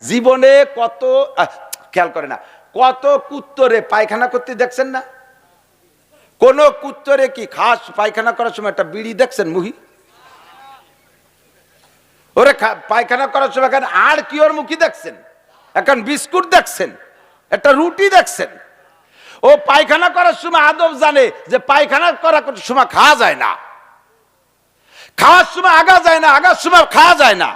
জীবনে কত খেয়াল করে না, কত কুত্তরে পায়খানা করতে দেখছেন না? কোন কুত্তরে কি খাস পায়খানা করার সময় একটা বিড়ি দেখছেন মুহি? ওরে পায়খানা করার সময় এখন আর কি ওর মুখী দেখছেন? এখন বিস্কুট দেখছেন, একটা রুটি দেখছেন। ও পায়খানা করার সময় আদব জানে যে পায়খানা করার সময় খাওয়া যায় না, খাওয়ার সময় আগা যায় না, আগার সময় খাওয়া যায় না।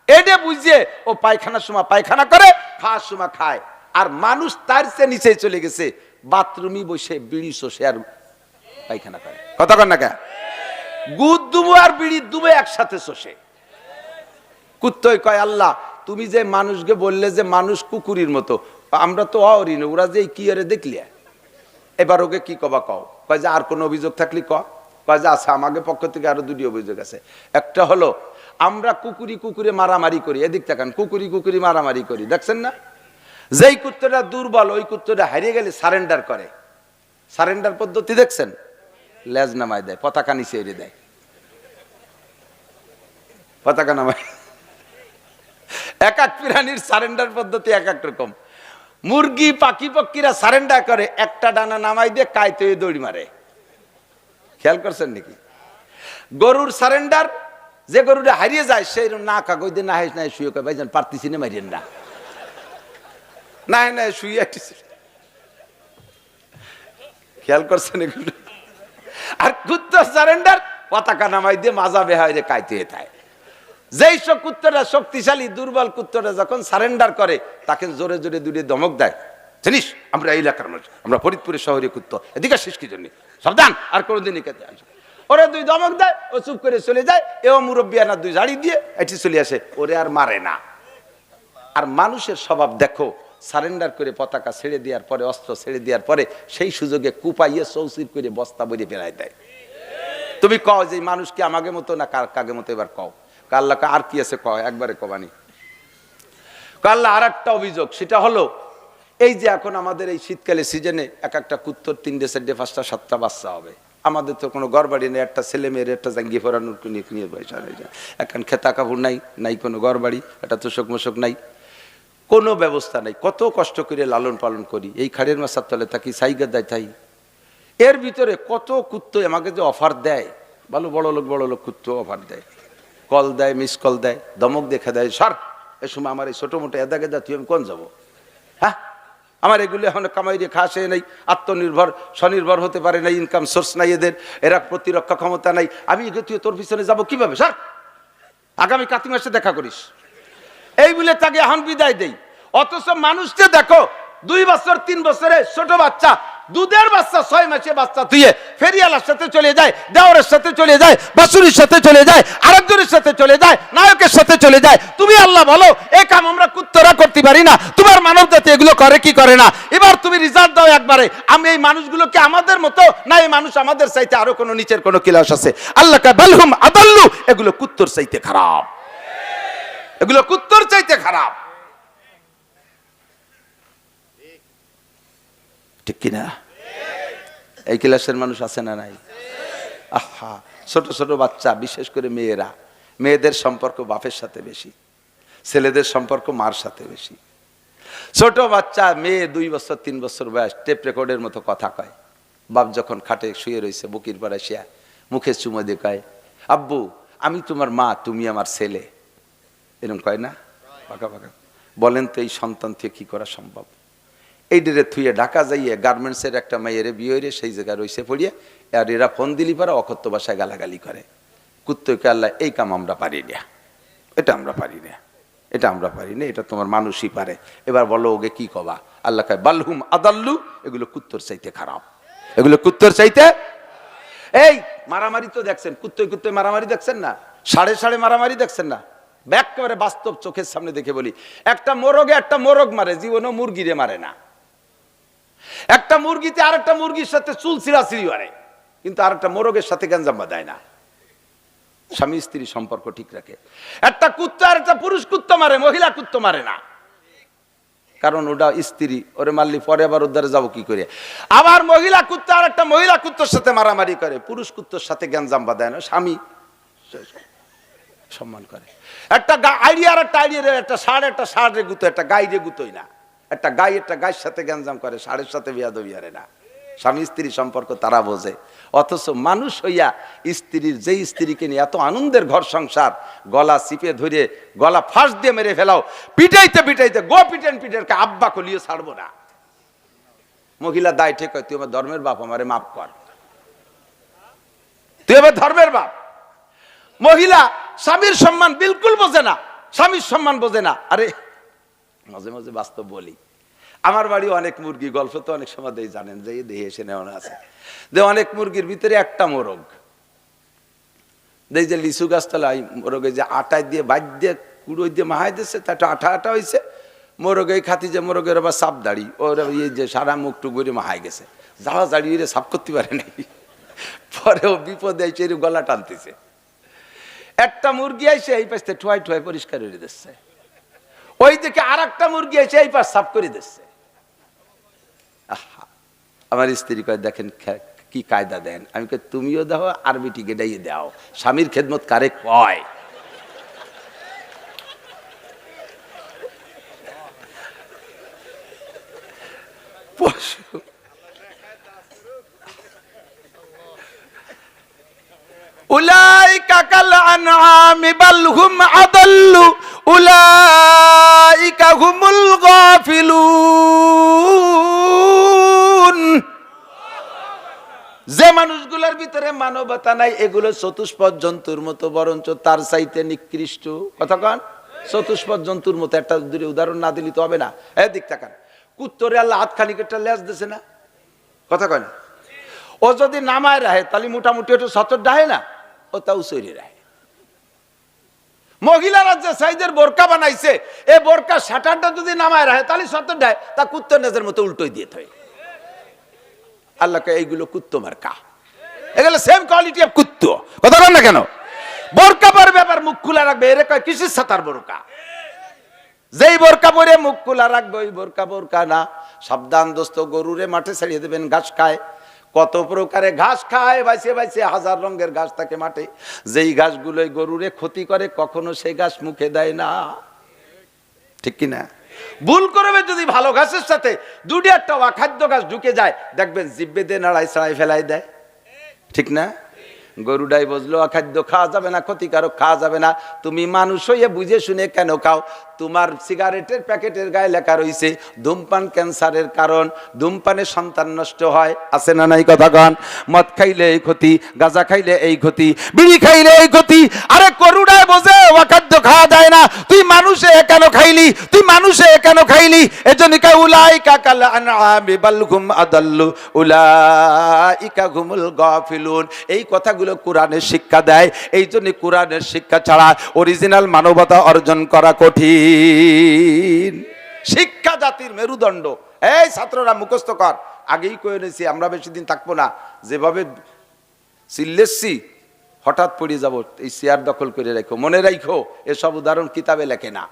এটা বুঝিয়ে ও পায়খানার সময় পায়খানা করে, খাওয়ার সময় খায়। আর মানুষ তার চেয়ে নিচে চলে গেছে, বাথরুমই বসে বিড়ি শোষে আর পায়খানা করে। কথা কন না কে? গুদ দুবো আর বিড়ি দুবে একসাথে শোষে। কুত্তই কয় আল্লাহ তুমি যে মানুষকে বললে যে মানুষ কুকুরের মতো, আমরা তো অরি না, ওরা যে কি আরে দেখলি, এবার ওকে কি কবা কও? কয় যে আর কোন অভিযোগ থাকলে কয় যে আছে, আমাদের পক্ষ থেকে আরো দুটি অভিযোগ আছে। একটা হলো আমরা কুকুরে মারামারি করি, এদিক তাকান, কুকুরি মারামারি করি, দেখছেন না? যেই কুত্তটা দুর্বল ওই কুত্তটা হারিয়ে গেলে সারেন্ডার করে। সারেন্ডার পদ্ধতি দেখছেন? লেজ নামায় দেয়, পতাকা নিচে এড়ে দেয়, পতাকা নামায়। এক এক প্রাণীর সারেন্ডার পদ্ধতি এক এক রকম। মুরগি পাখি পক্ষীরা সারেন্ডার করে, একটা ডানা নামাই দিয়ে কাইতে দড়ি মারে। খেয়াল করছেন নাকি? গরুর সারেন্ডার, যে গরুটা হারিয়ে যায় সেই না কাগজ দিয়ে না হাইস না শুয়ে কয় ভাইজান পারতেছি না, মারিয়েন না, না না শুয়ে। খেয়াল করছেন এগুলো? আর কুত্তার সারেন্ডার পতাকা নামাই দিয়ে মাজা বেহাইরে কাইতে থাকে। যেই সব কুত্তরা শক্তিশালী, দুর্বল কুত্তরা যখন সারেন্ডার করে তাকে জোরে জোরে দুটি ধমক দেয়, জানিস আমরা এই এলাকার মানুষ, আমরা ফরিদপুরের শহরে কুত্ত, এদিকে শেষ কি জন্য সাবধান, আর কোনোদিন এখানে আসবে। ওরা দুই ধমক দেয়, ও চুপ করে চলে যায়। এও মুরব্বী আনা দুই ঝাড়ি দিয়ে এটি চলে আসে, ওরে আর মারে না। আর মানুষের স্বভাব দেখো, সারেন্ডার করে পতাকা ছেড়ে দেওয়ার পরে, অস্ত্র ছেড়ে দেওয়ার পরে সেই সুযোগে কুপাইয়ে চৌচির করে বস্তা বইরে ফেলাই দেয়। তুমি কও যে মানুষ কি আমাকে মতো না কাগে মতো? এবার কও আল্লাহকে আর কি আছে, কয় একবারে কবানি। আল্লাহ আর একটা অভিযোগ, সেটা হলো এই যে এখন আমাদের এই শীতকালে সিজনে এক একটা কুত্তর 3টে 4টে 5টা 7টা বাচ্চা হবে। আমাদের তো কোনো ঘর বাড়ি নেই, একটা ছেলে মেয়ের একটা জাঙ্গি ফোরানোর নিয়ে পয়সা নেই, এখন খেতা কাপড় নাই, নাই কোনো ঘর বাড়ি, একটা তোষক মোষক নাই, কোনো ব্যবস্থা নাই। কত কষ্ট করে লালন পালন করি, এই খাড়ের মাছার তলে থাকি, সাইগা দেয় তাই। এর ভিতরে কত কুত্ত আমাকে যে অফার দেয়, ভালো বড় লোক কুত্ত অফার দেয়, কল দেয়, মিস কল দেয়, ধমক দেখা দেয়, সর এ সময় আমার এই ছোট মোটো এদা গেদা তুই আমি কোন যাবো? হ্যাঁ, আমার এগুলো এখন কামাই দিয়ে খাসে নেই, আত্মনির্ভর স্বনির্ভর হতে পারে না, ইনকাম সোর্স নাই এদের, এরা প্রতিরক্ষা ক্ষমতা নাই, আমি তুই তোর পিছনে যাবো কিভাবে? সর, আগামী কাতি মাসে দেখা করিস, এই বলে তাকে এখন বিদায় দেই। অথচ মানুষকে দেখো 2 বছর 3 বছরে ছোট বাচ্চা, দুধের বাচ্চা 6 মাসে বাচ্চা তুইয়ে ফেরিয়ালার সাথে চলে যায়, দেওয়ারের সাথে চলে যায়, বাসুরির সাথে চলে যায়, আরেকজনের সাথে চলে যায়, নায়কের সাথে চলে যায়। তুমি আল্লাহ বলো এই কাম আমরা কুত্তরা করতে পারি না? তোমার মানব জাতি এগুলো করে কি করে না? এবার তুমি রিজাল্ট দাও একবারে, আমি এই মানুষগুলোকে আমাদের মতো না, এই মানুষ আমাদের চাইতে আরো কোনো নিচের কোনো ক্লাস আছে? আল্লাহ কা বালহুম আদাল্লু, এগুলো কুত্তর চাইতে খারাপ, এগুলো কুত্তর চাইতে খারাপ, ঠিক কিনা? এই ক্লাসের মানুষ আছে না নাই? আহা, ছোট ছোট বাচ্চা, বিশেষ করে মেয়েরা, মেয়েদের সম্পর্ক বাপের সাথে বেশি, ছেলেদের সম্পর্ক মার সাথে বেশি। ছোট বাচ্চা মেয়ে 2 বছর 3 বছর বয়স, টেপ রেকর্ডের মতো কথা কয়। বাপ যখন খাটে শুয়ে রয়েছে বুকির পাড়া শিয়া মুখে চুমো দিয়ে কয়, আব্বু আমি তোমার মা, তুমি আমার ছেলে, এরকম কয় না? পাকা পাকা। বলেন তো এই সন্তান থেকে কি করা সম্ভব? এই ডেরে থুয়ে ঢাকা যাইয়ে গার্মেন্টসের একটা মেয়েরে বিয়ে হইরে সেই জায়গায় রয়েছে পড়িয়ে, আর এরা ফোন দিলি পারা অকথ্য ভাষায় গালাগালি করে। কুত্তকে আল্লাহ এই কাম আমরা পারি না, এটা আমরা পারি না, এটা আমরা পারি না, এটা তোমার মানুষই পারে। এবার বলো ওকে কি কবা? আল্লাহ কয় বালহুম আদাল্লু, এগুলো কুত্তর চাইতে খারাপ, এগুলো কুত্তর চাইতে। এই মারামারি তো দেখছেন, কুত্তই মারামারি দেখছেন না? সাড়ে মারামারি দেখছেন না? একেবারে বাস্তব চোখের সামনে দেখে বলি, একটা মোরগ মারে, জীবনও মুরগিরে মারে না। একটা মুরগিতে আরেকটা মুরগির সাথে চুল ছিঁড়াছিঁড়ি মারে, কিন্তু আরেকটা মোরগের সাথে গঞ্জাম বাঁধায় না। স্বামী স্ত্রী সম্পর্ক ঠিক রাখে। একটা কুত্তা আর একটা পুরুষ কুত্তা মারে, মহিলা কুত্তা মারে না, কারণ ওটা স্ত্রী, ওরে মারলি পরে আবার উদ্ধারে যাবো কি করে? আবার মহিলা কুত্তা আর একটা মহিলা কুত্তার সাথে মারামারি করে, পুরুষ কুত্তার সাথে গঞ্জাম বাঁধায় না, স্বামী। সম্মান করে। একটা আইডিয়ার একটা আইডিয়ার, একটা ষাঁড় গুতো, একটা গাইরে গুতোই না। একটা গায়ের সাথে গ্যাঞ্জাম করে, ষাঁড়ের সাথে বিয়াদবি হারে না। স্বামী স্ত্রী সম্পর্ক তারা বোঝে। অথচ মানুষ হইয়া স্ত্রীর, যেই স্ত্রীকে নিয়ে এত আনন্দের ঘর সংসার, গলা চিপে ধরে গলা ফাঁস দিয়ে মেরে ফেলাও, পিটাইতে পিটাইতে গো পিটেন আব্বা কলিও ছাড়বো না। মহিলা দায় ঠিক হয়, তুই আমার ধর্মের বাপ, আমারে মাফ কর, তুই আমার ধর্মের বাপ। মহিলা স্বামীর সম্মান বিলকুল বোঝে না, স্বামীর সম্মান বোঝে না। আরে মাঝে মাঝে বাস্তব বলি, আমার বাড়ি অনেক মুরগি, গল্প তো অনেক সময় দিয়ে জানেন, যে দেহে এসে নেওয়া আছে, যে অনেক মুরগির ভিতরে একটা মোরগ, যে লিচু গাছতলা মোরগে যে আটায় দিয়ে বাদ দিয়ে কুড়োই দিয়ে মাহাই দিচ্ছে, তা আঠা আঠা হয়েছে। মোরগ এই খাতি যে মোরগের আবার সাপ দাড়ি, ওর ইয়ে যে সারা মুখ টুক করে মাহাই গেছে, জ্বালা দাঁড়িয়ে সাপ করতে পারে নাই। পরে ও বিপদে এসে গলা টানতেছে। একটা মুরগি আইসে এই পাশে ঠোয়াই ঠোয়াই পরিষ্কার করে দিচ্ছে, ওই দিকে আর একটা মুরগি এসে এই পাশ সাফ করে দিচ্ছে। আমার স্ত্রী কয়, দেখেন কি কায়দা দেন। আমি কই, তুমিও দাও আর বিটিকে ডাইয়ে দাও, স্বামীর খেদমত কারে কয়। পশু উলাইকা কাল আনআমি বাল হুম আদাল্লু উলাইকা হুমুল গাফিলুন। যে মানুষগুলোর ভিতরে মানবতা নাই, এগুলো চতুষ্পদ জন্তুর মতো, বরঞ্চ তার চাইতে নিকৃষ্ট। কথা কন, চতুষ্পদ জন্তুর মতো। একটা উদাহরণ না দিলি তো হবে না। দিক তাকান, কুত্তরে আল্লাহ হাত খানিক একটা লেজ দিছে না, কথা কয় না? ও যদি নামায় রাহে তাহলে মোটামুটি একটু সচর ডাহে না, ও তাও সৈরি রাহে। মহিলারা যে সাইজের বোরকা বানাইছে, এই বোরকা শাটারটা যদি নামায় রাহে তাহলে সচর ডাহে, তা কুত্তর নেজের মতো উল্টোই দিয়ে থাকে। আল্লাহকে এইগুলো কুত্তো মার্কা, এগুলো সেম কোয়ালিটি অফ কুত্তো। কথা বল না কেন? বোরকা পরবে আবার মুখ খোলা রাখবে, এর কয় কিসের সাতার বোরকা। যেই বোরকা পরে মুখ খোলা রাখবে ওই বোরকা বোরকা না। সাবধান দোস্ত, গরুরে মাঠে ছাড়িয়ে দেবেন, ঘাস খায়, কত প্রকারে ঘাস খায়, বাইছে বাইছে হাজার রঙের ঘাস থাকে মাঠে। যেই ঘাসগুলোই গরুরে ক্ষতি করে, কখনো সেই ঘাস মুখে দেয় না, ঠিক কিনা? ভুল করবে যদি ভালো ঘাসের সাথে দুটি একটা অখাদ্য ঘাস ঢুকে যায়, দেখবেন জিব্বে দিয়ে নাড়াই ছাড়াই ফেলাই দেয়, ঠিক না? গরুডাই বুঝলো অখাদ্য খাওয়া যাবে না, ক্ষতিকারক খাওয়া যাবে না। তুমি মানুষ হইয়া বুঝে শুনে কেন খাও? তোমার সিগারেটের প্যাকেটের গায়ে লেখা রয়েছে ধূমপান ক্যান্সারের কারণ, ধূমপানে সন্তান নষ্ট হয়, আছে না নাই? কথা কন। মদ খাইলে এই ক্ষতি, গাঁজা খাইলে এই ক্ষতি, বিড়ি খাইলে এই ক্ষতি। আরে গরুডাই বোঝে অখাদ্য খাওয়া যায় না, তুই মানুষে কেন খাইলি, তুই মানুষে কেন খাইলি? এজন্য কয় উলাইকা কাল আনআমি বাল হুম আদাল্লু উলাইকা হুমুল গাফিলুন। এই কথাগুলো কোরআনের শিক্ষা দেয়। এই জন্য কোরআনের শিক্ষা ছাড়া অরিজিনাল মানবতা অর্জন করা কঠিন। শিক্ষা জাতির মেরুদণ্ড। এই ছাত্ররা মুখস্থ কর, আগেই কয়ে নিয়েছি আমরা বেশি দিন থাকবো না। যেভাবে চিল্লেছি হঠাৎ পড়ে যাব, এই চেয়ার দখল করে রাখো, মনে রাখো এসব উদাহরণ কিতাবে লেখে না,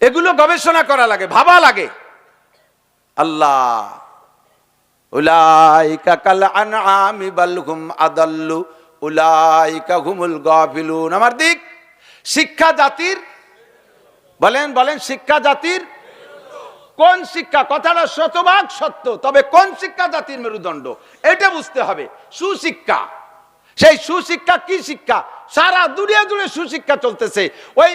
এগুলো গবেষণা করা লাগে, ভাবা লাগে। আল্লাহ উলাইকা কাল আনআমি বাল হুম আদাল্লু উলাইকা হুমুল গাফিলুন। আমার দিক শিক্ষা জাতির, বলেন বলেন, শিক্ষা জাতির কোন শিক্ষা? কথাটা শতভাগ সত্য, তবে কোন শিক্ষা জাতির মেরুদণ্ড এটা বুঝতে হবে। সুশিক্ষা, সেই সুশিক্ষা কি শিক্ষা? সারা দুনিয়া জুড়ে সুশিক্ষা চলতেছে। ওই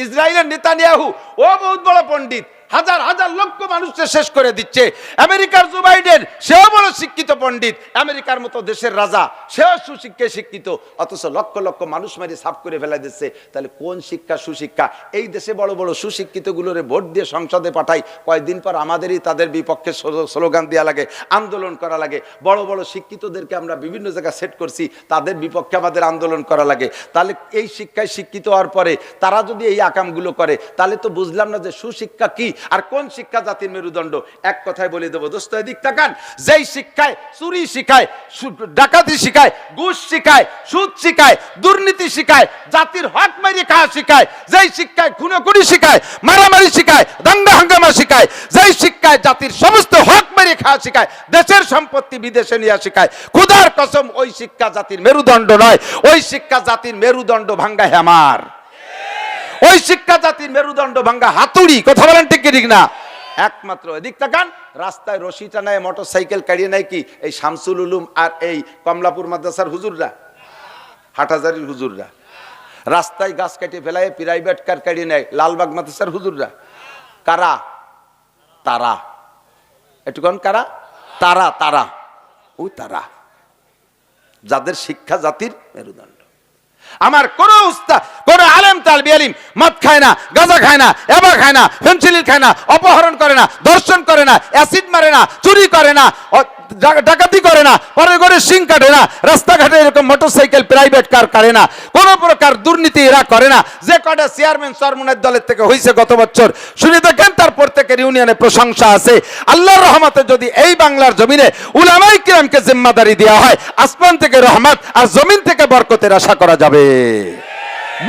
ইসরায়েলের নেতানিয়াহু, ও বহুত বড় পণ্ডিত, হাজার হাজার লক্ষ মানুষকে শেষ করে দিচ্ছে। আমেরিকার জো বাইডেন, সেও বড় শিক্ষিত পণ্ডিত, আমেরিকার মতো দেশের রাজা, সেও সুশিক্ষায় শিক্ষিত, অথচ লক্ষ লক্ষ মানুষ মারি সাফ করে ফেলা দিচ্ছে। তাহলে কোন শিক্ষা সুশিক্ষা? এই দেশে বড় বড় সুশিক্ষিত গুলোরে ভোট দিয়ে সংসদে পাঠাই, কয়েকদিন পর আমাদেরই তাদের বিপক্ষে স্লোগান দেওয়া লাগে, আন্দোলন করা লাগে। বড় বড় শিক্ষিতদেরকে আমরা বিভিন্ন জায়গায় সেট করছি, তাদের বিপক্ষে আমাদের আন্দোলন করা লাগে। তাহলে এই শিক্ষায় শিক্ষিত হওয়ার পরে তারা যদি এই আকামগুলো করে, তাহলে তো বুঝলাম না যে সুশিক্ষা কি। আর কোন শিক্ষা জাতির মেরুদণ্ড? এক কথায় বলে দেবো দোস্ত, এদিক তাকান। যেই শিক্ষায় চুরি শিখায়, ডাকাতি শিখায়, ঘুষ শিখায়, সুদ শিখায়, দুর্নীতি শিখায়, জাতির হক মেরে খাওয়া শিখায়, যেই শিক্ষায় খুনোখুনি শিখায়, মারামারি শিখায়, দাঙ্গা হাঙ্গামা শিখায়, যেই শিক্ষায় জাতির সমস্ত হক মেরে খাওয়া শিখায়, দেশের সম্পত্তি বিদেশে নিয়ে শিখায়, খোদার কসম ওই শিক্ষা জাতির মেরুদণ্ড নয়। ওই শিক্ষা জাতির মেরুদণ্ড ভাঙ্গা হ্যামার, ওই শিক্ষা জাতির মেরুদণ্ড ভাঙ্গা হাতুড়ি। কথা বলেন ঠিক কি ঠিক না? একমাত্র এদিক তাকান, রাস্তায় রশি টানায় মোটর সাইকেল কাড়িয়ে নেয় কি এই শামসুল উলুম আর এই কমলাপুর মাদ্রাসার হুজুররা, হাটহাজারির হুজুররা। রাস্তায় গাছ কেটে ফেলায় প্রাইভেট কার কাড়িয়ে নেয় লালবাগ মাদ্রাসার হুজুররা। কারা? তারা। একটুক্ষণ কারা? তারা। তারা ওই তারা যাদের শিক্ষা জাতির মেরুদণ্ড। আমার কোন উস্তাদ, কোন আলেম তালবি আলিম মদ খায় না, গাঁজা খায় না, এবা খায় না, ফেনসিলিন খায় না, অপহরণ করে না, দর্শন করে না, অ্যাসিড মারে না, চুরি করে না, ডাকাতি করে না, পরের ঘরে সিং কাটে না, রাস্তাঘাটে এরকম মোটরসাইকেল প্রাইভেট কার কাটে না, কোন প্রকার দুর্নীতি এরা করে না। যে কটা চেয়ারম্যান চরমনের দলের থেকে হয়েছে গত বছর শুনে দেখেন, তার প্রত্যেকের ইউনিয়নে প্রশংসা আছে। আল্লাহর রহমতে যদি এই বাংলার জমিনে উলামায়ে কিরামকে জিম্মাদারি দেওয়া হয়, আসমান থেকে রহমত আর জমিন থেকে বরকতের আশা করা যাবে।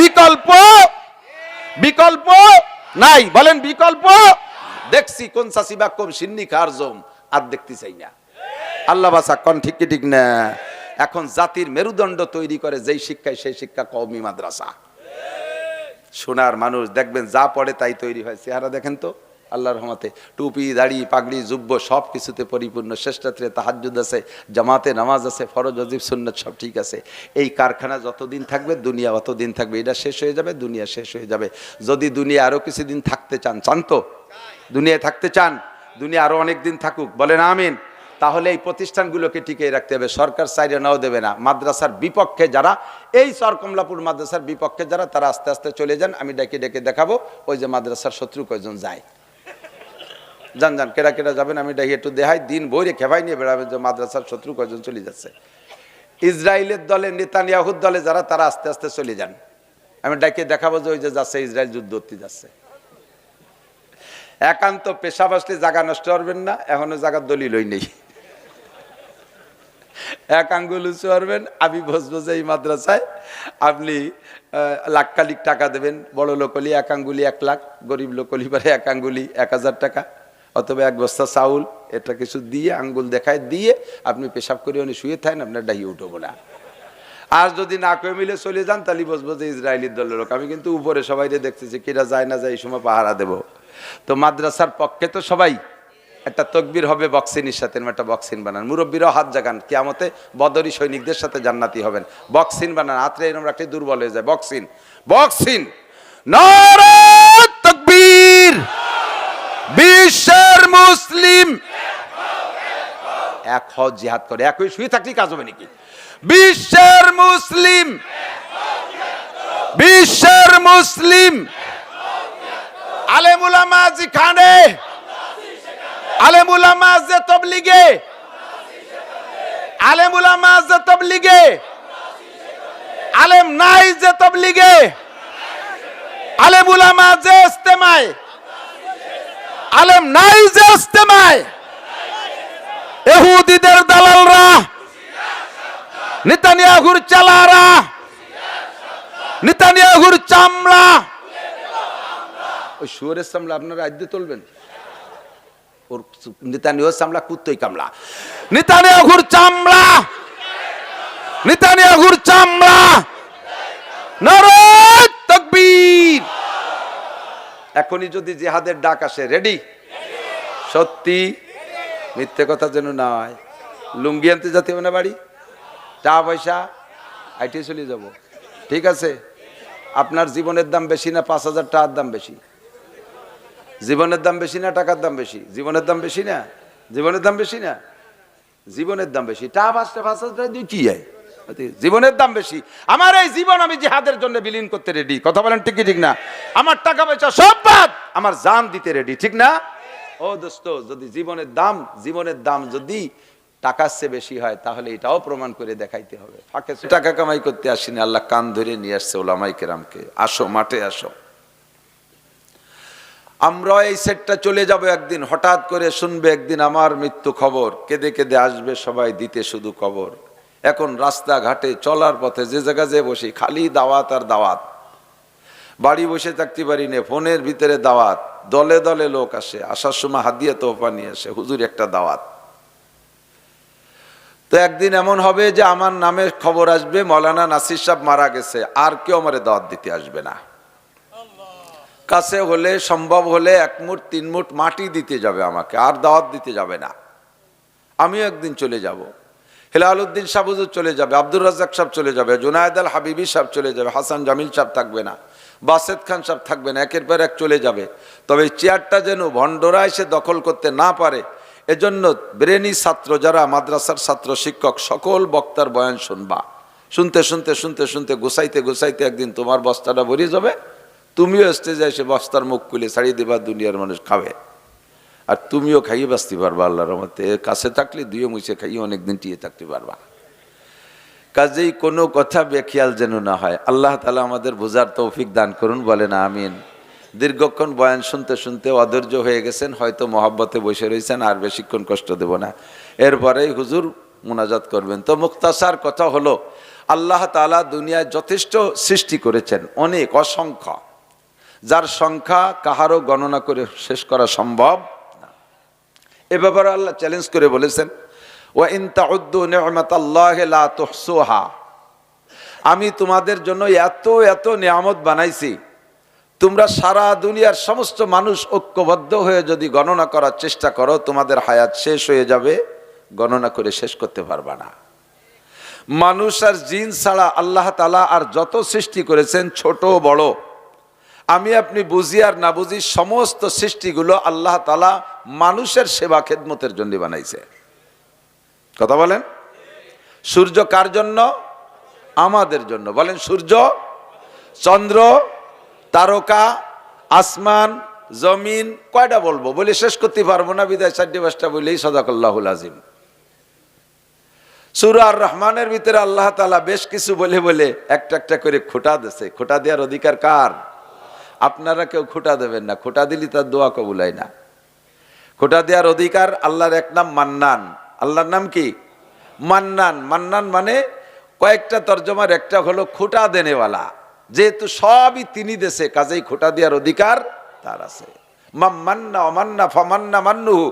বিকল্প বিকল্প নাই। বলেন বিকল্প? দেখছি কোন চাষিবা কম সিন্নি খার জম আর দেখতে চাই না। আল্লাহ বাসা কোন ঠিক কি ঠিক না? এখন জাতির মেরুদণ্ড তৈরি করে যেই শিক্ষায়, সেই শিক্ষা কওমি মাদ্রাসা। সোনার মানুষ দেখবেন যা পড়ে তাই তৈরি হয়। চেহারা দেখেন তো আল্লাহর রহমতে, টুপি দাড়ি পাগড়ি জুব্ব সব কিছুতে পরিপূর্ণ, শ্রেষ্ঠত্রে তাহাজ্জুদ আছে, জামাতে নামাজ আছে, ফরজ ওয়াজিব সুন্নাত সব ঠিক আছে। এই কারখানা যতদিন থাকবে দুনিয়া অতদিন থাকবে। এটা শেষ হয়ে যাবে, দুনিয়া শেষ হয়ে যাবে। যদি দুনিয়া আরো কিছুদিন থাকতে চান, চান তো? দুনিয়ায় থাকতে চান? দুনিয়া আরো অনেক দিন থাকুক, বলেন আমিন। তাহলে এই প্রতিষ্ঠানগুলোকে টিকিয়ে রাখতে হবে। সরকার সাইডে নাও দেবে না। মাদ্রাসার বিপক্ষে যারা, এই চরকমলাপুর মাদ্রাসার বিপক্ষে যারা, তারা আস্তে আস্তে চলে যান। আমি ডেকে ডেকে দেখাবো ওই যে মাদ্রাসার শত্রু কয়জন যায়। যান যান, কেডা কেডা যাবেন আমি ডেকে একটু দেখাই। দিন বইরে খেপাই নিয়ে বেড়াবেন যে মাদ্রাসার শত্রু কয়জন চলে যাচ্ছে। ইসরায়েলের দলে, নেতানিয়াহুর দলে যারা, তারা আস্তে আস্তে চলে যান। আমি ডেকে দেখাবো যে ওই যে যাচ্ছে ইসরায়েল যুদ্ধ করতে যাচ্ছে। একান্ত পেশা বসলে জায়গা নষ্ট করবেন না, এখনো জায়গার দলিলই নেই। এক আঙ্গুল উঁচু করবেন, আমি বসবো যে এই মাদ্রাসায়, আপনি লাখখানিক টাকা দেবেন। বড় লোক হলে এক আঙ্গুলি 1 লাখ, গরিব লোক হলে পারে এক আঙ্গুলি 1000 টাকা, অথবা 1 বস্তা চাউল, এটা কিছু দিয়ে আঙ্গুল দেখায় দিয়ে আপনি পেশাব করে উনি শুয়ে থাকেন, আপনার ডাহিয়ে উঠবো না। আর যদি না কেউ মিলে চলে যান, তাহলে বসবো যে ইসরায়েলির দলের লোক। আমি কিন্তু উপরে সবাই দেখতেছি, কিরা যায় না যায় এই সময় পাহারা দেব। তো মাদ্রাসার পক্ষে তো সবাই একটা তকবীর হবে, বক্সিনের সাথে একটা বক্সিন বানান। মুরব্বীরাও হাত জাগান, কিয়ামতে বদরি সৈনিকদের সাথে জান্নাতি হবেন। বক্সিন বানান, হাতরে এরকম রাখলে দুর্বল হয়ে যায়। Boxing, boxing. নারে তাকবীর। বিশ্বের মুসলিম এক হজ জিহাদ করে। একই শুয়ে থাকলে কাজ হবে নাকি? বিশ্বের মুসলিম, বিশ্বের মুসলিম আলেম উলামা যেখানে, আলেম উলামা যে তাবলীগে, আলেম উলামা যে তাবলীগে, আলেম নাই যে তাবলীগে, আলেম উলামা যে ইস্তেমায়, আলেম নাই যে ইস্তেমায়, ইহুদিদের দালালরা, নেতানিয়াহুর চালারা, নেতানিয়াহুর চামড়া, ওই শুয়োরের চামড়া আপনারা আদ্যে তুলবেন। ওর নেতানিয়াহুর চামড়া কুত্তই কামলা। নেতানিয়াহুর চামড়া, নেতানিয়াহুর চামড়া। নারে তাকবীর। এখনই যদি জিহাদের ডাক আসে, রেডি? সত্যি মিথ্যে কথা যেন না হয়। লুঙ্গি আনতে যেতে হবে না বাড়ি, টাকা পয়সা আইটে চলে যাব, ঠিক আছে? আপনার জীবনের দাম বেশি না 5000 টাকার দাম বেশি? জীবনের দাম বেশি না টাকার দাম বেশি? জীবনের দাম বেশি না? জীবনের দাম বেশি না? জীবনের দাম বেশি। টাকা 5000 টাকা দিয়ে কি হয়? জীবনের দাম বেশি। আমার এই জীবন আমি জিহাদের জন্য বিলীন করতে রেডি। কথা বলেন ঠিক কি ঠিক না? আমার টাকা পয়সা সব বাদ, আমার জান দিতে রেডি, ঠিক না? ও দোস্ত, যদি জীবনের দাম যদি টাকার চেয়ে বেশি হয়, তাহলে এটাও প্রমাণ করে দেখাইতে হবে। ফাঁকে টাকা কামাই করতে আসিনি, আল্লাহ কান ধরে নিয়ে আসছে ওলামায়ে কেরামকে। আসো, মাঠে আসো। আমরা এই সেটটা চলে যাব একদিন, হঠাৎ করে শুনবে একদিন আমার মৃত্যু খবর, কেঁদে কেঁদে আসবে সবাই দিতে শুধু খবর। এখন রাস্তাঘাটে চলার পথে যে জায়গা যে বসি খালি দাওয়াত আর দাওয়াত, বাড়ি বসে থাকতে পারি না, ফোনের ভিতরে দাওয়াত, দলে দলে লোক আসে, আসার সময় হাদিয়া তোফা নিয়ে আসে, হুজুর একটা দাওয়াত। তো একদিন এমন হবে যে আমার নামে খবর আসবে মৌলানা নাসির সাহেব মারা গেছে, আর কেউ আমারে দাওয়াত দিতে আসবে না। কাছে হলে সম্ভব হলে 1 মুঠ 3 মুঠ মাটি দিতে যাবে আমাকে, আর দাওয়াত দিতে যাবে না। আমিও একদিন চলে যাব, হেলাল উদ্দিন সাহেব হুজুর চলে যাবে, আব্দুর রাজ্জাক সাহেব চলে যাবে, জুনায়েদ আল হাবিবি সাহেব চলে যাবে, হাসান জামিল সাহেব থাকবে না, বাসেদ খান সাহেব থাকবে না, একের পর এক চলে যাবে। তবে চেয়ারটা যেন ভণ্ডরা এসে দখল করতে না পারে, এজন্য ব্রেনি ছাত্র যারা মাদ্রাসার ছাত্র শিক্ষক সকল বক্তার বয়ান শুনবা, শুনতে শুনতে শুনতে শুনতে গোসাইতে গোসাইতে একদিন তোমার বস্তাটা ভরে যাবে, তুমিও স্টেজে এসে বস্তার মুখ খুলে ছাড়িয়ে দেবা, দুনিয়ার মানুষ খাবে, আর তুমিও খাইয়ে বাঁচতে পারবা আল্লাহর রহমতে। কাছে থাকলে দুইও মুছে খাইয়ে অনেকদিন টিয়ে থাকতে পারবা। কাজেই কোনো কথা বেখেয়াল যেন না হয়। আল্লাহ তাআলা আমাদের বোঝার তৌফিক দান করুন, বলেন আমিন। দীর্ঘক্ষণ বয়ান শুনতে শুনতে অধৈর্য হয়ে গেছেন, হয়তো মহব্বতে বসে রয়েছেন, আর বেশিক্ষণ কষ্ট দেব না, এরপরেই হুজুর মুনাজাত করবেন। তো মুক্তাসার কথা হলো, আল্লাহ তাআলা দুনিয়ায় যথেষ্ট সৃষ্টি করেছেন, অনেক, অসংখ্য, যার সংখ্যা কাহারও গণনা করে শেষ করা সম্ভব না। এ ব্যাপারে আল্লাহ চ্যালেঞ্জ করে বলেছেন, ওয়া ইন তাউদ্দু নি'মাতাল্লাহি লা তুহসুহা, আমি তোমাদের জন্য এত এত নিয়ামত বানাইছি, তোমরা সারা দুনিয়ার সমস্ত মানুষ ঐক্যবদ্ধ হয়ে যদি গণনা করার চেষ্টা করো, তোমাদের হায়াত শেষ হয়ে যাবে, গণনা করে শেষ করতে পারবা না। মানুষ আর জিন ছাড়া আল্লাহ তাআলা আর যত সৃষ্টি করেছেন ছোট বড়, আমি আপনি বুঝি আর না বুঝি, সমস্ত সৃষ্টিগুলো আল্লাহ তাআলা মানুষের সেবা খেদমতের জন্য বানাইছে। কথা বলেন, সূর্য কার জন্য? আমাদের জন্য। বলেন, সূর্য, চন্দ্র, তারকা, আসমান, জমিন, কয়টা বলবো? বলে শেষ করতে পারবো না, বিদায় 4-5টা বলেই সাদাকাল্লাহুল আযীম। সূরা আর রহমানের ভিতরে আল্লাহ তাআলা বেশ কিছু বলে বলে একটা একটা করে খোঁটা দিয়েছে। খোঁটা দেওয়ার অধিকার কার? আপনারা কেউ খোঁটা দেবেন না, খোঁটা দিলে তার দোয়া কবুল হয় না। খোঁটা দেওয়ার অধিকার আল্লাহর এক নাম মান্নান। আল্লাহর নাম কি? মান্নান। মান্নান মানে কয়েকটা তর্জমার একটা হলো খোঁটা দেনেওয়ালা, যেহেতু সবই তিনি দেশে, কাজেই খোঁটা দেওয়ার অধিকার তার আছে। মান্না অমান্না ফামান্না মান্নুহু,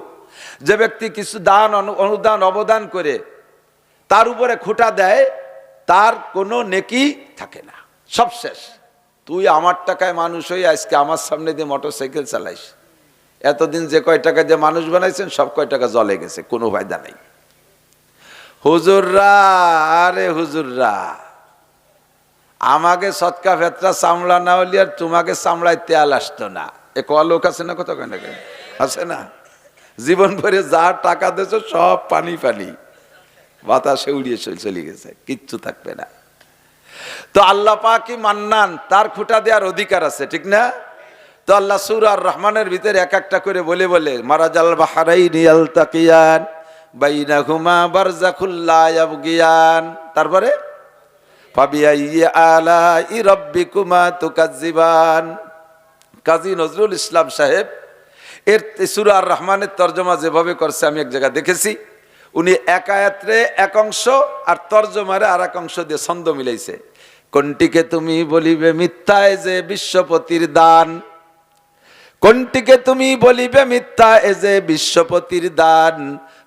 যে ব্যক্তি কিছু দান অনুদান অবদান করে তার উপরে খোঁটা দেয়, তার কোনো নেকি থাকে না, সব শেষ। তুই আমার টাকায় মানুষ হয়ে আজকে আমার সামনে দিয়ে মোটরসাইকেল চালাইস, এতদিন যে কয় টাকা দিয়ে মানুষ বানাইছেন সব কয় টাকা জলে গেছে, কোনো ফায়দা নাই। হুজুররা, আরে হুজুররা, আমাকে সৎকা ফেতরা চামড়া না হলে আর তোমাকে চামড়ায় তেল আসতো না। এ ক লোক আছে না, কত কেন আছে না? জীবন ভরে যা টাকা দিয়েছ সব পানি পানি, বাতাসে উড়িয়ে চলে গেছে, কিচ্ছু থাকবে না। তো আল্লাহ পাকই মান্নান, তার খোঁটা দেওয়ার অধিকার আছে, ঠিক না? তো আল্লাহ সূরা আর রহমানের ভিতরে এক একটা করে বলে বলে, মারাজাল বাহরাইনি ইয়ালতাকিয়ান বাইনাহুমা বারযাখুল লা ইয়াবগিয়ান, তারপরে ফাবিআইয়ি আলাই রাব্বিকুমা তুকাজ্জিবান। কাজী নজরুল ইসলাম সাহেব এর সূরা আর রহমানের তরজমা যেভাবে করছে আমি এক জায়গায় দেখেছি, উনি এক আয়াতে এক অংশ আর তরজমারে আর এক অংশ দিয়ে ছন্দ মিলাইছে। কোনটিকে তুমি বলিবে মিথ্যায় যে বিশ্বপতির দান, কোনটিকে তুমি বলিবে মিথ্যা এ যে বিশ্বপতির দান,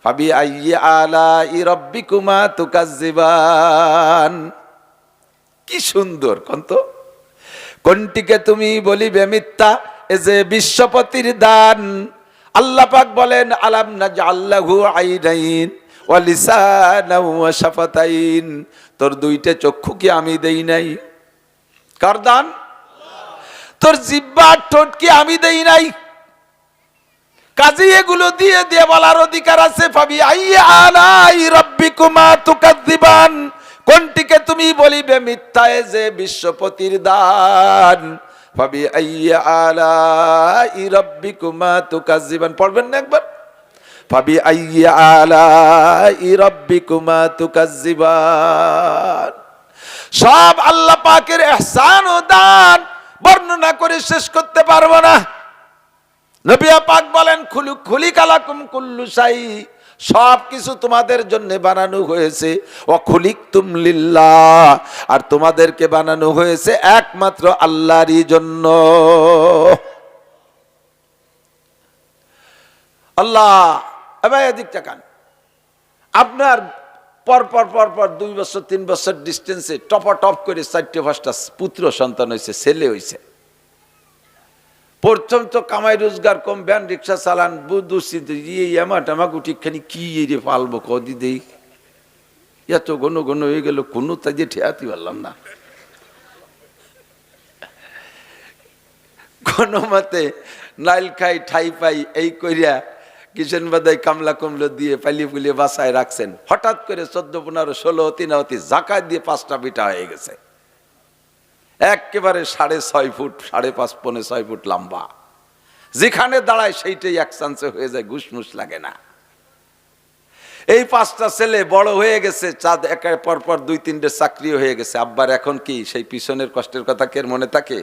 ফাবিআইয়ি আলাই রাব্বিকুমা তুকাজ্জিবান। কি সুন্দর কন্ত! কোনটিকে তুমি বলিবে মিথ্যা এ যে বিশ্বপতির দান। আল্লাহ পাক বলেন, আলাম নাজআল লাহু আইনাইন ওয়া লিসানান ওয়া শাফাতাইন, তোর দুইটা চক্ষু কি আমি দেই নাই? কার দান? তোর জিহ্বা ঠোঁট কি আমি দেই নাই? কাজে এগুলো দিয়ে দিয়ে বলার অধিকার আছে, ফাবিআইয়ি আলাই রাব্বিকুমা তুকাজ্জিবান, কোনটিকে তুমি বলিবে মিথ্যা এ যে বিশ্বপতির দান। ফাবিআইয়ি আলাই রাব্বিকুমা তুকাজ্জিবান, পড়বেন না একবার? ফাবিআইয়ি আলাই রাব্বিকুমা তুকাজ্জিবান। সব আল্লাহ পাকের ইহসান ও দান বর্ণনা করে শেষ করতে পারবো না। নবী পাক বলেন খুলিকালাকুম কুল্লু শাই, সব কিছু তোমাদের জন্য বানানো হয়েছে। ও খুলিকতুম লিল্লাহ, আর তোমাদেরকে বানানো হয়েছে একমাত্র আল্লাহরই জন্য। আল্লাহ এবার এদিক তাকান, আপনার পর 2 বছর 3 বছর ডিস্টেন্সে টপ করে 4-5টা পুত্র সন্তান হয়েছে, ছেলে হয়েছে। প্রথম তো কামাই রোজগার কম, ভ্যান রিক্সা চালান, বুদ্ধি কি রে পালবো কদি দেই, এত ঘন হয়ে গেল, কোনো তাই ঠেয়াতে পারলাম না। কোনো মতে নাইল খাই ঠাই পাই এই করিয়া কিষেন বাদাই কামলা কমলো দিয়ে পালিয়ে পুলিয়ে বাসায় রাখছেন। হঠাৎ করে 14, 15, 16 তিনাওতি জাকাত দিয়ে 5টা বিটা হয়ে গেছে, একেবারে 6.5 ফুট 5.5 পৌনে 6 ফুট লম্বা। যেখানে দাঁড়ায় সেইটাই এক চান্সে হয়ে যায়, ঘুষমুস লাগে না। এই 5টা ছেলে বড় হয়ে গেছে, চাঁদ একের পর 2-3টে চাকরি হয়ে গেছে। আব্বার এখন কি সেই পিছনের কষ্টের কথা কে মনে থাকে?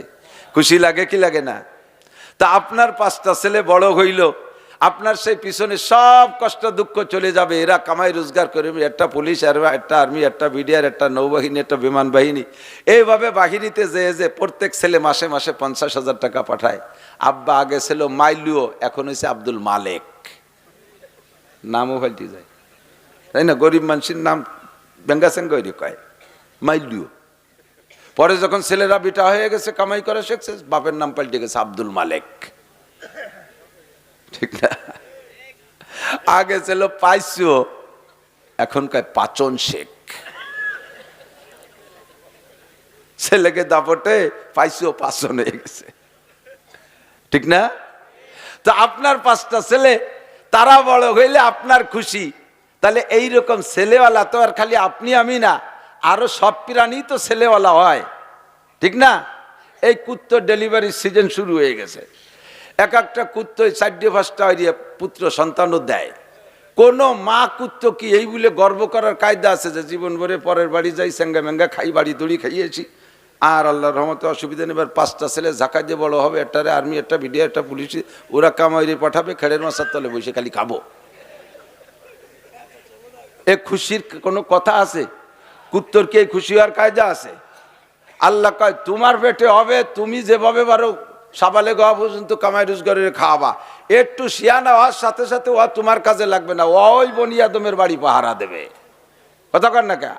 খুশি লাগে কি লাগে না? তা আপনার 5টা ছেলে বড় হইল, আপনার সেই পিছনে সব কষ্ট দুঃখ চলে যাবে। এরা কামাই রোজগার করে, একটা পুলিশ, একটা আর্মি, একটা বিডিআর, একটা নৌবাহিনী, একটা বিমান বাহিনী, এইভাবে বাহিনীতে যে প্রত্যেক ছেলে মাসে 50,000 টাকা পাঠায়। আব্বা আগে ছিল মাইলুও, এখন হয়েছে আব্দুল মালেক, নামও পাল্টে যায়, তাই না? গরিব মানুষের নাম বেঙ্গাসেঙ্গরি কয় মাইলুও। পরে যখন ছেলেরা বিটা হয়ে গেছে, কামাই করে শিখছে, বাপের নাম পাল্টে গেছে আব্দুল মালেক, ঠিক না? আগে ছিল পাইছো, এখন কয় পাচন শেখ। ছেলেকে দাপটে পাইছো পাচন হয়ে গেছে, ঠিক না? তো আপনার 5টা ছেলে, তারা বড় হইলে আপনার খুশি। তাহলে এইরকম ছেলেওয়ালা তো আর খালি আপনি আমি না, আরো সব প্রাণী তো ছেলেওয়ালা হয়, ঠিক না? এই কুত্তর ডেলিভারি সিজন শুরু হয়ে গেছে। একটা কুত্ত 4-5টা পুত্র সন্তানও দেয়। কোন মা কুত্ত কি এই বলে গর্ব করার কায়দা আছে যে জীবন ভরে পরের বাড়ি যাই, সেঙ্গা মেঙ্গা খাই, বাড়ি দড়ি খাইয়েছি, আর আল্লাহর রহমতে অসুবিধা নেই। এবার 5টা ছেলে ঝাঁকা দিয়ে বড় হবে, একটারে আর্মি, একটা বিডিআর, একটা পুলিশ, ওরা কামাইরে পাঠাবে, খেড়ের মাছার তলে বসে খালি খাবো। এ খুশির কোনো কথা আছে? কুত্তর কি খুশি হওয়ার কায়দা আছে? আল্লাহ কয় তোমার পেটে হবে, তুমি যেভাবে পারো সাবালে গাওয়া পর্যন্ত কামাই রোজগারের খাওয়াবা। একটু শিয়ানা হওয়ার সাথে সাথে ও তোমার কাজে লাগবে না, ওই বনি আদমের বাড়ি পাহারা দেবে। কথা কর না কে?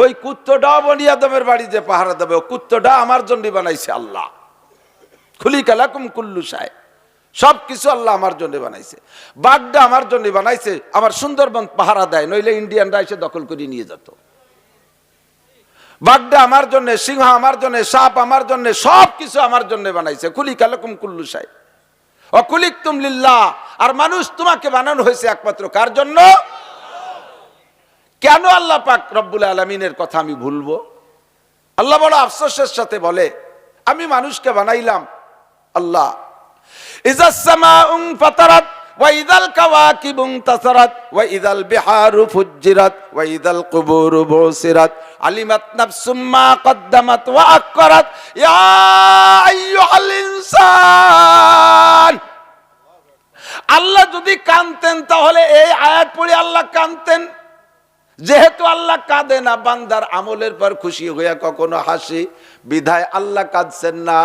ওই কুত্তটাও বনি আদমের বাড়ি যে পাহারা দেবে, ও কুত্তটা আমার জন্য বানাইছে আল্লাহ। খুলিকালাকুম কুল্লু শাই, সবকিছু আল্লাহ আমার জন্য বানাইছে। বাঘটা আমার জন্য বানাইছে, আমার সুন্দরবন পাহারা দেয়, নইলে ইন্ডিয়ানরা এসে দখল করে নিয়ে যেত। বাঘটা আমার জন্য, সিংহ আমার জন্য, সাপ আমার জন্য, সবকিছু আমার জন্য বানাইছে। খুলিকালাকুম কুল্লু শাই ওয়া খুলিকতুম লিল্লাহ, আর মানুষ তোমাকে বানানো হয়েছে একমাত্র কার জন্য? কেন আল্লাহ পাক রব্বুল আলামিনের কথা আমি ভুলবো? আল্লাহ বড় আফসোসের সাথে বলে, আমি মানুষকে বানাইলাম আল্লাহ। ইযাস সামাউন ফাতারাত ওয়া ইযাল কাওয়াকিবু ইনতাসারাত ওয়া ইযাল বিহারু ফুজ্জিরাত ওয়া ইযাল কুবুরু বুসিরাত আলিমাত নাফসুম মা কদ্দামাত ওয়া আখখারাত ইয়া আইয়ুহাল ইনসান। আল্লাহ যদি কাঁদতেন তাহলে এই আয়াত পড়ে আল্লাহ কাঁদতেন। যেহেতু আল্লাহ কাঁদে না, বান্দার আমলের পর খুশি হইয়া কখনো হাসি, বিধায় আল্লাহ কাঁদছেন না।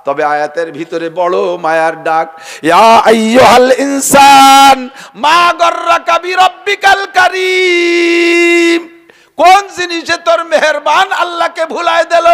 তবে আয়াতের ভিতরে বড় মায়ার ডাক, ইয়া আইয়ুহাল ইনসান মা গররাকা বিরাব্বিকাল কারীম। কোন জিনিসে তোর মেহেরবান আল্লাহকে ভুলাই দিল?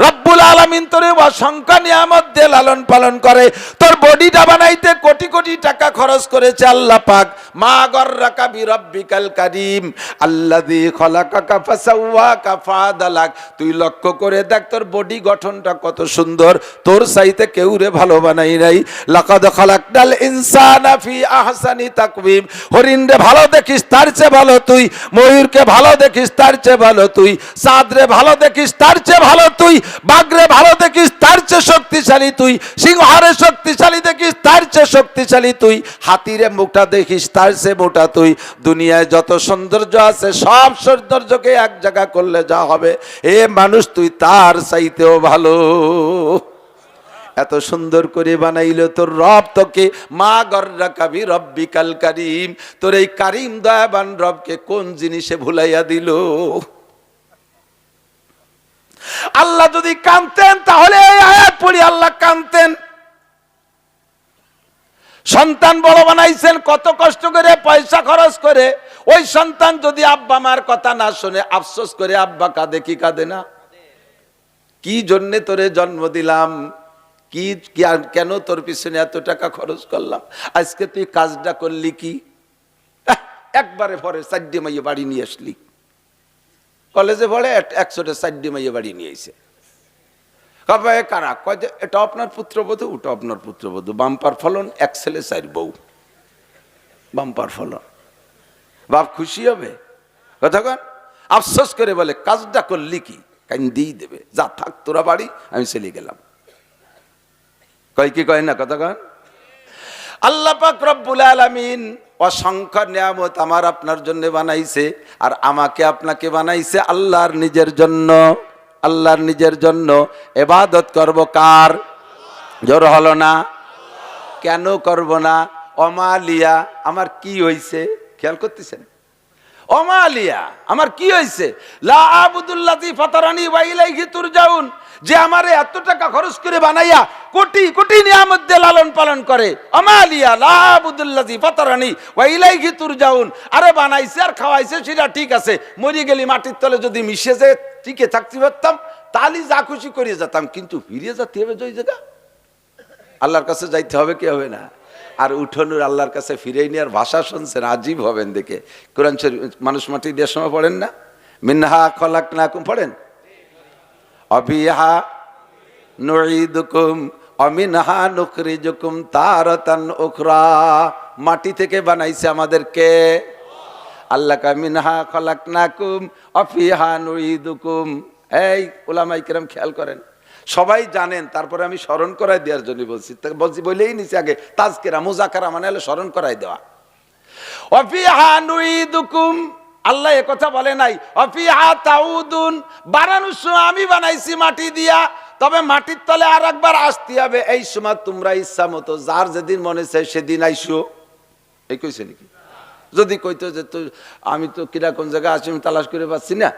রব্বুল আলামিন তোরে অসংখ্য নিয়ামত দিয়ে লালন পালন করে। তোর বডিটা বানাইতে কোটি কোটি টাকা খরচ করেছে আল্লাহ পাক। মা গররাকা বিরাব্বিকাল কারীম আল্লাযী খলাকাকা ফাসাওয়াকা ফাআদালাক। তুই লক্ষ্য করে দেখ তোর বডি গঠনটা কত সুন্দর, তোর চাইতে কেউ রে ভালো বানাই নাই। লাকাদ খালাকনাল ইনসানা ফি আহসানি তাকওয়িম। হরিণরে ভালো দেখিস তার চেয়ে ভালো তুই, ময়ূরকে ভালো দেখিস তার চেয়ে ভালো তুই, চাঁদরে ভালো দেখিস তার চেয়ে ভালো তুই, বাঘরে ভালো দেখিস তার চেয়ে শক্তিশালী তুই, সিংহরে শক্তিশালী দেখিস তার চেয়ে শক্তিশালী তুই, হাতিরে মুখটা দেখিস তার চেয়ে মোটা তুই। দুনিয়ায় যত সৌন্দর্য আছে সব সৌন্দর্যকে এক জায়গা করলে যা হবে, এ মানুষ তুই তার চাইতেও ভালো। এত সুন্দর করে বানাইলো তোর রব তোকে, মা গর্রাকা বিরব্বিকাল কারীম, তোর এই কারীম দয়াবান রবকে কোন জিনিসে ভুলাইয়া দিল। আল্লাহ যদি কাঁদতেন তাহলে এই আয়াত পড়ি আল্লাহ কাঁদতেন। সন্তান বড় বানাইছেন কত কষ্ট করে, পয়সা খরচ করে, ওই সন্তান যদি আব্বা মার কথা না শুনে আফসোস করে, আব্বা কাঁদে কি কাঁদে না? কি জন্যে তোরে জন্ম দিলাম, কি কেন তোর পিছনে এত টাকা খরচ করলাম, আজকে তুই কাজটা করলি কি? একবারে পরে 4 মাইয়ে বাড়ি নিয়ে আসলি, কলেজে পড়ে 100 মাইয়ে বাড়ি নিয়ে এসে কারা কয় যে এটা আপনার পুত্রবধূ, ওটা আপনার পুত্রবধূ, বাম্পার ফলন, 1 ছেলে 4 বউ, বাম্পার ফলন। বাপ খুশি হবে? কথা কন। আফসোস করে বলে কাজটা করলি কি? কান্দিই দেবে, যা থাক তোরা বাড়ি, আমি চলে গেলাম। কয় কি কয় না? কথা কন। আল্লাহ পাক রব্বুল আলামিন অসংখ্য নিয়ামত আমার আপনার জন্য বানাইছে, আর আমাকে আপনাকে বানাইছে আল্লাহর নিজের জন্য। আল্লাহর নিজের জন্য। ইবাদত করব কার? জোর হলো না? কেন করব না? অমালিয়া আমার কি হইছে? খেয়াল করতেছেন? অমালিয়া আমার কি হইছে? লা আবুদুল্লাযী ফাতারানি ওয়া ইলাইহি তুরজাউন, যে আমারে এত টাকা খরচ করে বানাইয়া কোটি কোটি নিয়ামত দিয়ে লালন পালন করে। অমালিয়া লা আবুদুল্লাযী ফাতারানি ওয়া ইলাইহি তুরজাউন, আরে বানাইছে আর খাওয়াইছে সেটা ঠিক আছে, মরে গেলি মাটির তলে যদি মিশে যায় টিকে থাকতে পারতাম, তাহলে যা খুশি করিয়ে যেতাম, কিন্তু ফিরে যেতে হবে ওই জায়গা। আল্লাহর কাছে যাইতে হবে, কি হবে না? আর উঠোনুর আল্লাহর কাছে ফিরে নিয়ে আর ভাষা শুনছেন, আজীব হবেন দেখে। কোরআন শরীফ মানুষ মাটি দেওয়ার সময় পড়েন না? মিনহা খলাকনাকুম পড়েন, অফিহা নুঈদুকুম ওয়া মিনহা নুখরিজুকুম তারাতান উখরা। মাটি থেকে বানাইছে আমাদেরকে আল্লাহ, কা মিনহা খলাকনাকুম ওয়া ফিহা নুঈদুকুম। এই উলামায়ে কেরাম খেয়াল করেন, সবাই জানেন, তারপরে আমি স্মরণ করাই দেওয়ার জন্য বলছি বলেই নিচে আগে তাজকিরা মুযাকারা মানে হলো স্মরণ করাই দেওয়া। ওয়া ফিহা নুঈদুকুম, আল্লাহ এ কথা বলে নাই ওয়া ফিহা তাউদুন, বানানোর সময় আমি বানাইছি মাটি দিয়া, তবে মাটির তলে আর একবার আসতে হবে। এই সময় তোমরা ইচ্ছা মতো যার যেদিন মনে চায় সেদিন আইসো। এই কইছে নাকি? যদি কইতো যে তো আমি তো কিরা কোন জায়গায় আছি আমি তালাশ করে পাচ্ছি না,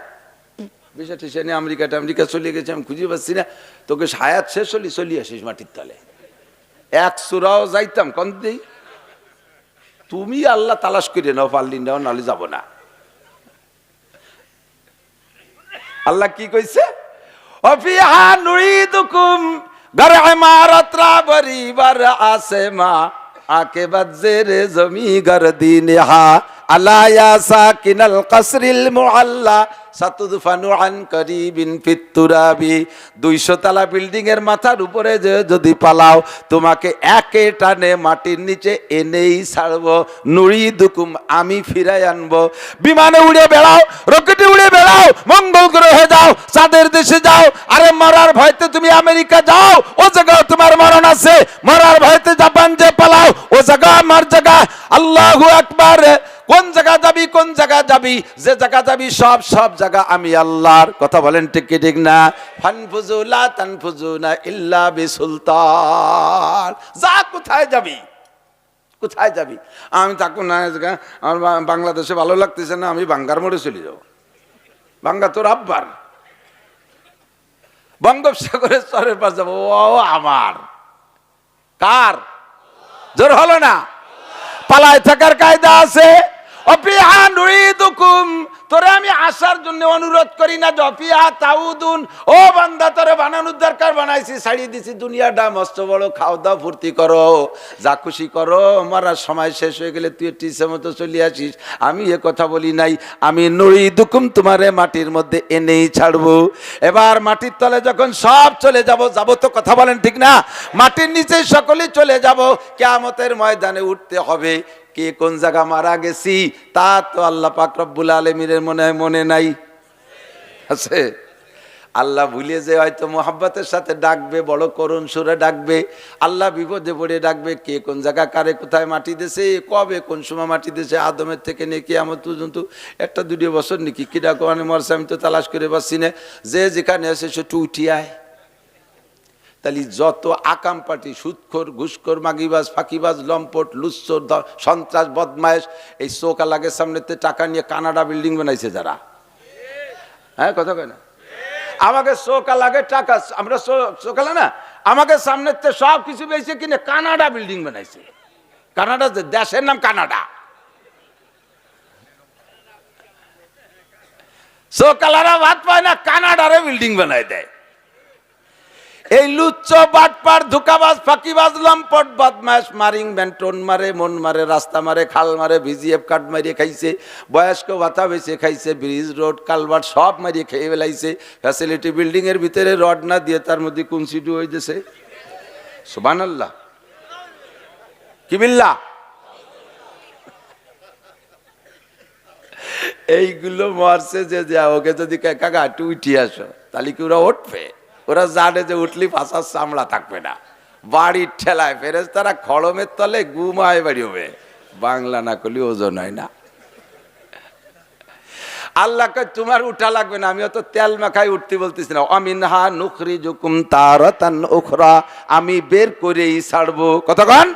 বিষয় টিসা নিয়ে আমেরিকা চলে গেছে, আমি খুঁজে পাচ্ছি না, তোকে হায়াত শেষ হলি চলি আসিস মাটির তলে। 1 সুরাও যাইতাম কোন দিই, তুমি আল্লাহ তালাশ করে নাও, পারলি নাও, নাহলে যাব না। আল্লাহ কি কইছে? অফিহা নুঈদুকুম ঘর ইমারত রা বরিবার আসেমা আকে বাজরে জমি গরদিনহা আলা ইয়া সাকিনাল কসরিল মুআল্লা সাতুদফানু আন করিবিন ফিত তুরাবি। 200 তলা বিল্ডিং এর মাথার উপরে যদি পালাও, তোমাকে একে টানে মাটির নিচে এনেই ছাড়বো। নুঈদুকুম আমি ফিরাই আনবো। বিমানে উড়ে বেড়াও, রকেটে উড়ে বেড়াও, মঙ্গল গ্রহে যাও, চাঁদের দেশে যাও, আরে মরার ভয়তে তুমি আমেরিকা যাও, ও জায়গায় তোমার মরণ আছে। মরার ভয়তে জাপান যে পালাও, ও জায়গা আমার জায়গা। আল্লাহু আকবার। কোন জায়গা যাবি, কোন জায়গা যাবি, যে জায়গা যাবি সব জায়গা আমি আল্লাহর। কথা বলেন ঠিক কি ঠিক না? ফানফুজু লা তানফুজুনা ইল্লা বিসুলতান। যা কোথায় যাবি, কোথায় যাবি? আমি থাকুন না, আমার বাংলাদেশে ভালো লাগতেছে না, আমি বাঙ্গার মোড়ে চলে যাবো। বাঙ্গা তোর আব্বার, বঙ্গোপসাগরের চরের পাশ যাবো। ও আমার, কার? জোর হলো না? পালায় থাকার কায়দা আছে। অফিহা নুঈদুকুম, তোরে আমি আসার জন্য অনুরোধ করি না। অফিহা তাউদুন, ও বান্দা তোরে বানানোর দরকার বানাইছি, ছাড়িয়ে দিছি দুনিয়াটা মস্ত বড়, খাও দাও ফুর্তি করো, যা খুশি করো, মরার সময় শেষ হয়ে গেলে তুই টিসের মতো চলে আসিস। আমি এ কথা বলি নাই, আমি নুঈদুকুম তোমারে মাটির মধ্যে এনেই ছাড়বো। এবার মাটির তলে যখন সব চলে যাব তো, কথা বলেন ঠিক না? মাটির নিচে সকলেই চলে যাব, কিয়ামতের ময়দানে উঠতে হবে। কে কোন জায়গা মারা গেছি তা তো আল্লাহ পাক রব্বুল আলামিনের মনে নাই, আছে? আল্লাহ ভুলে যে হয়তো মোহাব্বতের সাথে ডাকবে, বড় করুণ সুরে ডাকবে, আল্লাহ বিপদে পড়ে ডাকবে। কে কোন জায়গা কারে কোথায় মাটি দিয়েছে, কবে কোন সময় মাটি দিয়েছে, আদমের থেকে নিয়ে কিয়ামত পর্যন্ত 1-2 বছর নাকি কিরা কোরআনে মরছে, আমি তো তালাশ করে পাচ্ছি না। যে যেখানে আছে সে একটু উঠিয়ে আয়, তাহলে যত আকাম পার্টি, সুদখোর, ঘুষখোর, মাগিবাজ, ফাঁকিবাজ, লম্পট, লুচ্চর, সন্ত্রাস, বদমায়েশ, এই চোকালাগের সামনেতে টাকা নিয়ে কানাডা বিল্ডিং বানাইছে যারা, হ্যাঁ কথা কয় না, আমাকে চোকালাগে টাকা, আমরা চোকালা না, আমাকে সামনেতে সব কিছু বেঁচে কিনে কানাডা বিল্ডিং বানাইছে। কানাডা দেশের নাম কানাডা। চোকালারা ভাত পায় না, কানাডারে বিল্ডিং বানাই দেয়। এই লুচ্চ, বাটপার, ধোঁকাবাজ, ফাঁকিবাজ, লম্পট, বদমাশ, মারিং ব্যান্টন মারে, মন মারে, রাস্তা মারে, খাল মারে, ভিজিএফ কার্ড মারিয়ে খাইছে, বয়স্ক ভাতা বেঁচে খাইছে, ব্রিজ, রোড, কালভার্ট সব মারিয়ে খেয়ে ফেলাইছে। ফ্যাসিলিটি বিল্ডিং এর ভিতরে রড না দিয়ে তার মধ্যে কুনসিডু হয়ে গেছে। সুবহানাল্লাহ, কি বিল্লাহ। এইগুলো মারছে যে ওকে যদি কাকা একটু উঠি আসো, তাহলে কি ওরা উঠবে? ওরা জানে যে উঠলি ফাঁসার চামড়া থাকবে না। বাড়ির ঠেলায় ফেরেশতারা খড়মের তলে গুমায় বাড়ি হবে, বাংলা না করলে ওজন হয় না। আল্লাহকে তোমার উঠা লাগবে না, আমি অত তেল মাখাই উঠতে বলতেছি না। আমিনহা নুখরিজুকুম তারাতান উখরা, আমি বের করেই ছাড়বো। কতক্ষণ?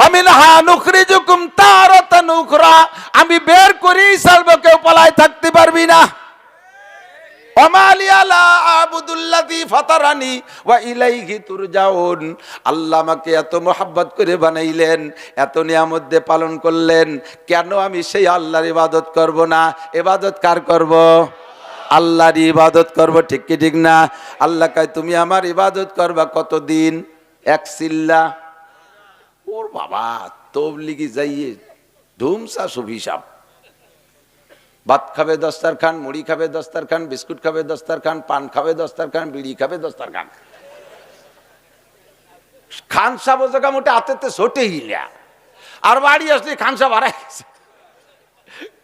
আমিনহা নুখরিজুকুম তারাতান উখরা, আমি বের করেই ছাড়বো, কেউ পালায় থাকতে পারবি না। আল্লাহ আমাকে এত মোহাব্বত করে বানাইলেন, এত নিয়ামত দিয়ে পালন করলেন, কেন আমি সেই আল্লাহর ইবাদত করব না? ইবাদত কার করব? আল্লাহর ইবাদত করব, ঠিক কি ঠিক না? আল্লাহ কয় তুমি আমার ইবাদত করবা কতদিন? এক চিল্লা। ওর বাবা তবলিগি যাইয়ে ধুমসা সুভিসাব। ভাত খাবে দস্তারখান, মুড়ি খাবে দস্তারখান, বিস্কুট খাবে দস্তারখান, পান খাবে দস্তারখান, বিড়ি খাবে দস্তারখান। খানসা বোঝা মোটে হাতেতে ছোটে হিলা, আর বাড়ি আসলে খানসা বাড়াই গেছে।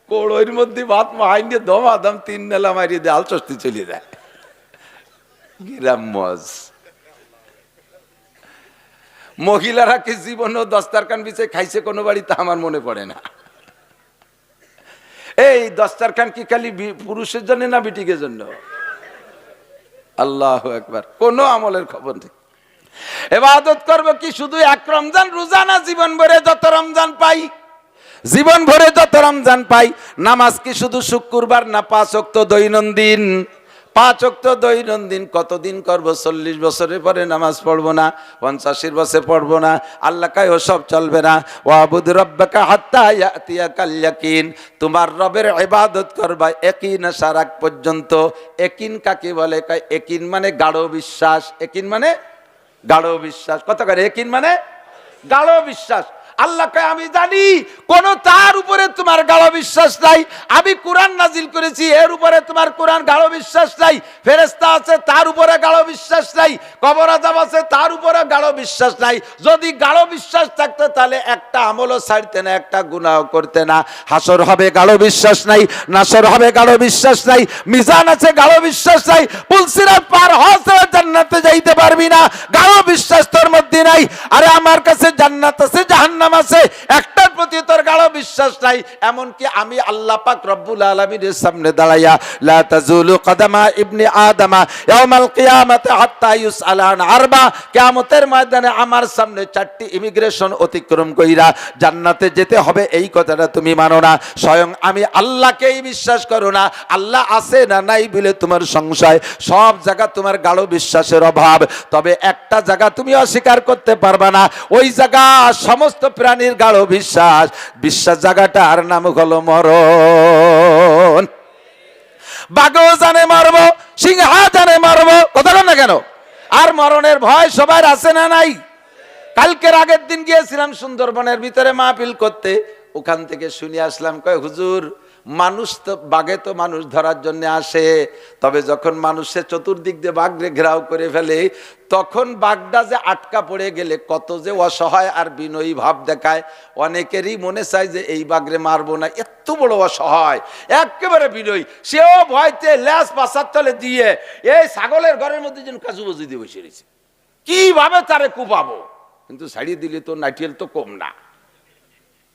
কোড়োর মধ্যে ভাত মাহাই নিয়ে দমাদম 3 নেলা মারিয়ে দিয়ে আলচস্তি চলে যায়। গিরাম মজ। মহিলারা কি জীবনও দস্তারখান বিছে খাইছে কোনো বাড়িতে? আমার মনে পড়ে না। এই দস্তারখান কি খালি পুরুষের জন্য না বিটিকের জন্য? আল্লাহু আকবার। কোন আমলের খবর নেই। ইবাদত করব কি শুধু এক রমজান রোজা না, জীবন ভরে যত রমজান পাই, জীবন ভরে যত রমজান পাই। নামাজ কি শুধু শুক্রবার না 5 ওয়াক্ত দৈনন্দিন? 5 ওয়াক্ত দৈনন্দিন কতদিন করব? 40 বছরের পরে নামাজ পড়বো না, 85 বছরে পড়বো না। আল্লাহ কয় ওসব চলবে না। ওয়াবুদ রাব্বাকা হাত্তা ইয়াতিয়াকাল ইয়াকিন, তোমার রবের ইবাদত করবা ইয়াকিন আসার আগ পর্যন্ত। ইয়াকিন কাকে বলে? কয় ইয়াকিন মানে গাঢ় বিশ্বাস। ইয়াকিন মানে গাঢ় বিশ্বাস। কত করে ইয়াকিন মানে? গাঢ় বিশ্বাস। আল্লাহ কয় আমি জানি কোন তার উপরে তোমার গাঢ় বিশ্বাস নাই। আমি কোরআন নাজিল করেছি, এর উপরে তোমার কোরআন গাঢ় বিশ্বাস নাই। ফেরেশতা আছে, তার উপরে গাঢ় বিশ্বাস নাই। কবর আযাব আছে, তার উপরে গাঢ় বিশ্বাস নাই। যদি গাঢ় বিশ্বাস থাকতো তাহলে একটা আমলও ছাড়তে না, একটা গুনাহ করতে না। হাসর হবে গাঢ় বিশ্বাস নাই, নাসর হবে গাঢ় বিশ্বাস নাই, মিজান আছে গাঢ় বিশ্বাস নাই, পুলসিরাত পার হওয়া জান্নাতে যাইতে পারবি না, গাঢ় বিশ্বাস তোর মধ্যে নাই। আরে আমার কাছে জান্নাত আছে, জাহান্নাম আছে, একটার প্রতি তোর গাঢ় বিশ্বাস নাই। এমনকি আমি আল্লাহ পাক রব্বুল আলামিনের সামনে দাঁড়াইয়া লা তাজুলু কদামা ইবনে আদমা ইয়াউমাল কিয়ামাতি হাত্তা ইউসআলা আন আরবা, কিয়ামতের ময়দানে আমার সামনে 4টি ইমিগ্রেশন অতিক্রম কইরা জান্নাতে যেতে হবে, এই কথাটা তুমি মানো না। স্বয়ং আমি আল্লাহকেই বিশ্বাস করো না। আল্লাহ আছে না নাই বলে তোমার সংশয়। সব জায়গা তোমার গাঢ় বিশ্বাসের অভাব। তবে একটা জায়গা তুমি অস্বীকার করতে পারবা না, ওই জায়গা সমস্ত প্রাণীর গাঢ় বিশ্বাস। বিশ্বাস জায়গাটার নাম হলো মরণ। বাঘও জানে মারব, সিংহা জানে মারব, কথা বল না কেন? আর মরণের ভয় সবার আছে না নাই? কালকের আগের দিন গিয়েছিলাম সুন্দরবনের ভিতরে মাহফিল করতে, ওখান থেকে শুনে আসলাম, কয় হুজুর মানুষ তো বাঘে তো মানুষ ধরার জন্য আসে, তবে যখন মানুষের চতুর্দিক দিয়ে বাঘরে ঘেরাও করে ফেলে তখন বাঘটা যে আটকা পড়ে গেলে কত যে অসহায় আর বিনয়ী ভাব দেখায়। অনেকেরই মনে চায় যে এই বাঘরে মারবো না, এত বড় অসহায়, একেবারে বিনয়ী, সেও ভয়তে ল্যাস পাশার তলে দিয়ে এই ছাগলের ঘরের মধ্যে যেন কাজু বজি দিয়ে বসে রয়েছে, কিভাবে তারে কুপাবো। কিন্তু ছাড়িয়ে দিলে তো নাইটিয়েল তো কম না।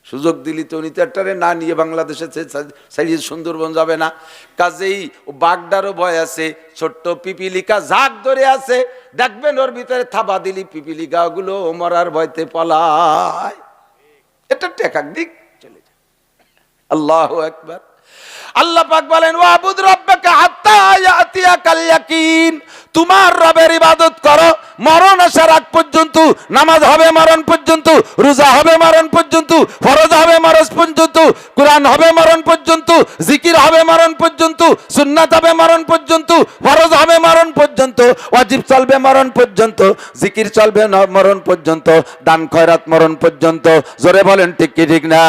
সুযোগ দিলি তো উনি তো একটারে না নিয়ে বাংলাদেশে ছাড়িয়ে সুন্দরবন যাবে না। কাজেই বাগদারও ভয় আছে, ছোট্ট পিপিলিকা ঝাঁক ধরে আছে, দেখবেন ওর ভিতরে থাবা দিলি পিপিলিকা গুলো মরার ভয়তে পলায়। এটা টেকাক দিক চলে যায়। আল্লাহু আকবার। আল্লাহ পাক বলেন ওয়াবুদ রাব্বাকা হাত্তা ইয়াতিয়াকাল ইয়াকিন, তোমার রবের ইবাদত করো মরণ আসার আগ পর্যন্ত। নামাজ হবে মরণ পর্যন্ত, রোজা হবে মরণ পর্যন্ত, ফরজ হবে মরণ পর্যন্ত, কুরআন হবে মরণ পর্যন্ত, জিকির হবে মরণ পর্যন্ত, সুন্নাত হবে মরণ পর্যন্ত, ফরজ হবে মরণ পর্যন্ত, ওয়াজিব চলবে মরণ পর্যন্ত, জিকির চলবে মরণ পর্যন্ত, দান খয়রাত মরণ পর্যন্ত। জোরে বলেন ঠিক কি ঠিক না?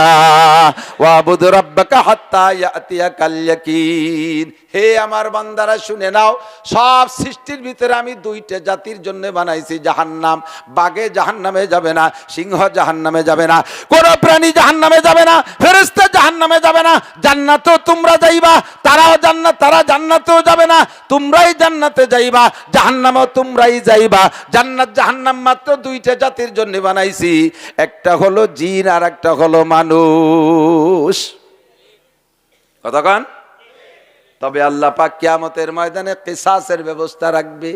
ওয়াবুদ রাব্বাকা হাত্তা ইয়াতিয়াকাল ইয়াকিন। হে আমার বান্দারা শুনে নাও, সব সৃষ্টির ভিতরে আমি দুইটা জাতির জন্য বানাইছি জাহান্নাম। বাঘে জাহান্নামে যাবে না, সিংহ জাহান্নামে যাবে না, কোন প্রাণী জাহান্নামে যাবে না, ফেরেশতা জাহান্নামে যাবে না। জান্নাতেও তোমরা যাইবা, তারাও জান্নাত, তারা জান্নাতেও যাবে না, তোমরাই জান্নাতে যাইবা, জাহান্নামেও তোমরাই যাইবা। জান্নাত জাহান্নাম মাত্র দুইটা জাতির জন্য বানাইছি, একটা হলো জিন আর একটা হলো মানুষ। কতক্ষণ? তবে আল্লাহ পাক কিয়ামতের ময়দানে কিসাসের ব্যবস্থা রাখবে,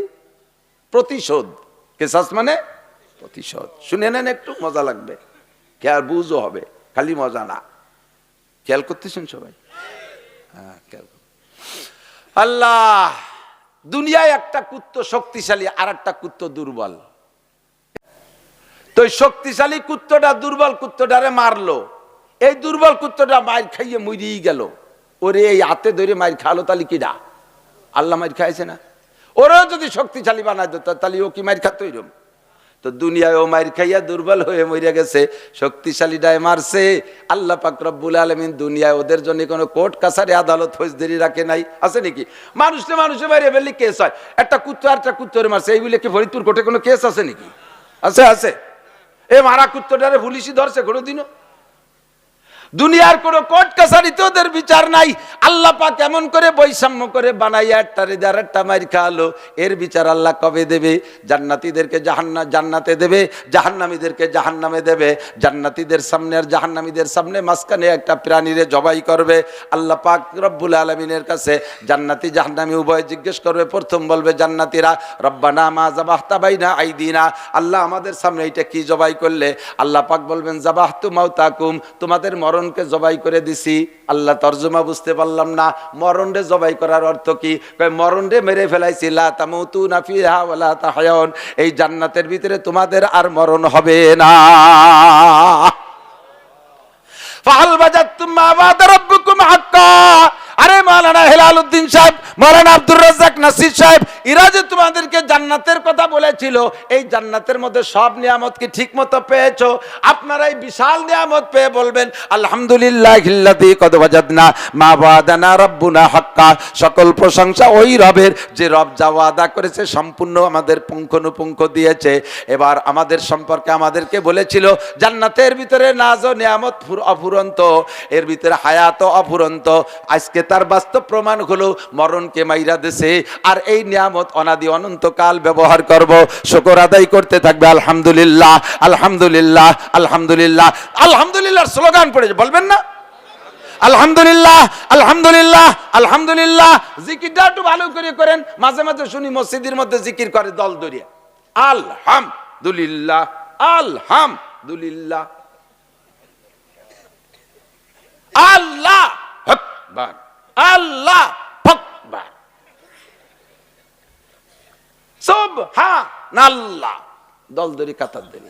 প্রতিশোধ। কিসাস মানে প্রতিশোধ। শুনে নেন, একটু মজা লাগবে, খেয়াল বুঝও হবে, খালি মজা না। খেয়াল করতেছেন সবাই? হ্যাঁ, খেয়াল। আল্লাহ দুনিয়ায় একটা কুত্ত শক্তিশালী আর একটা কুত্ত দুর্বল। তো শক্তিশালী কুত্তটা দুর্বল কুত্তটারে মারলো, এই দুর্বল কুত্তটা মার খাইয়ে মরিয়ে গেল। ওরে এই হাতে ধরে মার খালো, তাহলে কিডা? আল্লাহ মার খাইছে না? ওরাও যদি শক্তিশালী বানায় দিত তাহলে ও কি মার খাতো? এরকম তো দুনিয়ায় ও মার খাইয়া দুর্বল হয়ে মরে গেছে, শক্তিশালীটায় মারছে। আল্লাহ পাক রব্বুল আলামিন দুনিয়ায় ওদের জন্য কোনো কোর্ট কাছারি আদালত ফৌজদারি রাখে নাই। আছে নাকি? মানুষে মানুষে মারিয়ে ফেললে কেস হয়। একটা কুত্তো আর একটা কুত্তরে মারছে, এই বলে কি ফরিদপুর কোর্টে কোনো কেস আছে নাকি? আছে? আছে। এই মারা কুত্তটারে পুলিশই ধরছে কোনোদিনও? দুনিয়ার কোন কোর্ট কাছারিতে ওদের বিচার নাই। আল্লাহ পাক এমন করে বৈষম্য করে বানাইয়া একটারে আরেকটা মাইর খাওয়ালো, এর বিচার আল্লাহ কবে দেবে? জান্নাতীদেরকে জান্নাতে দেবে, জাহান্নামীদেরকে জাহান্নামে দেবে। জান্নাতীদের সামনে আর জাহান্নামীদের সামনে মাঝখানে একটা প্রাণীরে জবাই করবে। আল্লাহ পাক রব্বুল আলামিনের কাছে জান্নাতি জাহান্নামী উভয় জিজ্ঞেস করবে। প্রথম বলবে জান্নাতীরা, রব্বানা মা যাবাহতা বাইনা আইদিনা, আল্লাহ আমাদের সামনে এটা কি জবাই করলে? আল্লাহ পাক বলবেন যাবাহতু মাউতাকুম, তোমাদের মরণকে জবাই করে দিছি। আল্লাহ তরজমা বুঝতে পারলাম না, মরণরে জবাই করার অর্থ কি? মরণরে মেরে ফেলাইছি, লা তামুতুনা ফিহা ওয়ালা তাহয়াউন, এই জান্নাতের ভিতরে তোমাদের আর মরণ হবে না। ফাহাল বাজাতুম মা ওয়াদা রাব্বুকুম হাক্কা। আরে মাওলানা হেলালউদ্দিন সাহেব, মাওলানা আব্দুর রাজ্জাক নাসির সাহেব, এরা যে তোমাদেরকে জান্নাতের কথা বলেছিল, এই জান্নাতের মধ্যে সব নিয়ামত কি ঠিক মতো পেয়েছো? আপনারা এই বিশাল নিয়ামত পেয়ে বলবেন আলহামদুলিল্লাহিল্লাযী কদ ওয়াজাদনা মা ওয়াদানা রাব্বুনা হাক্কা। সকল প্রশংসা ওই রবের, যে রব যা ওয়াদা করেছে সম্পূর্ণ আমাদের পুঙ্খানুপুঙ্খ দিয়েছে। এবার আমাদের সম্পর্কে আমাদেরকে বলেছিল জান্নাতের ভিতরে নাজ ও নিয়ামত অফুরন্ত, এর ভিতরে হায়াত অফুরন্ত। আজকে তার বাস্তব প্রমাণ হলো মরণকে মাইরা দেশে, আর এই নিয়ামত অনাদি অনন্তকাল ব্যবহার করব। শুকর আদায় করতে থাকবে আলহামদুলিল্লাহ আলহামদুলিল্লাহ আলহামদুলিল্লাহ। আলহামদুলিল্লাহর স্লোগান পড়ে বলবেন না আলহামদুলিল্লাহ আলহামদুলিল্লাহ আলহামদুলিল্লাহ। জিকিরটা একটু ভালো করে করেন। মাঝে মাঝে শুনি মসজিদের মধ্যে জিকির করে দল দরিয়া, আলহামদুলিল্লাহ আলহামদুলিল্লাহ আল্লাহ আকবার আল্লাহ আকবার সুবহানাল্লাহ। দল দরি কাতার দরি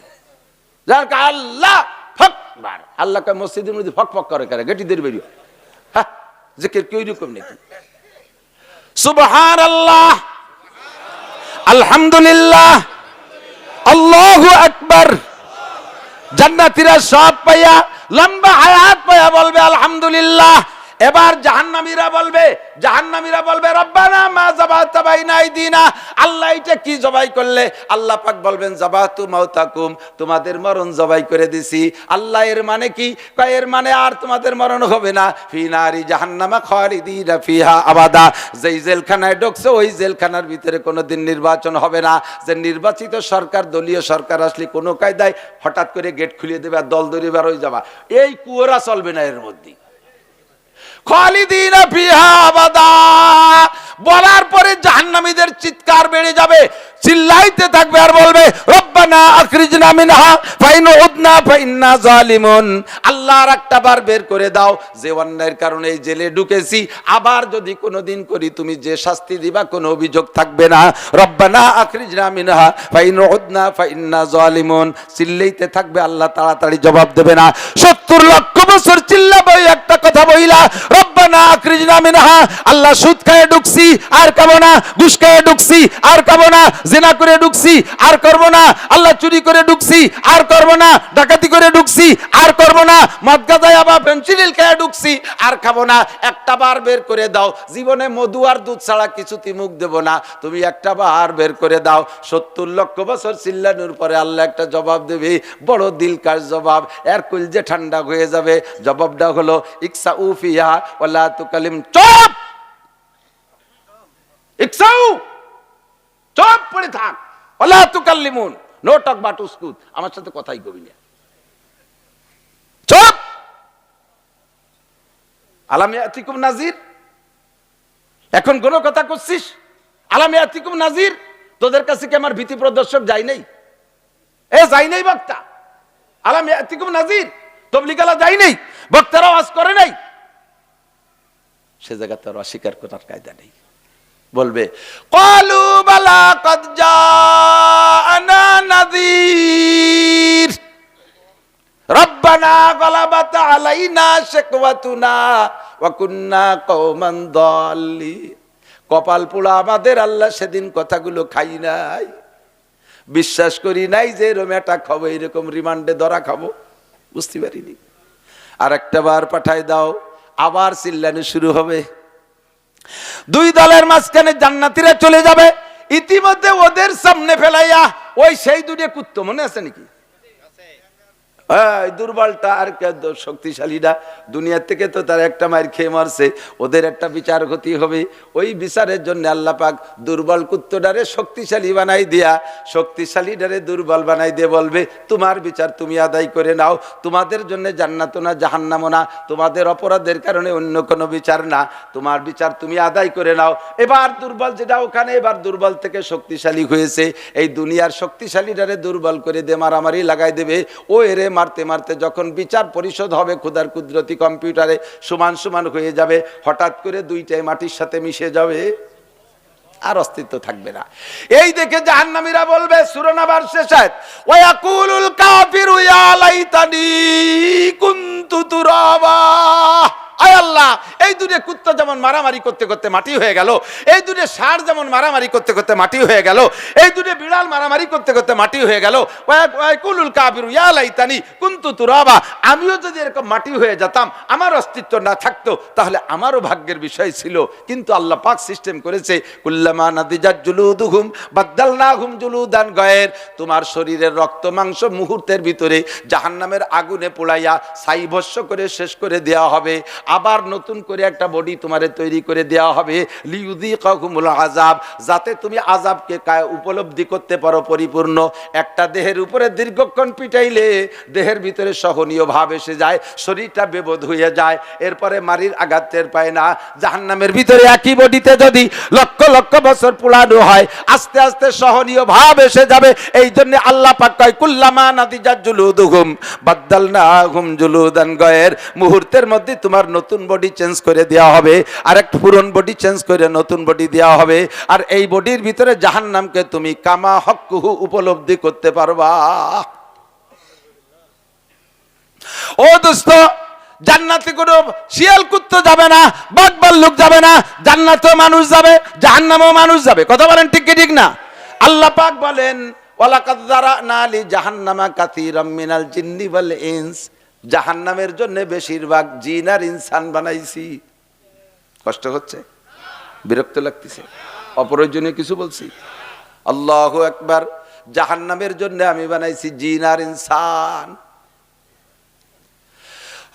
যার আল্লাহ আকবার। আল্লাহ কে মসজিদের মধ্যে ফক ফক করে করে গেটিদের বেরিয়ে, হ্যাঁ জিকির কি রকম নাকি? সুবহানাল্লাহ আলহামদুলিল্লাহ আল্লাহু আকবার। জান্নাতীরা সব পাইয়া লম্বা হায়াত পাইয়া বলবে আলহামদুলিল্লাহ। এবার জাহান্নামীরা বলবে রব্বানা মা যাবাতা বাইনা আইদিনা, আল্লাহ এটা কি জবাই করলে? আল্লাহ পাক বলবেন যাবাতু মাউতাকুম, তোমাদের মরণ জবাই করে দিছি। আল্লাহ এর মানে কি? এর মানে আর তোমাদের মরণ হবে না। ফি নারি জাহান্নামা খালিদিনা ফিহা আবাদা, যেই জেলখানায় ঢুকছে ওই জেলখানার ভিতরে কোনোদিন নির্বাচন হবে না। যে নির্বাচিত সরকার, দলীয় সরকার আসলে কোনো কায়দায় হঠাৎ করে গেট খুলিয়ে দেবে আর দল দড়ি বের হয়ে যাবা, এই কুয়োরা চলবে না এর মধ্যে। খালিদিনা ফিহা আবাদা বলার পরে জাহান্নামীদের চিৎকার বেড়ে যাবে, চিল্লাইতে থাকবে আর বলবে রব্বানা আখরিজনা মিনহা ফাইন উদনা ফাইন্না জালিমুন, আল্লাহ আর একটা বার বের করে দাও, যে অন্যায়ের কারণে এই জেলে ঢুকেছি, আবার যদি কোনোদিন করি তুমি যে শাস্তি দিবা কোনো অভিযোগ থাকবে না। রব্বানা আখরিজনা মিনহা ফাইন উদনা ফাইন্না জালিমুন, চিল্লাইতে থাকবে, আল্লাহ তাড়াতাড়ি জবাব দেবে না। 70 লক্ষ বছর চিল্লাবে একটা কথা বইলা রব্বানা আখরিজনা মিনহা, আল্লাহ সুদ খায় ঢুকছি আর খাবো না, ঘুষ খায় ঢুকছি আর খাবো না, জিনা করে ঢুকছি আর করব না, আল্লাহ চুরি করে ঢুকছি আর করব না, ডাকাতি করে ঢুকছি আর করব না, মদ গাঁজা বা পেন্সিল খেয়ে ঢুকছি আর খাবো না, একটা বার বের করে দাও, জীবনে মধু আর দুধ ছাড়া কিছুতে মুখ দেব না, তুমি একটা বার বের করে দাও। 70 লক্ষ বছর চিল্লানোর পরে আল্লাহ একটা জবাব দেবে, বড় দিলকার জবাব, এর কলজে ঠান্ডা হয়ে যাবে। জবাবটা হলো ইকসা উফিয়া ওয়ালা তুকালিম, চুপ, ইকসাউ, চুপ পড়ে থাক, ওয়ালা তুকাল্লিমুন, নো টক বাট উসকুত, আমার সাথে কথাই কবি না, চুপ। আলাম ইয়াতিকুম নাজির, এখন কোন কথা করছিস? আলাম ইয়াতিকুম নাজির, তোদের কাছে কি আমার ভীতি প্রদর্শক যাই নাই? যাই নাই বক্তা? আলাম ইয়াতিকুম নাজির, তবলিগালা যাই নাই, বক্তারা ওয়াজ করে নাই? সে জায়গাতে আর অস্বীকার করার কায়দা নেই। বলবে ক্বালু বালা ক্বাদ জাআনা নাযীর রব্বানা গালাবাত আলাইনা শিকওয়াতুনা ওয়া কুন্না কওমান দাল্লিন। কপাল পোড়া আমাদের, আল্লাহ সেদিন কথাগুলো খাই নাই, বিশ্বাস করি নাই যে এরকম একটা খাবো, এরকম রিমান্ডে ধরা খাবো, বুঝতে পারিনি। আর একটা বার পাঠাই দাও, আবার চিল্লানো শুরু হবে। দুই দলের মাঝখানে জান্নাতীরা চলে যাবে, ইতিমধ্যে ওদের সামনে ফেলাইয়া ওই সেই দুটো কুত্তো, মনে আছে নাকি? দুর্বলটা আর শক্তিশালীরা দুনিয়া থেকে তো তার একটা মায়ের খেয়ে মারছে, ওদের একটা বিচার গতি হবে। ওই বিচারের জন্য আল্লাহ পাক দুর্বল কুত্তটারে শক্তিশালী বানাই দিয়া, শক্তিশালীটারে দুর্বল বানাই দিয়ে বলবে তোমার বিচার তুমি আদায় করে নাও, তোমাদের জন্য জান্নাত না জাহান্নাম না, তোমাদের অপরাধের কারণে অন্য কোনো বিচার না, তোমার বিচার তুমি আদায় করে নাও। এবার দুর্বল যেটা ওখানে, এবার দুর্বল থেকে শক্তিশালী হয়েছে, এই দুনিয়ার শক্তিশালীটারে দুর্বল করে দিয়ে মারামারি লাগাই দেবে। ও এরে মারতে মারতে যখন বিচার পরিশোধ হবে খোদার কুদরতি কম্পিউটারে সমান সমান হয়ে যাবে, হঠাৎ করে দুইটাই মাটির সাথে মিশে যাবে, আর অস্তিত্ব থাকবে না। এই দেখে জাহান্নামীরা বলবে, সূরা নাবার শেষ আয়াত, ওয়া ইয়াকুলুল কাফিরু ইয়া লাইতানি কুনতু তুরাবা। আয় আল্লাহ, এই দুটো কুত্তা যেমন মারামারি করতে করতে মাটি হয়ে গেল, এই দুটো ষাঁড় যেমন মারামারি করতে করতে মাটি হয়ে গেল, এই দুটো বিড়াল মারামারি করতে করতে মাটি হয়ে গেল, ওয়াকুলুল কাফিরু ইয়া লাইতানি কুনতু তুরাবা, আমিও যদি এরকম মাটি হয়ে যেতাম, আমার অস্তিত্ব না থাকতো, তাহলে আমারও ভাগ্যের বিষয় ছিল। কিন্তু আল্লাহ পাক সিস্টেম করেছে, কুল্লামা নাদিজাত জুলুদুহুম বাদদালনাহুম জুলুদান গায়র, তোমার শরীরের রক্ত মাংস মুহূর্তের ভিতরে জাহান্নামের আগুনে পোড়াইয়া ছাই ভস্ম করে শেষ করে দেওয়া হবে, আবার নতুন করে একটা বডি তোমারে তৈরি করে দেওয়া হবে, লিউযিকাহুমুল আযাব, যাতে তুমি আযাবকে উপলব্ধি করতে পারো পরিপূর্ণ। একটা দেহের উপরে দীর্ঘক্ষণ পিটাইলে দেহের ভিতরে সহনীয় ভাব এসে যায়, শরীরটা বেবোধ হয়ে যায়, এরপরে মারির আঘাত টের পায় না। জাহান্নামের ভিতরে একই বডিতে যদি লক্ষ লক্ষ বছর পোড়ানো হয়, আস্তে আস্তে সহনীয় ভাব এসে যাবে। এই জন্য আল্লাহ পাক কয়, কুল্লামা নাদিজাত জুলুদুহুম বাদদালনাহুম জুলুদান গায়র, মুহূর্তের মধ্যে তোমার নতুন বডি চেঞ্জ করে দেওয়া হবে, আর একটা পুরনো বডি চেঞ্জ করে নতুন বডি দেওয়া হবে, আর এই বডির ভিতরে জাহান্নামকে তুমি কামা হক্কুহু উপলব্ধি করতে পারবা। ও দোস্ত, জান্নাতে কোনো শিয়াল কুত্তা যাবে না, বাঘ ভাল্লুক যাবে না, জান্নাতেও মানুষ যাবে, জাহান্নামেও মানুষ যাবে। কথা বলেন ঠিক কি ঠিক না? আল্লাহ পাক বলেন, ওয়ালাকাদ যারানা লি জাহান্নামা কাসীরাম মিনাল জিন্নি ওয়াল ইনস, জাহান্নামের জন্য বেশিরভাগ জিন আর ইনসান বানাইছি। কষ্ট হচ্ছে, বিরক্ত লাগতেছে, অপ্রয়োজনীয় কিছু বলছি? আল্লাহু আকবার। জাহান্নামের জন্য আমি বানাইছি জিন আর ইনসান।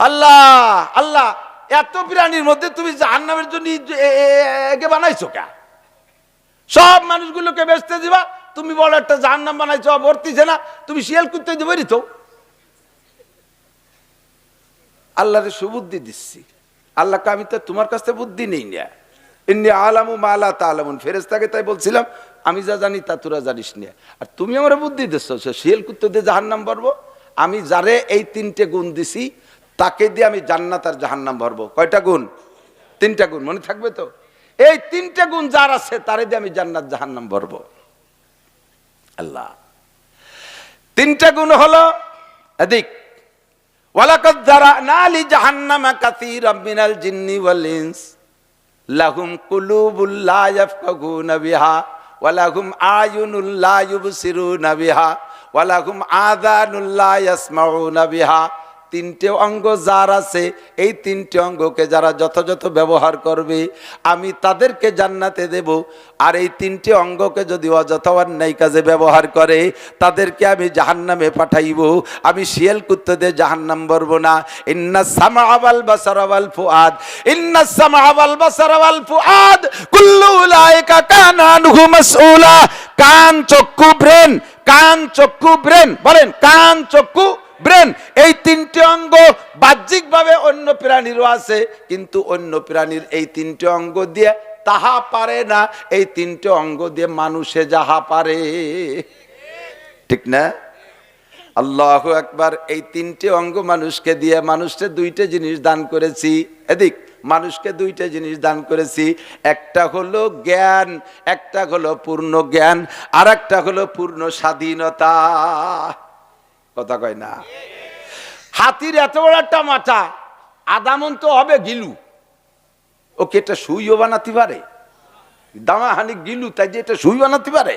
আল্লাহ আল্লাহ, এত প্রাণীর মধ্যে তুমি জাহান্নামের জন্য একে বানাইছো কে? সব মানুষগুলোকে বেচতে দিবা, তুমি বড় একটা জাহান্নাম বানাইছো, ভর্তিছে না, তুমি শিয়াল করতে দিবে তো। আল্লাহরে সুবুদ্ধি দিচ্ছি, আল্লাহকে আমি তো তোমার কাছ থেকে বুদ্ধি নেই না। ইন্নী আলামু মা লা তা'লামুন, ফেরেশতাকে তাই বলছিলাম আমি যা জানি তা তোরা জানিস না, আর তুমি আমার বুদ্ধি দিচ্ছ শিয়াল কুত্তে দিয়ে জাহান্নাম ভরবো। আমি যারে এই তিনটে গুণ দিছি তাকে দিয়ে আমি জান্নাত আর জাহান্নাম ভরবো। কয়টা গুণ? তিনটা গুণ, মনে থাকবে তো? এই তিনটা গুণ যার আছে তারে দিয়ে আমি জান্নাত জাহান্নাম ভরবো। আল্লাহ তিনটা গুণ হলো এদিক, ওয়ালাকাদ যারানা লি জাহান্নামা কাসীরাম মিনাল জিন্নি ওয়াল ইনস লাহুম কুলুবুল লা ইয়াফকাহুনা বিহা ওয়া লাহুম আয়ুনুল লা ইউবসিরুনা বিহা ওয়া লাহুম আযানুল লা ইয়াসমাউনা বিহা। তিনটে অঙ্গ যার আছে, এই তিনটে অঙ্গকে যারা যথাযথ ব্যবহার করবে আমি তাদেরকে জান্নাতে দেব। আর এই তিনটে অঙ্গকে যদি অযথা অন্যায় কাজে ব্যবহার করে তাদেরকে আমি জাহান্নামে পাঠাইব। আমি শিয়াল কুত্তাদের জাহান্নাম ভরব না। ইন্নাস সামআ ওয়াল বাসারা ওয়াল ফুআদ, ইন্নাস সামআ ওয়াল বাসারা ওয়াল ফুআদ কুল্লু উলাইকা কানা আনহু মাসউলা। কান, চক্ষু, ব্রেন, কান, চক্ষু, ব্রেন, বলেন কান, চক্ষু, ব্রেন, এই তিনটে অঙ্গ বাহ্যিকভাবে অন্য প্রাণীরও আছে, কিন্তু অন্য প্রাণীর এই তিনটে অঙ্গ দিয়ে তাহা পারে না, এই তিনটে অঙ্গ দিয়ে মানুষে যাহা পারে। ঠিক না? আল্লাহু আকবার। এই তিনটে অঙ্গ মানুষকে দিয়ে মানুষকে দুইটা জিনিস দান করেছি। এদিক মানুষকে দুইটা জিনিস দান করেছি, একটা হলো জ্ঞান, একটা হলো পূর্ণ জ্ঞান, আর একটা হলো পূর্ণ স্বাধীনতা। কথা কয় না? হাতির এত বড় একটা মাথা, আদামন তো হবে গিলু, ওকে এটা সুইও বানাতে পারে, দামাহানি গিলু, তাই যে এটা সুই বানাতে পারে?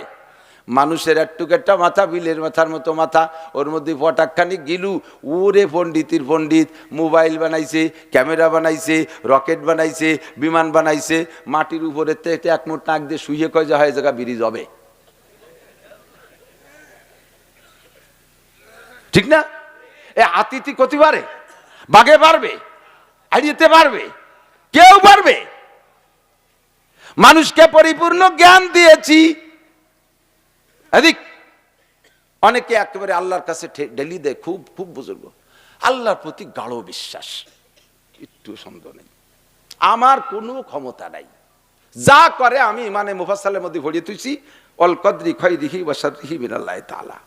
মানুষের একটুক একটা মাথা, বিলের মাথার মতো মাথা, ওর মধ্যে পটাকখানি গিলু। ওরে পণ্ডিতির পণ্ডিত, মোবাইল বানাইছে, ক্যামেরা বানাইছে, রকেট বানাইছে, বিমান বানাইছে, মাটির উপরে এক মুঠ নাক দিয়ে শুয়ে কয় যা হয় জায়গা ব্রিজ হবে। ঠিক না? এ হাতিটি করতে পারে, বাঘে পারবে, হারিয়েতে পারবে, কেউ পারবে? মানুষকে পরিপূর্ণ জ্ঞান দিয়েছি। এদিক অনেকে একেবারে আল্লাহর কাছে ঢেলি দেয়, খুব খুব বুজুর্গ, আল্লাহর প্রতি গাঢ় বিশ্বাস, একটু সন্দেহ নেই, আমার কোনো ক্ষমতা নাই, যা করে আমি মানে মুফাসসালের মধ্যে ভরিয়ে তুইছি, অল কদরি খাইরিহি ওয়া শাররিহি মিনাল্লাহি তাআলা,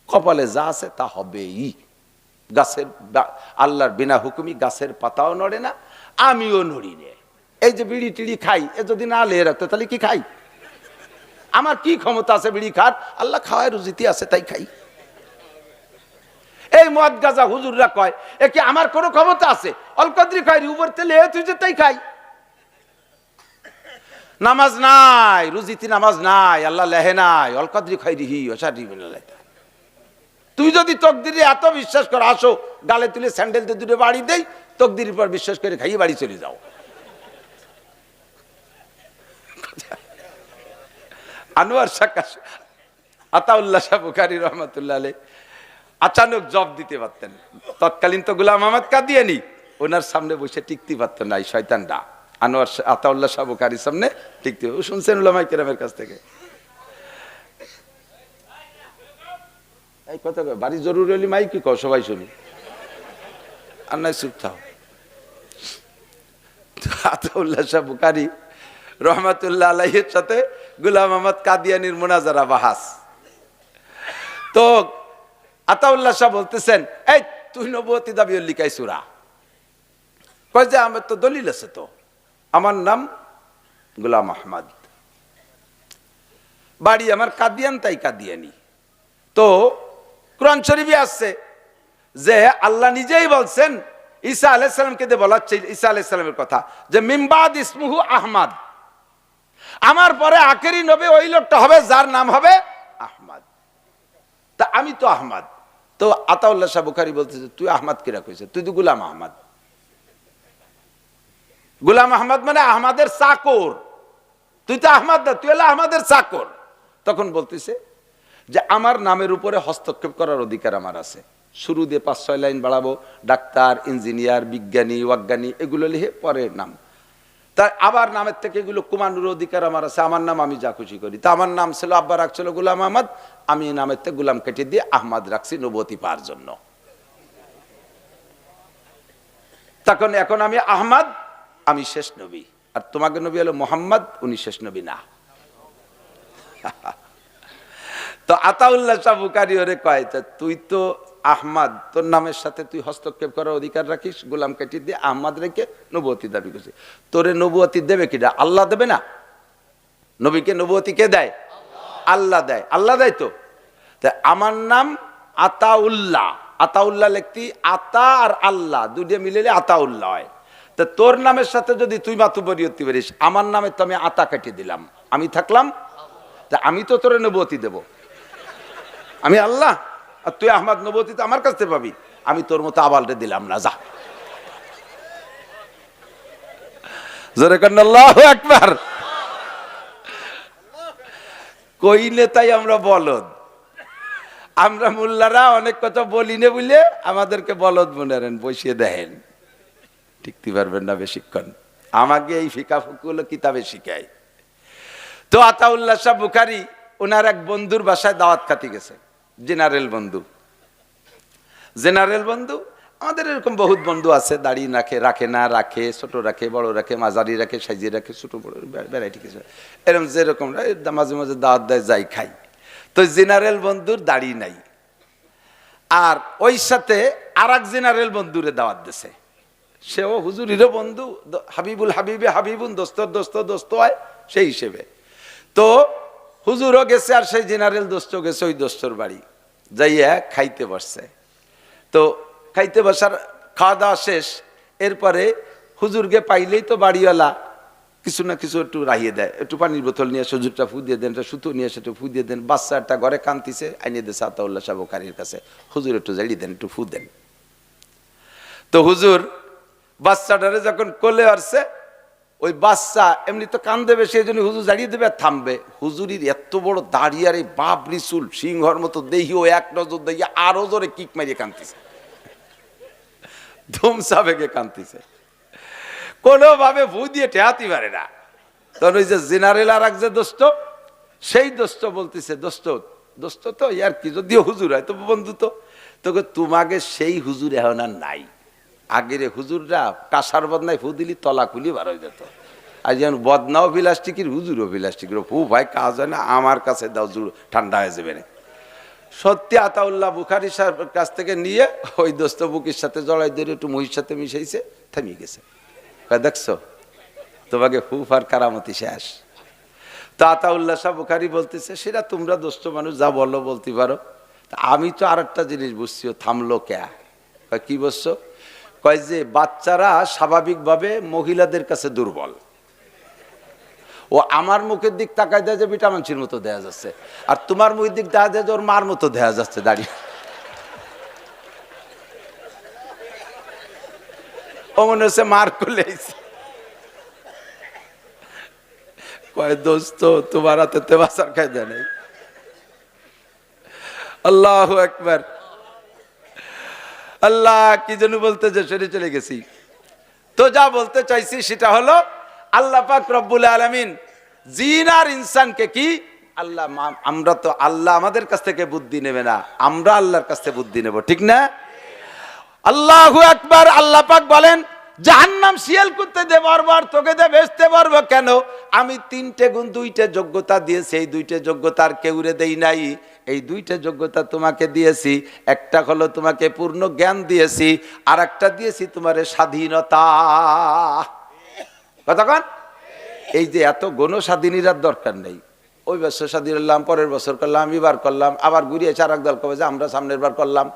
কপালে যা আছে তা হবেই। গাছের আল্লাহর বিনা হুকুমি গাছের পাতাও নড়ে না, আমিও নড়ি নে। এই যে বিড়ি টিড়ি খাই, এ যদি না লেয়ে রাখতো তাহলে কি খাই? আমার কি ক্ষমতা আছে বিড়ি খার? আল্লাহ খাওয়ায় রুজিতে আছে তাই খাই। এই মদ গাজা হুজুররা কয় এ কি আমার কোনো ক্ষমতা আছে? অলকদ্রি খাই উপর তেলে তুই যে তাই খাই। নামাজ নাই, রুজিতে নামাজ নাই, আল্লাহ লেহে নাই, অলকদ্রি খাই রিহি ওসারি মিনাল্লাহ। তুই যদি তকদিরে এত বিশ্বাস কর, আসো গালে তুলে স্যান্ডেল দিয়ে দূরে বাড়ি দেই, তকদিরের পর বিশ্বাস করে খাইয়ে বাড়ি চলে যাও। আনোয়ার শাহ আতাউল্লাহ শাহ বুখারী রহমাতুল্লাহ আলাইহি আচানক জব দিতে পারতেন, তৎকালীন তো গোলাম আহমদ কাদিয়ানী, ওনার সামনে বসে টিকতে পারতেন না এই শয়তানটা। আনোয়ার আতাউল্লাহ শাহ বুখারীর সামনে টিকতে, শুনছেন উলামায়ে কেরামের কাছ থেকে। এই কথা কয় বাড়ি জরুরি হলে মাই কি কও, সবাই শুনি, আর নাই চুপ থাও। আতাউল্লাহ শাহ বুখারী রহমাতুল্লাহ আলাইহির সাথে গোলাম আহমদ কাদিয়ানীর মুনাজারা বাহাস। তো আতাউল্লাহ শাহ বলতেছেন, এই তুই নবুয়তি দাবি লিখাই সূরা, কয় যে আমার তো দলিল আছে, তো আমার নাম গোলাম আহমদ, বাড়ি আমার কাদিয়ান, তাই কাদিয়ানী। তো কোরআন শরীফে আসছে যে আল্লাহ নিজেই বলছেন ঈসা আলাইহিস সালামকে দিয়ে বলাচ্ছে, ঈসা আলাইহিস সালামের কথা, যে মিমবাদ ইসমুহু আহমদ, আমার পরে আখেরি নবী ওই লোকটা হবে যার নাম হবে আহমদ। তা আমি তো আহমদ। তো আতাউল্লাহ শাহ বুখারী বলতেছে, তুই আহমদ কিরা কইছে? তুই তো গোলাম আহমদ। গোলাম আহমদ মানে আহমদের চাকর, তুই তো আহমদ না, তুই হলো আহমদের চাকর। তখন বলতেছে যে আমার নামের উপরে হস্তক্ষেপ করার অধিকার আমার আছে। শুরু দিয়ে 5-6 লাইন বাড়াবো, ডাক্তার, ইঞ্জিনিয়ার, বিজ্ঞানী, অজ্ঞানী এগুলো লিখে পরে নাম। তাই আবার নামের থেকে এগুলো কমানোর অধিকার আমার আছে। আমার নাম আমি যা খুশি করি। তা আমার নাম ছিল, আব্বা রাখছিল গোলাম আহমদ, আমি নামের থেকে গোলাম কেটে দিয়ে আহমদ রাখছি নবুয়তি পাওয়ার জন্য। তখন এখন আমি আহমদ, আমি শেষ নবী, আর তোমাকে নবী হলো মোহাম্মদ, উনি শেষ নবী না। তো আতাউল্লাহ শাহ বুখারী ওরে কয়, তুই তো আহমদ, তোর নামের সাথে তুই হস্তক্ষেপ করার অধিকার রাখিস, গোলাম কেটে দিয়ে আহমদ রেখে নবুয়তি দাবি করছিস। তোরে নবুয়তি দেবে কিনা? আল্লাহ দেবে না? নবীকে নবুয়তি কে দেয়? আল্লাহ দেয়। আল্লাহ দেয় তো। আমার নাম আতাউল্লাহ, আতাউল্লাহ লিখতি আতা আর আল্লাহ দুইটা মিলে আতাউল্লাহ হয়। তা তোর নামের সাথে যদি তুই মাতুবরিয়তি পারিস, আমার নামে তো আমি আতা কেটে দিলাম, আমি থাকলাম, তা আমি তো তোরে নবুয়তি দেব। আমি আল্লাহ আর তুই আহমদ, নবুয়তি তো আমার কাছ থেকে পাবি, আমি তোর মতো আবালরে দিলাম না, যা। জোরে করেন আল্লাহু আকবার। কই নেতাই আমরা বলদ, আমরা মোল্লারা অনেক কথা বলি না বলে আমাদেরকে বলদ মনে করেন, বসিয়ে দেখেন, টিকতে পারবেন না বেশিক্ষণ। আমাকে এই ফিকা ফুকুলো কিতাবে শিখায়। তো আতাউল্লাহ শাহ বুখারী ওনার এক বন্ধুর বাসায় দাওয়াত খাতে গেছে, জেনারেল বন্ধু। জেনারেল বন্ধু, আমাদের এরকম বহুত বন্ধু আছে, দাড়ি রাখে, রাখে না রাখে, ছোট রাখে, বড় রাখে, মাঝারি রাখে, সাইজিয়ে রাখে, ছোট বড় ভ্যারাইটি কিছু, এরকম যেরকম মাঝে মাঝে দাওয়াত দেয়, যাই খাই। তো জেনারেল বন্ধুর দাড়ি নাই, আর ওই সাথে আর এক জেনারেল বন্ধুরে দাওয়াত দিছে, সেও হুজুরিরও বন্ধু, হাবিবুল হাবিবে হাবিবুন, দোস্তর দোস্ত দোস্ত হয় সেই হিসেবে। তো হুজুরও গেছে আর সেই জেনারেল দোস্ত গেছে ওই দোস্তর বাড়ি, যাইয়া খাইতে বসছে। তো খাইতে বসার খাওয়া দাওয়া শেষ, এরপরে হুজুরকে পাইলেই তো বাড়িওয়ালা কিছু না কিছু একটু রাহিয়ে দেয়, একটু পানির বোতল নিয়ে এসে হুজুরটা ফু দিয়ে দেন, সুতো নিয়ে এসে একটু ফু দিয়ে দেন। বাচ্চা একটা ঘরে কান্তিছে, আইনে দিয়েছে আতাউল্লাহ শাহ বুখারীর কাছে, হুজুর একটু জ্বালিয়ে দেন, একটু ফু দেন। তো হুজুর বাচ্চাটারে যখন কোলে আসছে, ওই বাচ্চা এমনি তো কান্দে বেশি, এই জন্য হুজুর জ্বালিয়ে দেবে আর থামবে। হুজুরির এত বড় দাঁড়িয়ে আর এই বাপ রিসুল সিংহর মতো দেহি, ও এক নজর দেখিয়ে আরো জোরে কিক মারিয়ে কান্তিছে, ধুমসা বেগে কান্তিছে, কোনোভাবে ভু দিয়ে ঠেহাতে পারে না। তখন ওই যে জেনারেল আর এক যে দোস্ত, সেই দোস্ত বলতেছে, দোস্ত দোস্ত তো ইয়ার কি, যদিও হুজুর হয় তো বন্ধু, তো তোকে তোমাকে সেই হুজুর এখন আর নাই। আগের হুজুররা কাঁসার বদনায় ফু দিলি তলা খুলি বার হয়ে যেত, আর যেন বদনাও প্লাস্টিকের, হুজুরও প্লাস্টিকের, ফু ভাই কাজ হয় না, আমার কাছে দাও, জুড় ঠান্ডা হয়ে যাবে না। সত্যি আতাউল্লাহ বুখারী সাহেবের কাছ থেকে নিয়ে ওই দোস্ত বুকির সাথে জড়াই ধরে একটু মহির সাথে মিশাইছে, থামিয়ে গেছে। দেখছো তোমাকে ফুফার কারামতি শেষ। তো আতাউল্লাহ শাহ বুখারী বলতেছে, সেটা তোমরা দোস্ত মানুষ যা বললো বলতে পারো, আমি তো আর একটা জিনিস বুঝছি, ও থামলো কে? কি বুঝছো? কয় যে বাচ্চারা স্বাভাবিকভাবে মহিলাদের কাছে দুর্বল, ও আমার মুখের দিক তাকায় দেয় যে ভিটামিনসির মতো দেখা যাচ্ছে, আর তোমার মুখের দিক দেখা যায় যে ওর মার মতো দেখা যাচ্ছে দাঁড়িয়ে। ও মনে হচ্ছে মার করলে। কয় দোস্ত তোমার হাতে তেবাসার খাই দেয় নাই। আল্লাহু আকবার। আল্লাহ কি যেন বলতে যে সেরে চলে গেছি। তো যা বলতে চাইছি সেটা হলো, আল্লাহ পাক রব্বুল আলামিন জিন আর ইনসানকে কি আল্লাহ, আমরা তো আল্লাহ আমাদের কাছ থেকে বুদ্ধি নেবে না, আমরা আল্লাহর কাছ থেকে বুদ্ধি নেব, ঠিক না? আল্লাহু আকবার। আল্লাহ পাক বলেন, জাহান্নাম শিয়াল করতে দে বারবার, তোকে দে বেচতে পারবো কেন? আমি 3টে গুণ 2টে যোগ্যতা দিয়েছি, এই 2টে যোগ্যতার কেউরে দেই নাই। এই 2টে যোগ্যতা তোমাকে দিয়েছি, একটা হলো তোমাকে পূর্ণ জ্ঞান দিয়েছি, আর একটা দিয়েছি তোমার স্বাধীনতা। কতক্ষণ? এই যে এত গণ স্বাধীনতার দরকার নেই। ওই বছর স্বাধীন হলাম, পরের বছর করলাম, এবার করলাম, আবার ঘুরিয়ে চার এক দল কবে যে আমরা সামনের বার করলাম।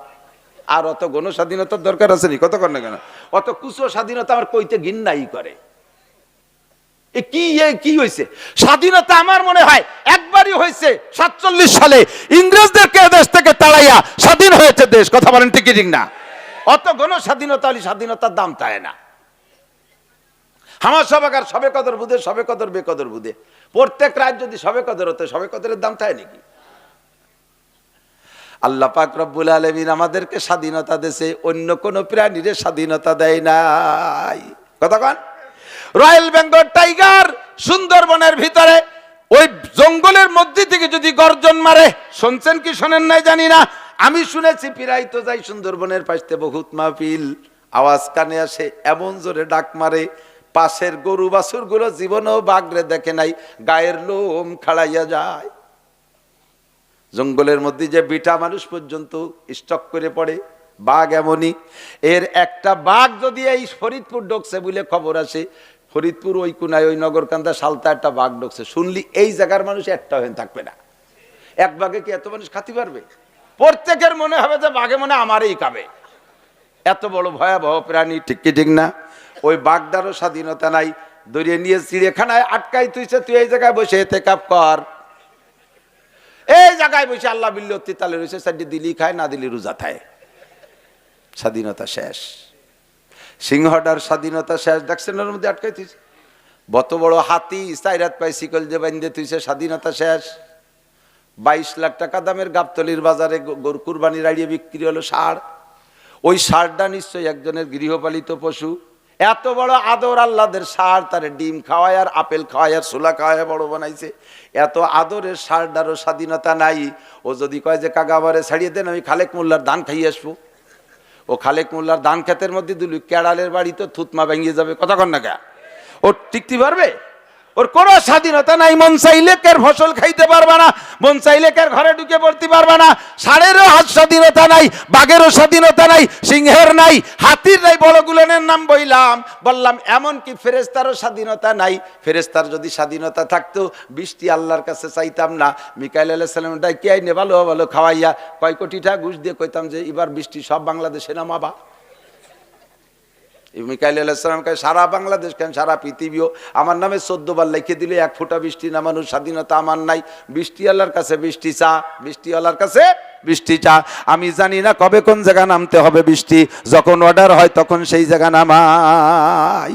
আর অত গণ স্বাধীনতার দরকার আছে নি? কতক্ষণ না কেন অত কুচো স্বাধীনতা আমার কইতে ঘিন্নাই করে। কি হয়েছে স্বাধীনতা? আমার মনে হয় একবারই হয়েছে 47 সালে, ইংরেজদেরকে দেশ থেকে তাড়াইয়া স্বাধীন হয়েছে দেশ। কথা বলেন ঠিক ঠিক না? অত গণ স্বাধীনতা হলে স্বাধীনতার দাম তাই না। আমার সবাকার সবে কদর বুধে, সবে কদর বেকদর বুধে। প্রত্যেক রাত যদি সবে কদর হতো, সবে কদরের দাম থাকে নাকি? আল্লাহ পাক রব্বুল আলামিন আমাদেরকে স্বাধীনতা দিয়েছে, অন্য কোন প্রাণীর স্বাধীনতা দেয় নাই। কতক্ষণ রয়্যাল বেঙ্গল টাইগার সুন্দরবনের ভিতরে ওই জঙ্গলের মধ্যে থেকে যদি গর্জন মারে, শুনছেন কি শোনেন নাই জানি না, আমি শুনেছি প্রায় তো যাই সুন্দরবনের পাশে বহুত মাহফিল, আওয়াজ কানে আসে, এমন জোরে ডাক মারে, পাশের গরু বাছুর গুলো জীবনেও বাঘরে দেখে নাই, গায়ের লোম খাড়াইয়া যায়। জঙ্গলের মধ্যে যে বিটা মানুষ পর্যন্ত স্টক করে পড়ে, বাঘ এমনই। এর একটা বাঘ যদি এই ফরিদপুর ঢুকছে বলে খবর আসে, ফরিদপুর ওই কোনায় ওই নগরকান্দা সালতা একটা বাঘ ঢুকছে, শুনলি এই জায়গার মানুষ একটা হয়ে থাকবে না। এক বাঘে কি এত মানুষ খাতি পারবে? প্রত্যেকের মনে হবে যে বাঘে মনে আমারই খাবে, এত বড় ভয়াবহ প্রাণী। ঠিক কি ঠিক না? ওই বাঘদারও স্বাধীনতা নাই, দরিয়ে নিয়ে চিড়িয়াখানায় আটকাই তুইছে, তুই এই জায়গায় বসে এতেকাফ কর, এই জায়গায় বসে আল্লাহ বিল্লি তালে রয়েছে, সাইডে দিলি খায়, না দিলি রোজা খায়। স্বাধীনতা শেষ, সিংহটার স্বাধীনতা শেষ। দেখছেন ওর মধ্যে আটকাই তুইছে, বত বড় হাতি সাইরাত পাই শিকল যে বান্ধে তুইছে, স্বাধীনতা শেষ। 22 লাখ টাকা দামের গাবতলির বাজারে গরু কুরবানির আড়িয়ে বিক্রি হলো ষাঁড়। ওই ষাঁড়টা নিশ্চয়ই একজনের গৃহপালিত পশু। এত বড় আদর আল্লাহদের ষাঁড়, তারে ডিম খাওয়ায় আর আপেল খাওয়ায় আর ছোলা খাওয়ায় বড় বানাইছে। এত আদরের ষাঁড়টারও স্বাধীনতা নাই। ও যদি কয় যে কাকা আমারে ছাড়িয়ে দেন, আমি খালেক মোল্লার ধান খাইয়ে আসবো, ও খালেক মোল্লার ধান ক্ষেতের মধ্যে দিলু কেড়ালের বাড়ি তো থুতমা ভেঙে যাবে, কথা কন না কে? ও টিকতে পারবে? ওর কোনো স্বাধীনতা নাই। মন চাইলে কের ফসল খাইতে পারবে না, মন চাইলে কের ঘরে ঢুকে পড়তে পারবে না। ষাঁড়েরও হাত স্বাধীনতা নাই, বাঘেরও স্বাধীনতা নাই, সিংহের নাই, হাতির নাই, বড়গুলোনের নাম বললাম এমনকি ফেরেশতারও স্বাধীনতা নাই। ফেরেশতার যদি স্বাধীনতা থাকতো, বৃষ্টি আল্লাহর কাছে চাইতাম না, মিকাইল আলাইহিস সালাম ডাইকে আইনে ভালো ভালো খাওয়াইয়া কয় কোটি টাকা ঘুষ দিয়ে কইতাম যে এবার বৃষ্টি সব বাংলাদেশে নামাবা। মিকাইল আলাইহিস সালাম কয় সারা বাংলাদেশ কেন, সারা পৃথিবীও আমার নামে 14 বার লিখে দিলে 1 ফোঁটা বৃষ্টি নামানোর স্বাধীনতা আমার নাই। বৃষ্টি আল্লাহর কাছে বৃষ্টি চা, বৃষ্টি আল্লাহর কাছে বৃষ্টি চা। আমি জানি না কবে কোন জায়গা নামতে হবে বৃষ্টি, যখন অর্ডার হয় তখন সেই জায়গা নামাই।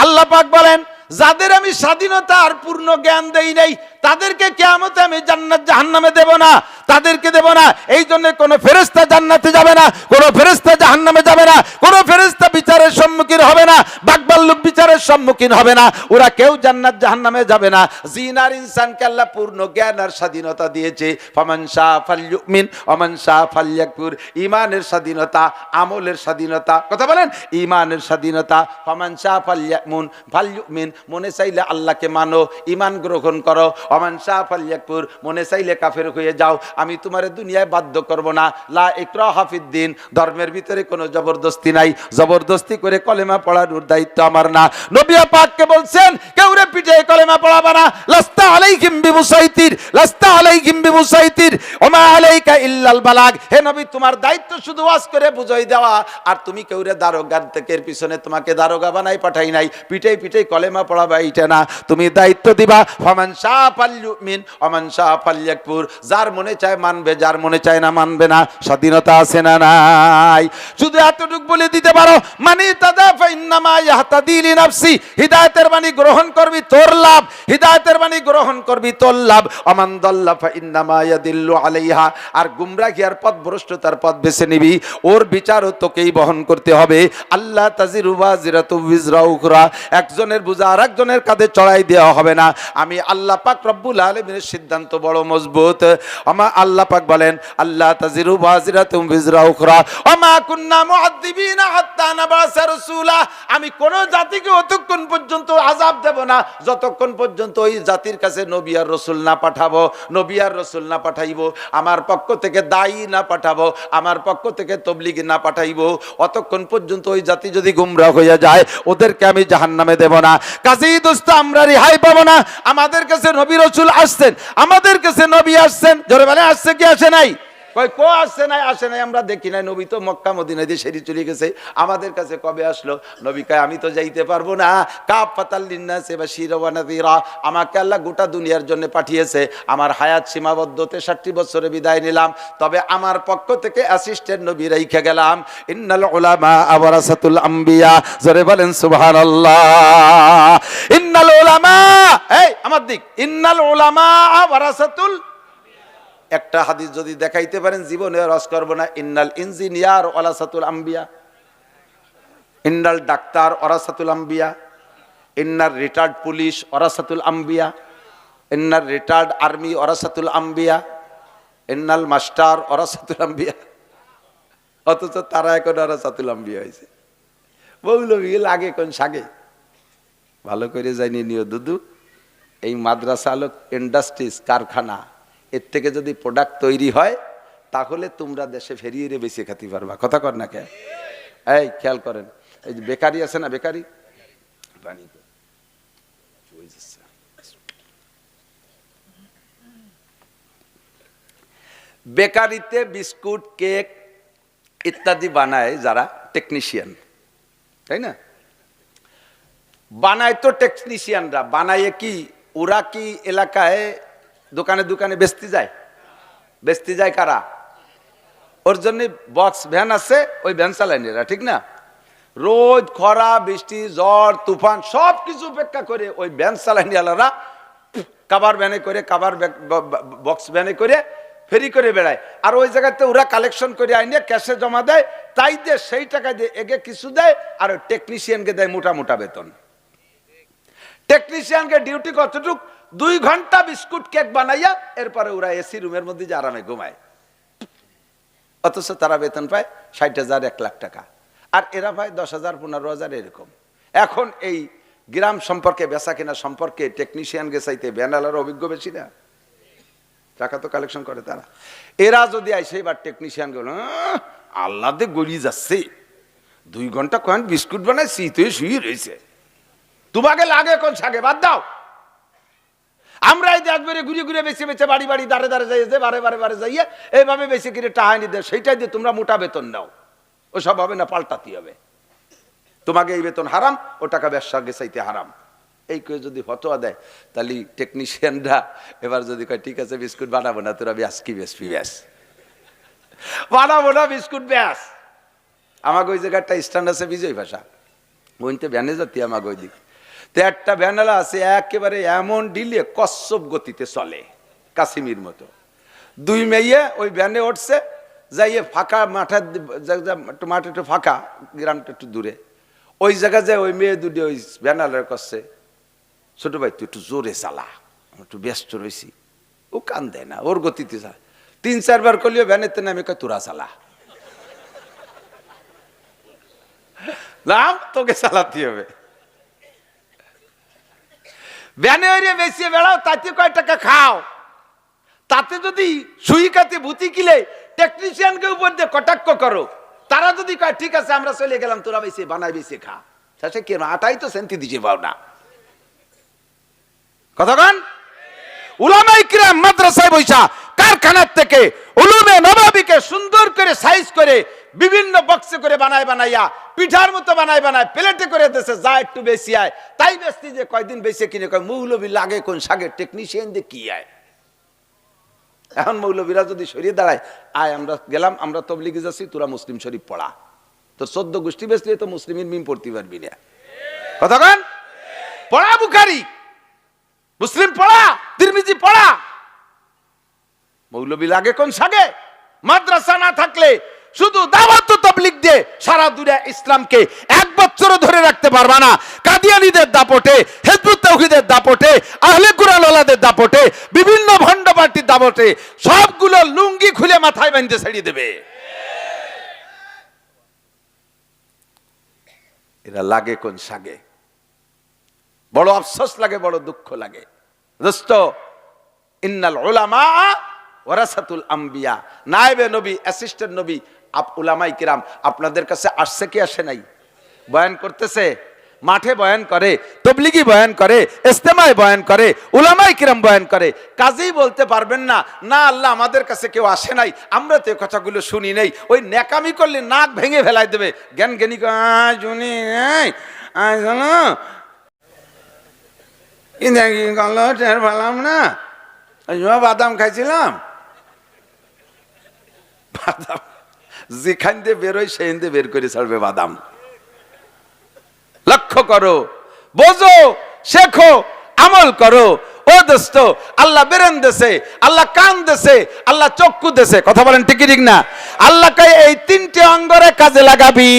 আল্লাহ পাক বলেন, যাদের আমি স্বাধীনতার পূর্ণ জ্ঞান দেই নাই, তাদেরকে কিয়ামতে আমি জান্নাত জাহান্নামে দেব না, তাদেরকে দেব না। এই জন্য কোন ফেরেশতা জান্নাতে যাবে না, কোন ফেরেশতা জাহান্নামে যাবে না, কোন ফেরেশতা বিচারের সম্মুখীন হবে না, বাকবাল্লুক বিচারের সম্মুখীন হবে না, ওরা কেউ জান্নাত জাহান্নামে যাবে না। জিন আর ইনসানকে আল্লাহ পূর্ণ জ্ঞান আর স্বাধীনতা দিয়েছে। ফামান শাআ ফালইউমিন ওয়া মান শাআ ফালইয়াকফুর। ঈমানের স্বাধীনতা, আমলের স্বাধীনতা, কথা বলেন, ঈমানের স্বাধীনতা। ফামান শাআ ফালইউমিন, মনে চাইলে আল্লাহকে মানো, ঈমান গ্রহণ করো। ওমান শাআ ফালইয়াকফুর, মনে চাইলে কাফের হয়ে যাও, আমি তোমারে দুনিয়ায় বাধ্য করব না। লা ইকরাহা ফিদ্দিন, ধর্মের ভিতরে কোনো জবরদস্তি নাই, জবরদস্তি করে কলেমা পড়ানোর দায়িত্ব আমার না। নবী পাককে বলছেন, কেউরে পিঠে কলেমা পড়াবা না। লাস্তা আলাইহিম বিমুসাইতির, লাস্তা আলাইহিম বিমুসাইতির, ওমা আলাইকা ইল্লাল বালাগ। হে নবী, তোমার দায়িত্ব শুধু ওয়াজ করে বুঝাই দেওয়া, আর তুমি কেউরে দারোগার থেকে পিছনে তোমাকে দারোগা বানাই পাঠাই নাই, পিঠে পিঠে কলেমা পড়াবা এইটা না, তুমি দায়িত্ব দিবা। ফামান শাআ ফালইউমিন ওয়া মান শাআ ফালইয়াকফুর, যার মনে চায় মানবে, যার মনে চায় না মানবে না। স্বাধীনতা আছে না নাই? শুধু এতটুকু বলে দিতে পারো, মানি তাদা ফাইন্নামা ইয়াহতাদি লিনাফসি, হিদায়াতের বাণী গ্রহণ করবি তোর লাভ, হিদায়াতের বাণী গ্রহণ করবি তোর লাভ। ওমান দাল্লা ফাইন্নামা ইয়াদিল্লু আলাইহা, আর গুমরাহি আর পথভ্রষ্টতার পথ বেছে নিবি, ওর বিচারও তোকেই বহন করতে হবে। আল্লাহ তাজিরু ওয়াজিরাতু বিজরা উখরা, একজনের বোঝা আর একজনের কাঁধে চড়াই দেওয়া হবে না। আমি আল্লাহ পাক রব্বুল আলামিনের সিদ্ধান্ত বড় মজবুত। আমার আল্লাহ পাক বলেন, আল্লাহ তাজিরু ওয়াজিরাতুম বিজরা উখরা ওয়া মা কুননা মুআদ্দিবিনা হাত্তা নাবাসা রাসূলা, আমি কোন জাতিকে অতক্ষণ পর্যন্ত আযাব দেব না যতক্ষণ পর্যন্ত ওই জাতির কাছে নবী আর রাসূল না পাঠাবো, নবী আর রাসূল না পাঠাইবো, আমার পক্ষ থেকে দায়ী না পাঠাবো, আমার পক্ষ থেকে তাবলীগ না পাঠাইবো, অতক্ষণ পর্যন্ত ওই জাতি যদি গুমরাহ হয়ে যায়, ওদেরকে আমি জাহান্নামে দেব না। কাজেই দোস্ত, আমরা রেহাই পাবো না। আমাদের কাছে নবী রাসূল আসছেন, আমাদের কাছে নবী আসছেন, জোরে বলে আসছে কি আসে নাই? কই কো আসে নাই আমরা দেখি নাই, নবী তো মক্কা মদিনা দিয়ে সেরি চলে গেছে, আমাদের কাছে কবে আসলো? নবী কয় আমি তো যাইতে পারবো না, কাফাতাল লিন্নাসি বাশীরা ওয়া নাযীরা, আমাকে আল্লাহ গোটা দুনিয়ার জন্য পাঠিয়েছে, আমার হায়াত সীমাবদ্ধ 63 বছরে বিদায় নিলাম, তবে আমার পক্ষ থেকে অ্যাসিস্ট্যান্ট নবী রাইখা গেলাম। ইন্নাল উলামা ওয়ারাসাতুল আম্বিয়া, জোরে বলেন সুবহানাল্লাহ। ইন্নাল উলামা, এই আমার দিক, ইন্নাল উলামা ওয়ারাসাতুল, একটা হাদিস যদি দেখাইতে পারেন জীবনে রস করব না। ইন্নাল ইঞ্জিনিয়ার ওয়ারাসাতুল আম্বিয়া, ইন্নাল ডাক্তার ওয়ারাসাতুল আম্বিয়া, ইন্নাল রিটায়ার্ড পুলিশ ওয়ারাসাতুল আম্বিয়া, ইন্নাল রিটায়ার্ড আর্মি ওয়ারাসাতুল আম্বিয়া, ইন্নাল মাস্টার ওয়ারাসাতুল আম্বিয়া, অথচ তারা এখন ওয়ারাসাতুল আম্বিয়া হয়েছে। মৌলবী লাগে কোন সাগে, ভালো করে জানি নিও দুদু, এই মাদ্রাসা হলো ইন্ডাস্ট্রিজ, কারখানা, এর থেকে যদি প্রোডাক্ট তৈরি হয় তাহলে তোমরা দেশে ফেরিয়ে বেঁচে খেতে পারবা। কথা কর না কে? এই খেয়াল করেন, এই যে বেকারি আছে না, বেকারি বেকারিতে বিস্কুট, কেক ইত্যাদি বানায় যারা টেকনিশিয়ান, তাই না? বানায় তো টেকনিশিয়ানরা, বানায় কি ওরা কি এলাকায় দোকানে দোকানে বেচতে যায়? বেচতে যায় কারা? ওর জন্য বক্স ভ্যান আছে, ওই ভ্যান চালায় এরা, ঠিক না? রোদ, খরা, বৃষ্টি, ঝড়, তুফান সব কিছু উপেক্ষা করে ওই ভ্যান চালায় নিয়ালারা কাবার ভ্যানে করে, কাবার বক্স ভ্যানে করে ফেরি করে বেড়ায়। আর ওই জায়গাতে ওরা কালেকশন করে আইনে ক্যাশে জমা দেয়, তাই দিয়ে সেই টাকা দিয়ে এগে কিছু দেয়, আর ওই টেকনিশিয়ানকে দেয় মোটা মোটা বেতন। টেকনিশিয়ানকে ডিউটি কতটুক? 2 ঘন্টা বিস্কুট কেক বানাইয়া এরপরে ওরা এসি রুমের মধ্যে যে আরামে ঘুমায়, অথচ তারা বেতন পায় 60,000 1 লাখ টাকা, আর এরা পায় 10,000 15,000 এরকম। এখন এই গ্রাম সম্পর্কে, বেচা কেনা সম্পর্কে টেকনিশিয়ানকে চাইতে ব্যানালার অভিজ্ঞ বেশি না? টাকা তো কালেকশন করে তারা। এরা যদি আইসে এবার টেকনিশিয়ান গুলো আল্লাহ দে গড়িয়ে যাচ্ছে, 2 ঘন্টা কয়েন বিস্কুট বানায় শীতে শুয়ে রয়েছে, তোমাকে লাগে কোন সাগে? বাদ দাও। আমরা এই একবারে ঘুরে ঘুরে বেছে বেছে বাড়ি বাড়ি দাঁড়ে দাঁড়ে যাইছে, বারে বারে বারে যাইয়ে এইভাবে বেছে কিনে টাহানি দেয়, সেইটাই দিয়ে তোমরা মোটা বেতন নাও। ওসব হবে না, পাল্টাতে হবে। তোমাকে এই বেতন হারাম, ও টাকা ব্যবসা গেছাইতে হারাম, এই কেউ যদি ফতোয়া দেয়, তাহলে টেকনিশিয়ানরা এবার যদি কয় ঠিক আছে বিস্কুট বানাবো না, তোরা ব্যাস কি বেসবি, ব্যাস বানাবো না বিস্কুট, ব্যাস। আমাকে ওই জায়গায় একটা স্ট্যান্ড আছে বিজয় ভাষা, ওইতে ভ্যানে যাতি আমাকে ওই দিক তো একটা ভ্যানালা আছে, একেবারে এমন ডিলে কচ্ছপ গতিতে চলে, কাশ্মীর মতো। 2 মেয়ে ওই ভ্যানে উঠছে, যাইয়ে ফাঁকা মাঠে, মাঠে একটু ফাঁকা, গ্রামটা একটু দূরে, ওই জায়গা যায় ওই মেয়ে দুটি ওই ভ্যানালার করছে, ছোট ভাই তুই একটু জোরে চালা, আমি একটু ব্যস্ত রয়েছি। ও কান দেয় না, ওর গতিতে চালা। 3-4 বার করলেও ভ্যানেতে নামে কয় তোরা চালা, নাম তোকে চালাতে হবে। ভ্যানে বেশি বেড়াও, তাতে কয় টাকা খাও, তাতে যদি সুই কাতে ভূতি কিলে টেকনিশিয়ানকে উপর দিয়ে কটাক্ষ করো, তারা যদি কয় ঠিক আছে আমরা চলে গেলাম, তোরা বেশি বানাই বেশি খা, শেষে কি আটাই তো সেন্তি দিতে পাও না। কতক্ষণ উলামায়ে কিরাম মাদ্রাসায় বৈশা কারখানার থেকে উলুমে নবাবিকে সুন্দর করে সাইজ করে বিভিন্ন বক্সে করে বানায় বানাইয়া পিঠার মতো বানায় বানায় প্লেটে করে দেশে যা একটু বেশি আয় তাই বেশি, যে কয়দিন বেশি কিনে কয় মৌলবী লাগে কোন সাগে, টেকনিশিয়ান দিয়ে কি আয়। এখন মৌলবীরা যদি সরিয়ে দাঁড়ায়, আয় আমরা গেলাম, আমরা তবলিগে যাচ্ছি, তোরা মুসলিম শরীফ পড়া, তো 14 গোষ্ঠী বেসলে তো মুসলিমের মিম পড়তে পারবি না। কতক্ষণ পড়া, বুখারী মুসলিম পড়া, তিরমিজি পড়া, মৌলবী লাগে কোন সাগে। মাদ্রাসা না থাকলে শুধু দাওয়াত ও তাবলীগ দিয়ে সারা দুনিয়া ইসলামকে 1 বছর ধরে রাখতে পারবা না। কাদিয়ানীদের দাপটে, হিজবুত তাওহীদের দাপটে, আহলে কুরআন ওয়ালাদের দাপটে, বিভিন্ন ভণ্ড পার্টির দাপটে সবগুলো লুঙ্গি খুলে মাথায় বাঁধতে ছাড়িয়ে দেবে। এরা লাগে কোন সাগে, বড় আফসোস লাগে, বড় দুঃখ লাগে। দোস্ত, ইন্নাল উলামা ওয়ারাসাতুল আম্বিয়া, নায়েবে নবী, অ্যাসিস্ট্যান্ট নবী, উলামায়ে কিরাম আপনাদের কাছে আসছে কি আসে নাই? বয়ান করতেছে, মাঠে বয়ান করে, তবলিগি বয়ান করে, ইস্তেমায় বয়ান করে, উলামায়ে কিরাম বয়ান করে, কাজেই বলতে পারবেন না না আল্লাহ আমাদের কাছে কেউ আসে নাই, আমরা তো এই কথাগুলো শুনি নেই। ওই ন্যাকামি করলে নাক ভেঙে ফেলাই দেবে। জ্ঞান জ্ঞানী শুনি নেই টের পেলাম না, বাদাম খাইছিলাম, বাদাম যেখান দিয়ে বেরোয় সেখান দিয়ে বের করে ছাড়বে বাদাম। লক্ষ্য করো, বোঝো, শেখো, আমল করো। ও দোস্ত, আল্লাহ বেরেন দেশে, আল্লাহ কান দেশে, আল্লাহ চক্ষু দেশে, কথা বলেন ঠিক ঠিক না? আল্লাহকে এই তিনটে অঙ্গরে কাজে লাগাবি,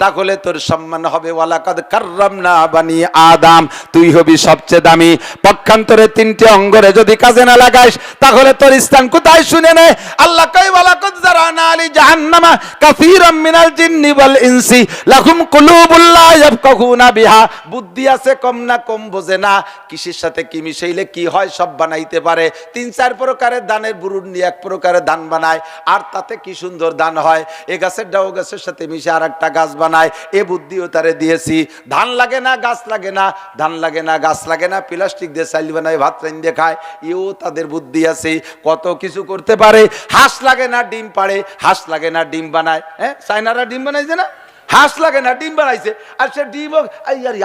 তাহলে তোর সম্মান হবে। ওয়ালাকাদ কাররামনা বানি আদম, তুই হবি সবচেয়ে দামি। পক্ষান্তরে তিনটে অঙ্গরে যদি কাজে না লাগাইস তাহলে তোর স্থান কোথায় শুনে নে। আল্লাহ কয় ওয়ালাকাদ জারানা আলি জাহান্নামা কাসীরাম মিনাল জিন্নি ওয়াল ইনসি লাহুম কুলুবুল লা ইয়াফকাহুনা বিহা, বুদ্ধি আছে কম না কম বোঝে না, কিসের সাথে কি মিশাইলে কি হয় সব বানাইতে পারে। 3-4 প্রকারের ধানের বুরুট নিয়ে এক প্রকারের ধান বানায়, আর তাতে কি সুন্দর ধান হয়। এ গাছের ডাও গাছের সাথে মিশে আর একটা গাছ বানায়। এ বুদ্ধিও তারে দিয়েছি। ধান লাগে না, গাছ লাগে না, ধান লাগে না, গাছ লাগে না, প্লাস্টিক দিয়ে চাইল বানায়, ভাত রান্ধে খায়, এও তাদের বুদ্ধি আছে, কত কিছু করতে পারে। হাঁস লাগে না, ডিম পাড়ে, হাঁস লাগে না, ডিম বানায়। হ্যাঁ, চাইনারা ডিম বানাইছে না, হাঁস লাগে না, ডিম বানাইছে। আর সে ডিম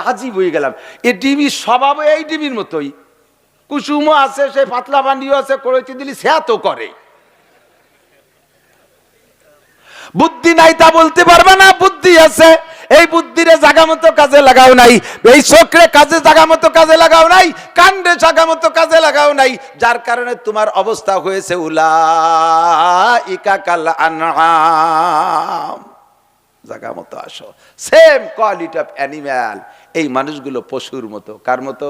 আজিব হয়ে গেলাম, এ ডিমির স্বভাব এই ডিমির মতোই, কুসুমও আছে, সে পাতলা বান্ডিও আছে, করেছি দিলি সে তো করে। বুদ্ধি নাই তা বলতে পারবে না, বুদ্ধি আছে। এই বুদ্ধিরে জাগা মতো কাজে লাগাও নাই, এই চোখরে কাজে জাগা মতো কাজে লাগাও নাই, কান্ডে জাগা মতো কাজে লাগাও নাই, যার কারণে তোমার অবস্থা হয়েছে উলাইকা কাল আনআম। জাগা মতো আসো, সেম কোয়ালিটি অফ অ্যানিম্যাল। এই মানুষগুলো পশুর মতো। কার মতো?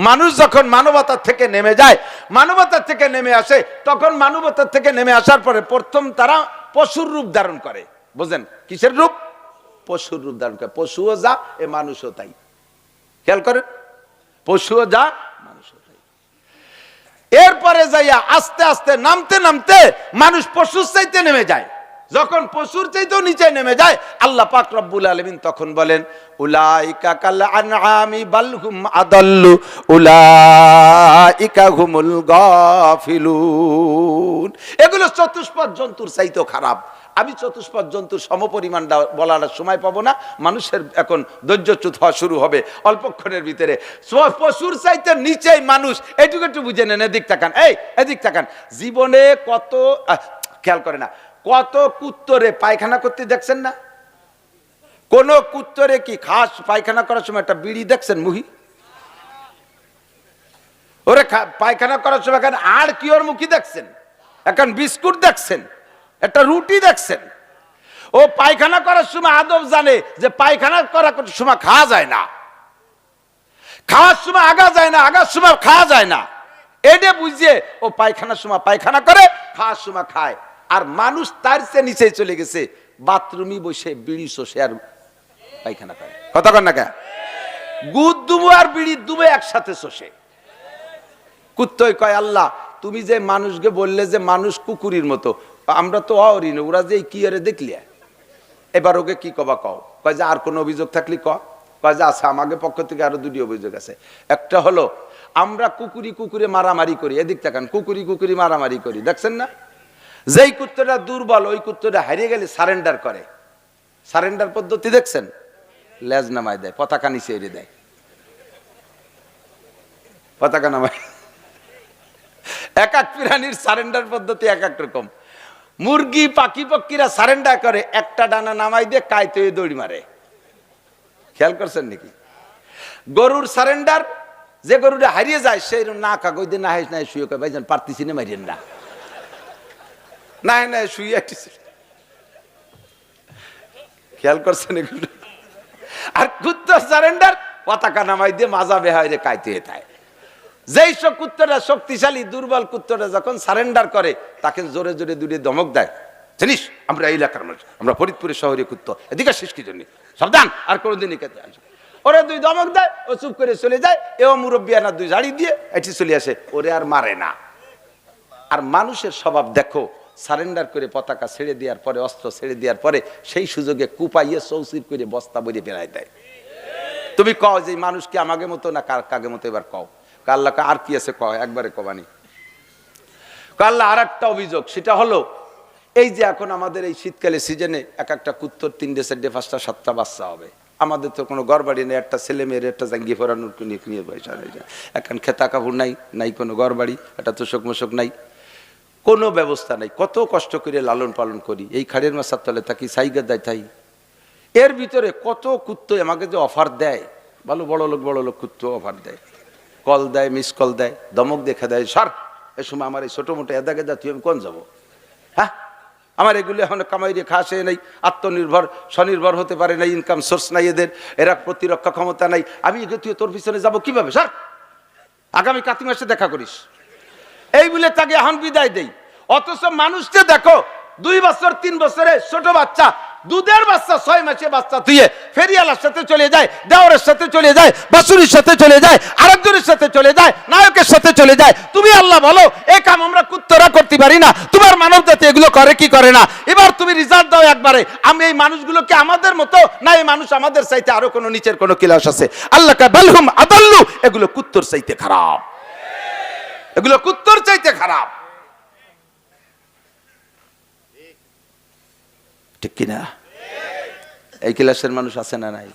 মানুষ যখন মানবতার থেকে নেমে যায়, মানবতার থেকে নেমে আসে, তখন মানবতার থেকে নেমে আসার পরে প্রথম তারা পশুর রূপ ধারণ করে। বুঝেন কিসের রূপ? পশুর রূপ ধারণ করে। পশুও যা, এ মানুষও তাই। খেয়াল করেন, পশুও যা, মানুষও তাই। এরপরে যাইয়া আস্তে আস্তে নামতে নামতে মানুষ পশুর চাইতে নেমে যায়। যখন পশুর চাইতেও নিচে নেমে যায়, আল্লাহ পাক রব্বুল আলামিন তখন বলেন উলাইকা কাল আনআমি বাল হুম আদাল্লু উলাইকা হুমুল গাফিলুন। এগুলো চতুষ্পদ জন্তুর চাইতেও খারাপ। আমি চতুষ্পদ জন্তুর সমপরিমাণ বলার সময় পাবো না, মানুষের এখন ধৈর্যচ্যুত হওয়া শুরু হবে অল্পক্ষণের ভিতরে। পশুর চাইতে নিচেই মানুষ, এটুকু একটু বুঝে নেন। এদিক তাকান, এই এদিক তাকান। জীবনে কত খেয়াল করে না, কত কুত্তরে পায়খানা করতে দেখছেন না? কোন কুত্তরে কি খাস পায়খানা করার সময় একটা বিড়ি দেখছেন মুহি? ওরে পায়খানা করার সময় এখন আর কি ওর মুখী দেখছেন? এখন বিস্কুট দেখছেন, একটা রুটি দেখছেন। ও পায়খানা করার সময় আদব জানে যে পায়খানা করার সময় খাওয়া যায় না, খাওয়ার সময় আগা যায় না, আগার সময় খাওয়া যায় না। এটা বুঝিয়ে ও পায়খানার সময় পায়খানা করে, খাওয়ার সময় খায়। আর মানুষ তার চেয়ে নিচে চলে গেছে, বাথরুমে বসে বিড়ি শোষে আর পায়খানা করে। কথা কন না কে? গুদ দুবো আর বিড়ি দুবে একসাথে শোষে। কুত্তই কয় আল্লাহ তুমি যে মানুষকে বললে যে মানুষ কুকুরের মতো, আমরা তো অরি না, ওরা যে কি আরে দেখলি, এবার ওকে কি কবা কও? কয় যে আর কোন অভিযোগ থাকলে কয় যে আছে, আমাকে পক্ষ থেকে আরো 2টি অভিযোগ আছে। একটা হলো আমরা কুকুরি কুকুরে মারামারি করি। এদিক তাকান, কুকুরি কুকুরি মারামারি করি, দেখছেন না? যেই কুত্তটা দুর্বল ওই কুত্তটা হারিয়ে গেলে সারেন্ডার করে। সারেন্ডার পদ্ধতি দেখছেন? লেজ নামায় দেয়, পতাকা নিচে এড়ে দেয়, পতাকা নামায়। এক এক প্রাণীর সারেন্ডার পদ্ধতি এক এক রকম। মুরগি পাখি পক্ষীরা সারেন্ডার করে, একটা ডানা নামাই দিয়ে কাইতে দৌড়ি মারে। খেয়াল করছেন নাকি? গরুর সারেন্ডার, যে গরুটা হারিয়ে যায় সেই না কাগজ দিয়ে না হাইস না শুয়ে কয় ভাইজান পারতেছি না, মারিয়েন না, না না শুয়ে। খেয়াল করছেন এগুলো? আর কুত্তার সারেন্ডার পতাকা নামাই দিয়ে মাজা বেহায় কাইতে থাকে। যেই সব কুত্তরা শক্তিশালী, দুর্বল কুত্তরা যখন সারেন্ডার করে তাকে জোরে জোরে 2টি ধমক দেয়। জানিস আমরা এই এলাকার মানুষ, আমরা ফরিদপুরের শহরে কুত্ত, এদিকে শেষ কি জন্য সাবধান, আর কোনোদিন খেতে আসবে। ওরে 2 ধমক দেয়, ও চুপ করে চলে যায়। এও মুরব্বিয়ানা 2 ঝাড়ি দিয়ে এটি চলে আসে, ওরে আর মারে না। আর মানুষের স্বভাব দেখো, সারেন্ডার করে পতাকা ছেড়ে দেওয়ার পরে, অস্ত্র ছেড়ে দেওয়ার পরে সেই সুযোগে কুপাইয়ে চৌচির করে বস্তা বইয়ে বেড়ায় দেয়। তুমি কও যে মানুষ কি আমাকে মতো না কাকে মতো, এবার কও। আল্লাহ আর কি আছে কও, একবারে কবানি। আল্লাহ আর একটা অভিযোগ, সেটা হলো এই যে এখন আমাদের এই শীতকালে সিজনে এক একটা কুত্তর 3টে 4টে 5টা 7টা বাচ্চা হবে। আমাদের তো কোনো ঘর বাড়ি নেই, একটা ছেলে মেয়ের একটা জাঙ্গি ফোরানোর নিয়ে পয়সা নেই, এখন খেতা কাপড় নাই, নাই কোনো ঘর বাড়ি, একটা তোষক মোষক নাই, কোনো ব্যবস্থা নাই। কত কষ্ট করে লালন পালন করি, এই খাড়ের মাছার তলে থাকি, সাইগা দেয় তাই। এর ভিতরে কত কুত্তো আমাকে যে অফার দেয়, ভালো বড় লোক কুত্তো অফার দেয়, কল দেয়, মিস কল দেয়, দমক দেখে দেয়, সর এ সময় আমার এই ছোটো মোটো এদা গেদা তুই আমি কোন যাবো, হ্যাঁ আমার এগুলো এখন কামাই রে খাসে নেই, আত্মনির্ভর স্বনির্ভর হতে পারে না, ইনকাম সোর্স নাই এদের, এরা প্রতিরক্ষা ক্ষমতা নাই, আমি তুই তোর পিছনে যাবো কিভাবে, সর আগামী কাতি মাসে দেখা করিস, এই বলে তাকে এখন বিদায় দেই। অথচ মানুষকে দেখো 2 বছর 3 বছরে ছোট বাচ্চা, দুধের বাচ্চা 6 মাসে বাচ্চা তুই ফেরিয়ালার সাথে চলে যায়, দেওরের সাথে চলে যায়, বাসুরির সাথে চলে যায়, আরেকজনের সাথে চলে যায়, নায়কের সাথে চলে যায়। তুমি আল্লাহ বলো এই কাম আমরা কুত্তরা করতে পারি না, তোমার মানব জাতি এগুলো করে কি করে না? এবার তুমি রিজাল্ট দাও একবারে, আমি এই মানুষগুলোকে আমাদের মতো না, এই মানুষ আমাদের চাইতে আরো কোনো নিচের কোনো ক্লাস আছে? আল্লাহ কা বালহুম আদাল্লু, এগুলো কুত্তর চাইতে খারাপ, এগুলো কুত্তর চাইতে খারাপ, ঠিক কিনা? এই ক্লাসের মানুষ আছে না নাই?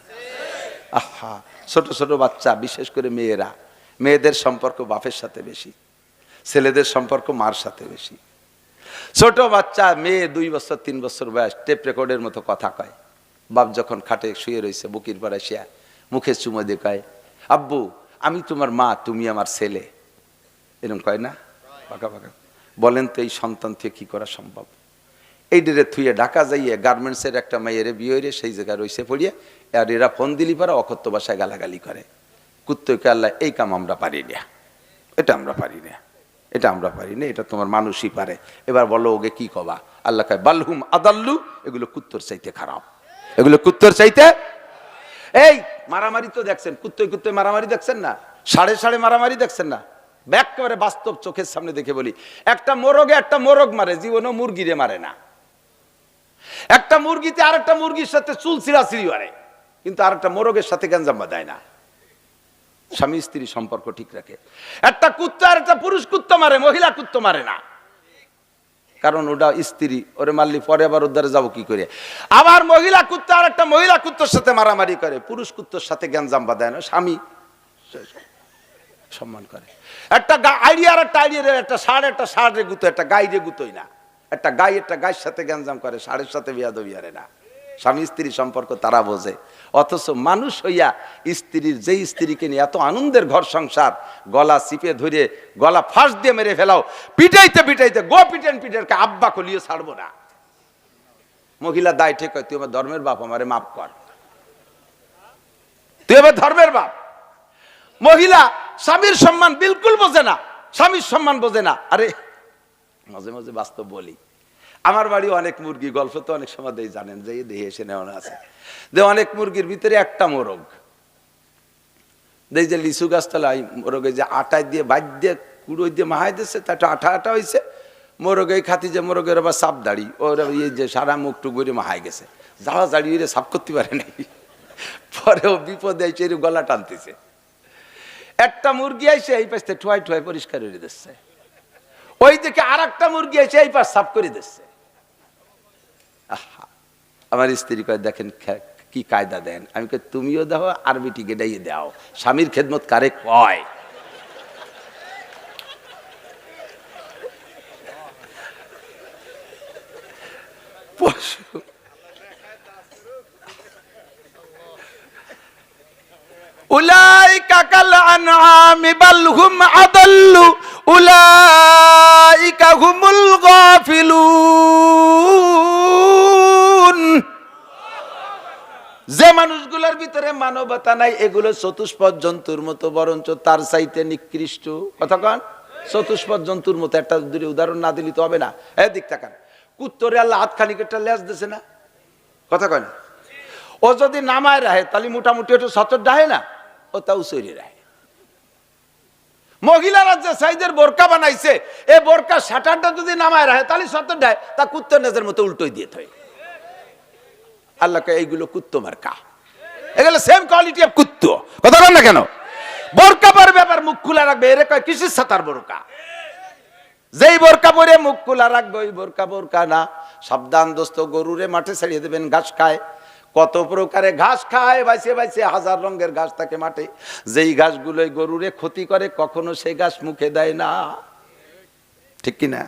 আহা, ছোট ছোট বাচ্চা, বিশেষ করে মেয়েরা, মেয়েদের সম্পর্ক বাপের সাথে বেশি, ছেলেদের সম্পর্ক মার সাথে বেশি। ছোট বাচ্চা মেয়ে 2 বছর 3 বছর বয়স, টেপ রেকর্ডের মতো কথা কয়। বাপ যখন খাটে শুয়ে রয়েছে, বুকির পাড়া শিয়া মুখে চুমো দিয়ে কয়, আব্বু আমি তোমার মা, তুমি আমার ছেলে, এরকম কয় না? পাকা পাকা। বলেন তো এই সন্তান থেকে কি করা সম্ভব? এই ডেরে থুয়ে ঢাকা যাইয়ে গার্মেন্টসের একটা মেয়েরে বিয়ে রে সেই জায়গায় রয়েছে পড়িয়ে, আর এরা ফোন দিলি পারা অকথ্য ভাষায় গালাগালি করে। কুত্তকে আল্লাহ এই কাম আমরা পারি না, এটা আমরা পারি না, এটা আমরা পারি না, এটা তোমার মানুষই পারে। এবার বলো ওকে কি কবা? আল্লাহ কয় বালহুম আদাল্লু, এগুলো কুত্তর চাইতে খারাপ, এগুলো কুত্তর চাইতে। এই মারামারি তো দেখছেন, কুত্তয় মারামারি দেখছেন না, সাড়ে মারামারি দেখছেন না? ব্যাক করে বাস্তব চোখের সামনে দেখে বলি, একটা মোরগে একটা মোরগ মারে, জীবনও মুরগিরে মারে না। একটা মুরগিতে আরেকটা মুরগির সাথে চুল ছিঁড়াছিঁড়ি মারে, কিন্তু আরেকটা মোরগের সাথে গঞ্জাম বাঁধায় না। স্বামী স্ত্রী সম্পর্ক ঠিক রাখে। একটা কুত্তা আর একটা পুরুষ কুত্তা মারে, মহিলা কুত্তা মারে না, কারণ ওটা স্ত্রী, ওরে মারলি পরে আবার উদ্ধারে যাবো কি করে? আবার মহিলা কুত্তা আর একটা মহিলা কুত্তার সাথে মারামারি করে, পুরুষ কুত্তার সাথে গঞ্জাম বাঁধায় না, স্বামী সম্মান করে। একটা আইডিয়ার একটা আইডিয়ার, একটা ষাঁড় রে গুতো, একটা গাই রে গুতোই না, একটা গায়ের সাথে গঞ্জাম করে, ষাঁড়ের সাথে বিয়াদবি হারে না। স্বামী স্ত্রী সম্পর্ক তারা বোঝে। অথচ মানুষ হইয়া স্ত্রীর, যেই স্ত্রীকে নিয়ে এত আনন্দের ঘর সংসার, গলা চিপে ধরে গলা ফাঁস দিয়ে মেরে ফেলাও, পিটাইতে পিটাইতে গো পিটেন আব্বা কলিও ছাড়বো না। মহিলা দায় ঠিক হয়, তুই আমার ধর্মের বাপ, আমারে মাফ কর, তুই আমার ধর্মের বাপ। মহিলা স্বামীর সম্মান বিলকুল বোঝে না, স্বামীর সম্মান বোঝে না। আরে মাঝে মাঝে বাস্তব বলি, আমার বাড়ি অনেক মুরগি, গল্প তো অনেক সময় দেই, জানেন যে দেহে এসে নেওয়া আছে, যে অনেক মুরগির ভিতরে একটা মোরগ, যে লিচু গাছতলায় মোরগে যে আটায় দিয়ে বাদ দিয়ে কুড়োই দিয়ে মাহাই দিচ্ছে, তাটা আঠা হয়েছে, মোরগে খাতি যে মোরগের আবার সাপ দাড়ি, ওর এই যে সারা মুখ টুক বইরে মাহাই গেছে, যাওয়া দাঁড়িয়ে সাফ করতে পারে নাই, পরেও বিপদে এসে গলা টানতেছে। একটা মুরগি এসে এই পাশে ঠুয়াই পরিষ্কার করে দিচ্ছে, ওই দিকে আর একটা মুরগি এসে এই পাশ সাফ করে দিচ্ছে। আমার স্ত্রী কয় দেখেন কি কায়দা দেন, আমি কই তুমিও দাও আর বেটি গেডাইয়ে দাও, স্বামীর খেদমত কারে কয়? উলাইকা কাল আনআমি বাল হুম আদাল্লু উলাইকা হুমুল গাফিলুন। যে মানুষগুলোর ভিতরে মানবতা নাই, এগুলো চতুষ্পদ জন্তুর মতো, বরঞ্চ তার চাইতে নিকৃষ্ট। কথা কন, চতুষ্পদ জন্তুর মতো। একটা দূরে উদাহরণ না দিলি তো হবে না। দিক তাকান, কুত্তরে আল্লাহ হাত খানিক একটা লেজ দিছে না? কথা কন, ও যদি নামায় রাহে তাহলে মোটামুটি একটু সচর ডাহে না, ও তাও চৈরে রাহে। মহিলারা যে সাইজের বোরকা বানাইছে, এই বোরকা শাটারটা যদি নামায় রাহে তাহলে সচর ডাহে, তা কুত্তর নেজের মতো উল্টোই দিয়ে থাকে। আল্লাহকে এইগুলো কুত্তো মার্কা, এগুলো সেম কোয়ালিটি অফ কুত্তো, কথা বল না কেন? বোরকা পরবে আবার মুখ খোলা রাখবে, এর কয় কিসের সাতার বোরকা? যেই বোরকা পরে মুখ খোলা রাখবে ওই বোরকা বোরকা না। সাবধান দোস্ত, গরুরে মাঠে ছাড়িয়ে দেবেন, ঘাস খায়, কত প্রকারে ঘাস খায়, বাইছে বাইছে হাজার রঙের ঘাস থাকে মাঠে। যেই ঘাসগুলোই গরুরে ক্ষতি করে কখনো সেই ঘাস মুখে দেয় না, ঠিক কিনা?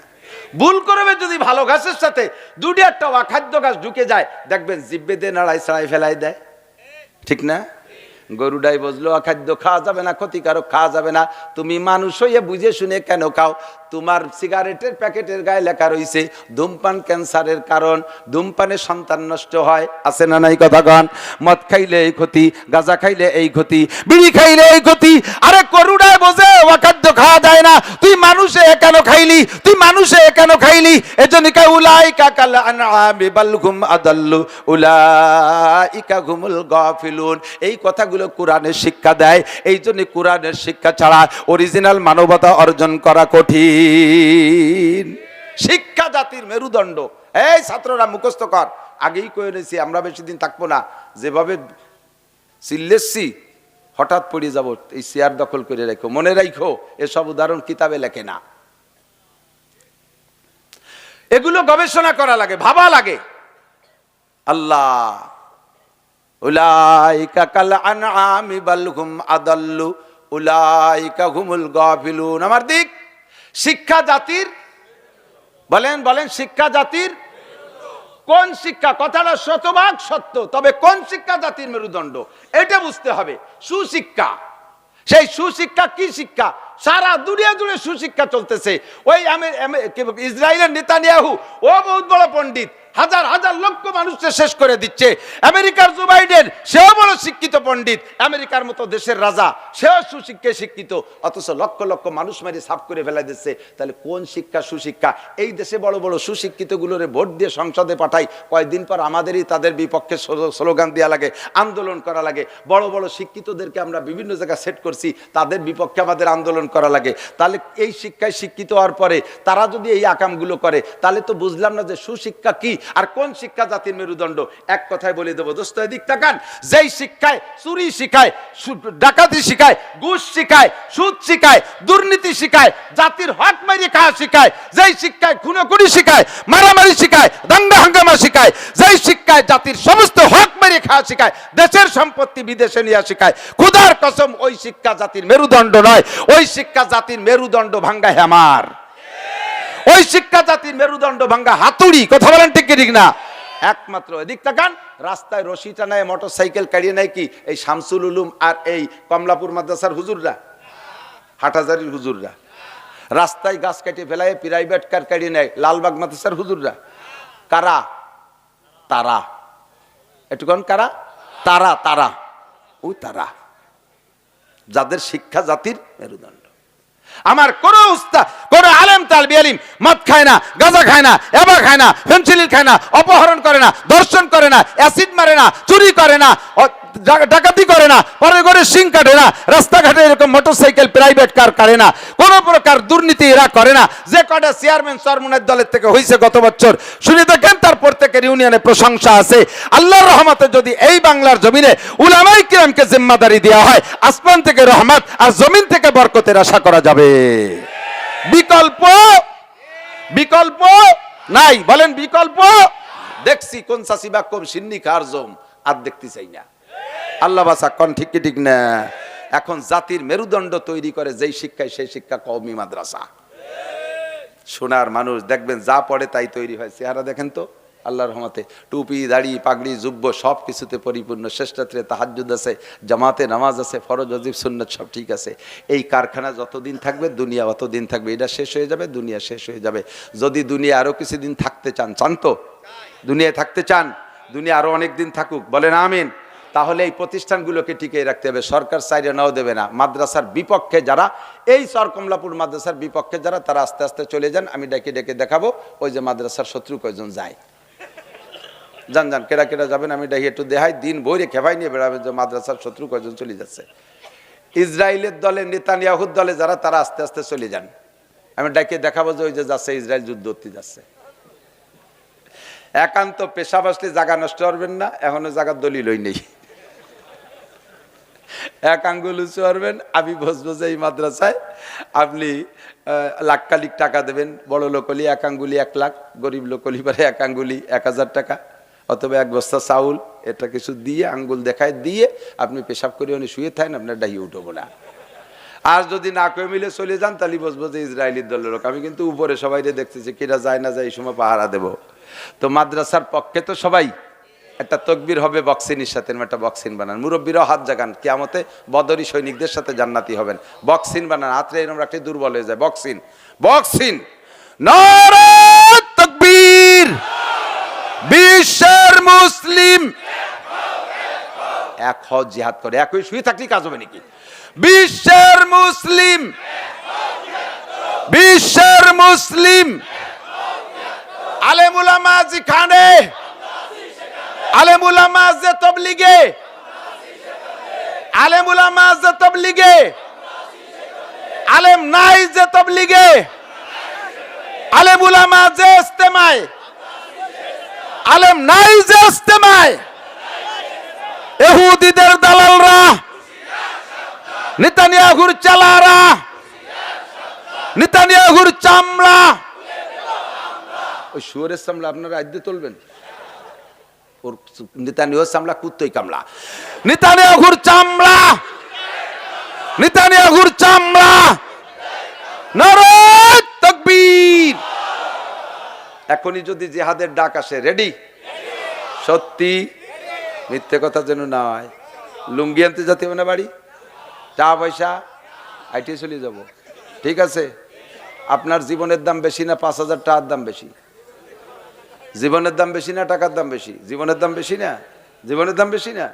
ভুল করবে যদি ভালো ঘাসের সাথে দুটি একটা অখাদ্য ঘাস ঢুকে যায়, দেখবেন জিব্বে দিয়ে নাড়াই ছাড়াই ফেলাই দেয়, ঠিক না? গরুডাই বুঝলো অখাদ্য খাওয়া যাবে না, ক্ষতিকারক খাওয়া যাবে না। তুমি মানুষ হয়ে বুঝে শুনে কেন খাও? তোমার সিগারেটের প্যাকেটের গায়ে লেখা রয়েছে ধূমপান ক্যান্সারের কারণ, ধূমপানে সন্তান নষ্ট হয়, আছে না নাই কথা কন? মদ খাইলে এই ক্ষতি, গাঁজা খাইলে এই ক্ষতি, বিড়ি খাইলে এই ক্ষতি। আরে গরুডাই বোঝে অখাদ্য খাওয়া যায় না, তুই মানুষে কেন খাইলি, তুই মানুষে কেন খাইলি? এজন্য কয় উলাইকা কাল আনআমি বাল হুম আদাল্লু উলাইকা হুমুল গাফিলুন। এই কথাগুলো কোরআনের শিক্ষা দেয়। এই জন্য কোরআনের শিক্ষা ছাড়া অরিজিনাল মানবতা অর্জন করা কঠিন। শিক্ষা জাতির মেরুদণ্ড। এই ছাত্ররা মুখস্থ কর, আগেই কয়ে নিয়েছি আমরা বেশি দিন থাকবো না। যেভাবে চিল্লেছি হঠাৎ পড়ে যাব, এই চেয়ার দখল করে রাখো, মনে রাখো এসব উদাহরণ কিতাবে লেখে না, এগুলো গবেষণা করা লাগে, ভাবা লাগে। আল্লাহ উলাইকা কাল আনআমি বাল হুম আদাল্লু উলাইকা হুমুল গাফিলুন। আমার দিক শিক্ষা জাতির, বলেন বলেন, শিক্ষা জাতির কোন শিক্ষা? কথাটা শতভাগ সত্য, তবে কোন শিক্ষা জাতির মেরুদণ্ড এটা বুঝতে হবে। সুশিক্ষা, সেই সুশিক্ষা কি শিক্ষা? সারা দুনিয়া জুড়ে সুশিক্ষা চলতেছে। ওই ইসরায়েলের নেতানিয়াহু, ও বহুত বড় পণ্ডিত, হাজার হাজার লক্ষ মানুষকে শেষ করে দিচ্ছে। আমেরিকার জো বাইডেন, সেও বড় শিক্ষিত পণ্ডিত, আমেরিকার মতো দেশের রাজা, সেও সুশিক্ষায় শিক্ষিত, অথচ লক্ষ লক্ষ মানুষ মারি সাফ করে ফেলা দিচ্ছে। তাহলে কোন শিক্ষা সুশিক্ষা? এই দেশে বড় বড় সুশিক্ষিত গুলোরে ভোট দিয়ে সংসদে পাঠাই, কয়েকদিন পর আমাদেরই তাদের বিপক্ষে স্লোগান দেওয়া লাগে, আন্দোলন করা লাগে। বড় বড় শিক্ষিতদেরকে আমরা বিভিন্ন জায়গায় সেট করছি, তাদের বিপক্ষে আমাদের আন্দোলন করা লাগে। তাহলে এই শিক্ষায় শিক্ষিত হওয়ার পরে তারা যদি এই আকামগুলো করে, তাহলে তো বুঝলাম না যে সুশিক্ষা কি আর কোন শিক্ষা জাতির মেরুদণ্ড। এক কথায় বলে দেবো দোস্ত, এদিক তাকান। যেই শিক্ষায় চুরি শিখায়, ডাকাতি শিখায়, ঘুষ শিখায়, সুদ শিখায়, দুর্নীতি শিখায়, জাতির হক মারি খাওয়া শিখায়, যেই শিক্ষায় খুনোখুনি শিখায়, মারামারি শিখায়, দাঙ্গা হাঙ্গামা শিখায়, যেই শিক্ষায় জাতির সমস্ত হক মারি খাওয়া শিখায়, দেশের সম্পত্তি বিদেশে নিয়ে শিখায়, খোদার কসম ওই শিক্ষা জাতির মেরুদণ্ড নয়। ওই শিক্ষা জাতির মেরুদণ্ড ভাঙ্গা হ্যামার, ওই শিক্ষা জাতির মেরুদণ্ড ভাঙ্গা হাতুড়ি। কথা বলেন ঠিক ঠিক না? একমাত্র এদিক তাকান, রাস্তায় রশি টানায় মোটর সাইকেল কাড়িয়ে নেয় কি এই শামসুল উলুম আর এই কমলাপুর মাদ্রাসার হুজুররা, হাটহাজারির হুজুররা। রাস্তায় গাছ কেটে ফেলায় প্রাইভেট কার কাড়িয়ে নেয় লালবাগ মাদ্রাসার হুজুররা। কারা? তারা। এটুকুন কারা? তারা। তারা ওই তারা যাদের শিক্ষা জাতির মেরুদণ্ড। আমার কোন উস্তাদ, কোন আলেম তালবি আলিম মদ খায় না, গাঁজা খায় না, এবা খায় না, ফেনসিলিন খায় না, অপহরণ করে না, দর্শন করে না, অ্যাসিড মারে না, চুরি করে না, ডাকাতি করে না, পরে করে সিং কাটে না, রাস্তাঘাটে এরকম মোটরসাইকেল প্রাইভেট কার কাটে না, কোন প্রকার দুর্নীতি এরা করে না। যে কটা চেয়ারম্যান চরমনের দলের থেকে হয়েছে গত বছর শুনে দেখেন, তার প্রত্যেকের ইউনিয়নে প্রশংসা আছে। আল্লাহর রহমতে যদি এই বাংলার জমিনে উলামায়ে কিরামকে জিম্মাদারি দেওয়া হয়, আসমান থেকে রহমত আর জমিন থেকে বরকতের আশা করা যাবে। বিকল্প বিকল্প নাই, বলেন বিকল্প। দেখছি কোন চাষিবা কম সিন্নি খার জম আর দেখতে চাই না। আল্লাহ বাসা কন ঠিক কি ঠিক না? এখন জাতির মেরুদণ্ড তৈরি করে যেই শিক্ষায়, সেই শিক্ষা কওমি মাদ্রাসা। সোনার মানুষ দেখবেন যা পড়ে তাই তৈরি হয়। চেহারা দেখেন তো আল্লাহর রহমতে, টুপি দাড়ি পাগড়ি জুব্ব সব কিছুতে পরিপূর্ণ, শ্রেষ্ঠত্রে তাহাজ্জুদ আছে, জামাতে নামাজ আছে, ফরজ ওয়াজিব সুন্নাত সব ঠিক আছে। এই কারখানা যতদিন থাকবে দুনিয়া অতদিন থাকবে। এটা শেষ হয়ে যাবে, দুনিয়া শেষ হয়ে যাবে। যদি দুনিয়া আরো কিছুদিন থাকতে চান, চান তো? দুনিয়ায় থাকতে চান? দুনিয়া আরো অনেক দিন থাকুক, বলেন আমিন। তাহলে এই প্রতিষ্ঠানগুলোকে টিকিয়ে রাখতে হবে। সরকার সাইডে নাও দেবে না। মাদ্রাসার বিপক্ষে যারা, এই চরকমলাপুর মাদ্রাসার বিপক্ষে যারা, তারা আস্তে আস্তে চলে যান। আমি ডেকে ডেকে দেখাবো ওই যে মাদ্রাসার শত্রু কয়জন যায়। যান যান, কেডা কেডা যাবেন আমি ডেকে একটু দেখাই। দিন বইরে খেপাই নিয়ে বেড়াবেন যে মাদ্রাসার শত্রু কয়জন চলে যাচ্ছে। ইসরায়েলের দলে, নেতানিয়াহুর দলে যারা, তারা আস্তে আস্তে চলে যান। আমি ডেকে দেখাবো যে ওই যে যাচ্ছে ইসরায়েল যুদ্ধ করতে যাচ্ছে। একান্ত পেশা বসলে জায়গা নষ্ট করবেন না, এখনো জায়গার দলিলই নেই। এক আঙ্গুল উঁচু করবেন, আমি বসবো যে এই মাদ্রাসায় আপনি লাখ কালিক টাকা দেবেন। বড় লোক হলি এক আঙ্গুলি 1 লাখ, গরিব লোক হলি পারে এক আঙ্গুলি 1000 টাকা, অথবা 1 বস্তা চাউল, এটা কিছু দিয়ে আঙ্গুল দেখায় দিয়ে আপনি পেশাব করে উনি শুয়ে থাকেন, আপনার ডাইয়ে উঠবো না। আর যদি না কেউ মিলে চলে যান তাহলে বসবো যে ইসরায়েলির দলের লোক। আমি কিন্তু উপরে সবাই দেখতেছি কিরা যায় না যায়, এই সময় পাহারা দেব। তো মাদ্রাসার পক্ষে তো সবাই একটা তকবীর হবে বক্সিনের সাথে, একটা বক্সিন বানান, মুরব্বীরাও হাত জাগান, কিয়ামতে বদরি সৈনিকদের সাথে জান্নাতি হবেন। বক্সিন বানান, হাতরে এরকম রাখলে দুর্বল হয়ে যায়। বক্সিন, বক্সিন, নারে তাকবীর। বিশ্বের মুসলিম এক হও, জিহাদ করে। একই শুয়ে থাকলে কাজ হবে নাকি? বিশ্বের মুসলিম, বিশ্বের মুসলিম আলেম উলামা যেখানে, আলেম উলামা যে তাবলীগে, আলেম উলামা যে তাবলীগে, আলেম নাই যে তাবলীগে, আলেম উলামা যে ইস্তেমায়, আলেম নাই যে ইস্তেমায়, ইহুদিদের দালালরা, নেতানিয়াহুর চালারা, নেতানিয়াহুর চামড়া, ওই শুয়োরের চামড়া আপনারা আদ্যে তুলবেন। ওর নেতানিয়াহুর চামড়া কুত্তই কামলা, নেতানিয়াহুর চামড়া, নেতানিয়াহুর চামড়া। নারে তাকবীর। এখনই যদি জিহাদের ডাক আসে, রেডি? সত্যি মিথ্যে কথা যেন না হয়। লুঙ্গি আনতে যেতে হবে না বাড়ি, টাকা পয়সা আইটি চলে যাব, ঠিক আছে? আপনার জীবনের দাম বেশি না 5000 টাকার দাম বেশি? জীবনের দাম বেশি না টাকার দাম বেশি? জীবনের দাম বেশি না? জীবনের দাম বেশি না?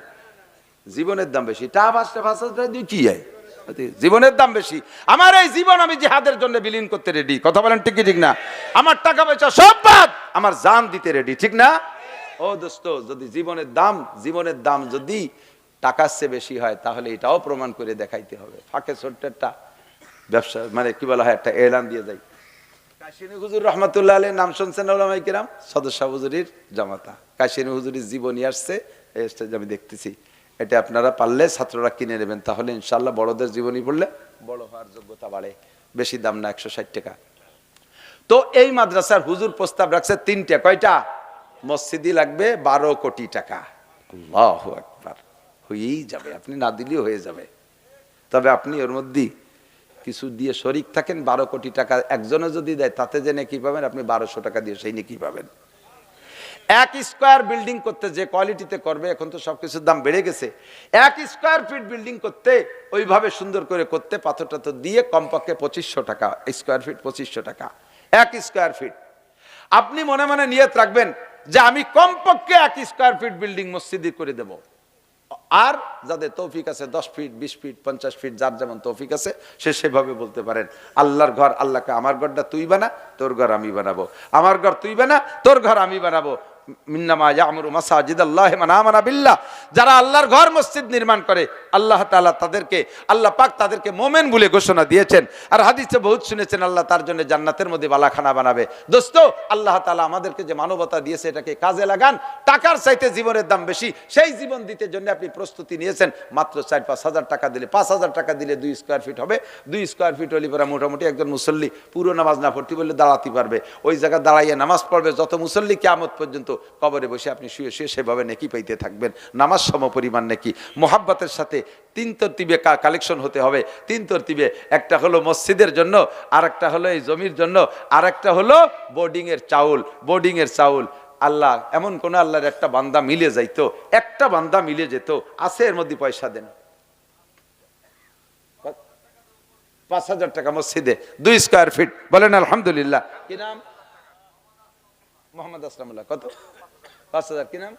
জীবনের দাম বেশি। টাকা 5000 টাকা দিয়ে কি হয়? জীবনের দাম বেশি। আমার এই জীবন আমি জিহাদের জন্য বিলীন করতে রেডি। কথা বলেন ঠিক কি ঠিক না? আমার টাকা পয়সা সব বাদ, আমার জান দিতে রেডি, ঠিক না? ও দোস্ত, যদি জীবনের দাম যদি টাকার চেয়ে বেশি হয় তাহলে এটাও প্রমাণ করে দেখাইতে হবে। ফাঁকে ছোট্ট একটা ব্যবসা, মানে কি বলা হয়, একটা এলান দিয়ে যাই। কাশিনী হুজুর রহমাতুল্লাহ আলাইহির নাম শুনছেন ওলামায়ে কেরাম? সদস্য হুজুরির জামাতা কাশিনী হুজুরির জীবনী আসছে, এই স্টেজে আমি দেখতেছি। এটা আপনারা পারলে ছাত্ররা কিনে নেবেন, তাহলে ইনশাআল্লাহ বড়দের জীবনী পড়লে বড় হওয়ার যোগ্যতা বাড়ে। বেশি দাম না, 160 টাকা। তো এই মাদ্রাসার হুজুর প্রস্তাব রাখছে 3টা। কয়টা? মসজিদই লাগবে 12 কোটি টাকা। আল্লাহু আকবার। হয়েই যাবে, আপনি না দিলেও হয়ে যাবে। তবে আপনি ওর মধ্যে কিছু দিয়ে শরিক থাকেন। 12 কোটি টাকা একজনে যদি দেয় তাতে যে নেকি পাবেন, আপনি 1200 টাকা দিয়ে সেই নেকি পাবেন। 1 স্কয়ার বিল্ডিং করতে যে কোয়ালিটিতে করবে, এখন তো সবকিছুর দাম বেড়ে গেছে। 1 স্কয়ার ফিট বিল্ডিং করতে, ওইভাবে সুন্দর করে করতে, পাথর টাথর দিয়ে কমপক্ষে 2500 টাকা স্কয়ার ফিট। 2500 টাকা 1 স্কয়ার ফিট। আপনি মনে মনে নিয়ত রাখবেন যে আমি কমপক্ষে 1 স্কয়ার ফিট বিল্ডিং মসজিদে করে দেব। আর যাদের তৌফিক আছে 10 ফিট, 20 ফিট, 50 ফিট, যার যেমন তৌফিক আছে সে সেভাবে বলতে পারেন। আল্লাহর ঘর, আল্লাহকে আমার ঘরটা তুই বানা, তোর ঘর আমি বানাবো। আমার ঘর তুই বানা, তোর ঘর আমি বানাবো। মিন্নামা ইয়ামুরু মাসাজিদাল্লাহি মান আমানা বিল্লাহ। যারা আল্লাহর ঘর মসজিদ নির্মাণ করে, আল্লাহ তাআলা তাদেরকে, আল্লাহ পাক তাদেরকে মুমিন বলে ঘোষণা দিয়েছেন। আর হাদিসে বহুত শুনেছেন আল্লাহ তার জন্য জান্নাতের মধ্যে বালাখানা বানাবে। দোস্ত, আল্লাহ তাআলা আমাদেরকে যে মানবতা দিয়েছে এটাকে কাজে লাগান। টাকার চাইতে জীবনের দাম বেশি, সেই জীবন দিতে জন্য আপনি প্রস্তুতি নিয়েছেন। মাত্র 4-5 হাজার টাকা দিলে, 5000 টাকা দিলে 2 স্কয়ার ফিট হবে। 2 স্কয়ার ফিট হলে পরে মোটামুটি একজন মুসল্লি পুরো নামাজ না পড়তে বললে দাঁড়াতে পারবে। ওই জায়গায় দাঁড়াইয়ে নামাজ পড়বে যত মুসল্লি, কিয়ামত পর্যন্ত কবরে বসে আপনি শুয়ে শুয়ে সেভাবে নেকি পাইতে থাকবেন। নামাজ সম পরিমাণ নেকি। মোহাব্বতের সাথে 3 তরতিবে কালেকশন হতে হবে। 3 তরতিবে, একটা হলো মসজিদের জন্য, আর একটা হলো এই জমির জন্য, আর একটা হলো বোর্ডিং এর চাউল। বোর্ডিং এর চাউল আল্লাহ, এমন কোন আল্লাহর একটা বান্দা মিলে যাইতো, একটা বান্দা মিলে যেত, আছে এর মধ্যে পয়সা দেন। 5000 টাকা মসজিদে 2 স্কয়ার ফিট। বলেন আলহামদুলিল্লাহ। কি নাম? মোহাম্মদ আসলামুল্লাহ। কত? 5000। কি নাম?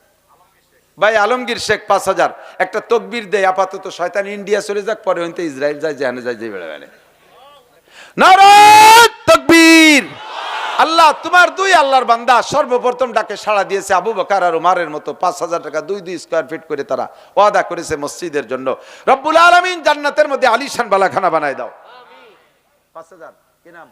ভাই আলমগীর শেখ। 5000। একটা তকবীর দেয় আপাতত, শয়তান ইন্ডিয়া চলে যাক, পরে হইতে ইসরায়েল যায়, জাহানে যায়, যে বেড়ে বেড়ে। নারে তাকবীর। আল্লাহ তোমার 2 আল্লাহর বান্দা সর্বপ্রথম ডাকে সাড়া দিয়েছে, আবু বকর আর উমরের মতো। 5000 টাকা 2 স্কয়ার ফিট করে তারা ওয়াদা করেছে মসজিদের জন্য। রব্বুল আলামিন জান্নাতের মধ্যে আলিশান বালাখানা বানায় দাও। 5000। কি নাম?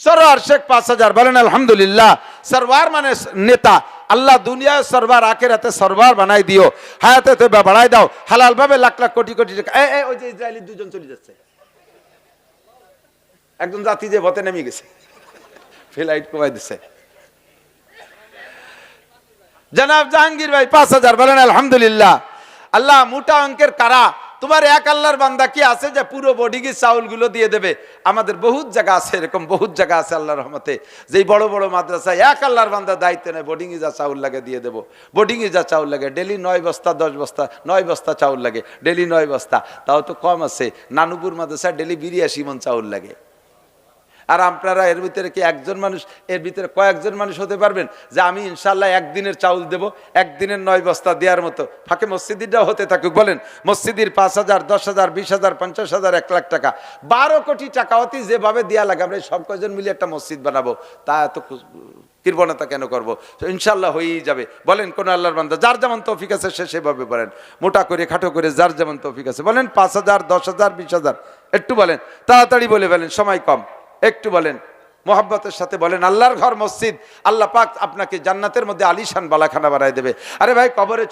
সরওয়ার শেখ 5,000 বলেন আলহামদুলিল্লাহ। সরওয়ার মানে নেতা, আল্লাহ দুনিয়ায় সরওয়ার আখিরাতে সরওয়ার বানাই দিও, হায়াতে তো বাড়াই দাও, হালাল ভাবে লাখ লাখ কোটি কোটি টাকা। ওই যে ইসরায়েলি দুজন চলে যাচ্ছে, একজন জাতি যে ভতে নেমে গেছে, ফ্লাইট কমাই দিছে। জনাব জাহাঙ্গীর ভাই 5,000 বলেন আলহামদুলিল্লাহ। আল্লাহ মোটা অঙ্কের কারা, তোমার এক আল্লাহর বান্দা কি আছে যে পুরো বডিগি চাউল গুলো দিয়ে দেবে? আমাদের বহুত জায়গা আছে, এরকম বহুত জায়গা আছে আল্লাহর রহমতে, যেই বড় বড় মাদ্রাসায় এক আল্লাহর বান্দা দায়িত্ব নেয়, বোর্ডিংয়ে যা চাউল লাগে দিয়ে দেবো। বোর্ডিংয়ে যা চাউল লাগে ডেলি 9 বস্তা 10 বস্তা 9 বস্তা চাউল লাগে, ডেলি 9 বস্তা, তাও তো কম আছে। নানুপুর মাদ্রাসায় ডেলি 82 মণ চাউল লাগে। আর আপনারা এর ভিতরে কি একজন মানুষ, এর ভিতরে কয়েকজন মানুষ হতে পারবেন যে আমি ইনশাল্লাহ একদিনের চাউল দেব, একদিনের 9 বস্তা দেওয়ার মতো? ফাঁকে মসজিদিটাও হতে থাকুক, বলেন মসজিদের 5,000 10,000 20,000 50,000 1 লাখ টাকা 12 কোটি টাকা অতি যেভাবে দেওয়া লাগে, আমরা সব কয়জন মিলে একটা মসজিদ বানাবো, তা এত কৃপণতা কেন করবো? তো ইনশাল্লাহ হয়েই যাবে। বলেন কোন আল্লাহর বান্দা যার যেমন তৌফিক আছে সে সেভাবে বলেন, মোটা করে খাটো করে যার যেমন তৌফিক আছে বলেন 5,000 10,000 20,000 একটু বলেন, তাড়াতাড়ি বলে ফেলেন, সময় কম, একটু বলেন, মোহাব্বতের সাথে বলেন। আল্লাহর ঘর মসজিদ, আল্লাহ পাক আপনাকে জান্নাতের মধ্যে আলিশান বালাখানা বানায় দেবে। আরে ভাই কবরে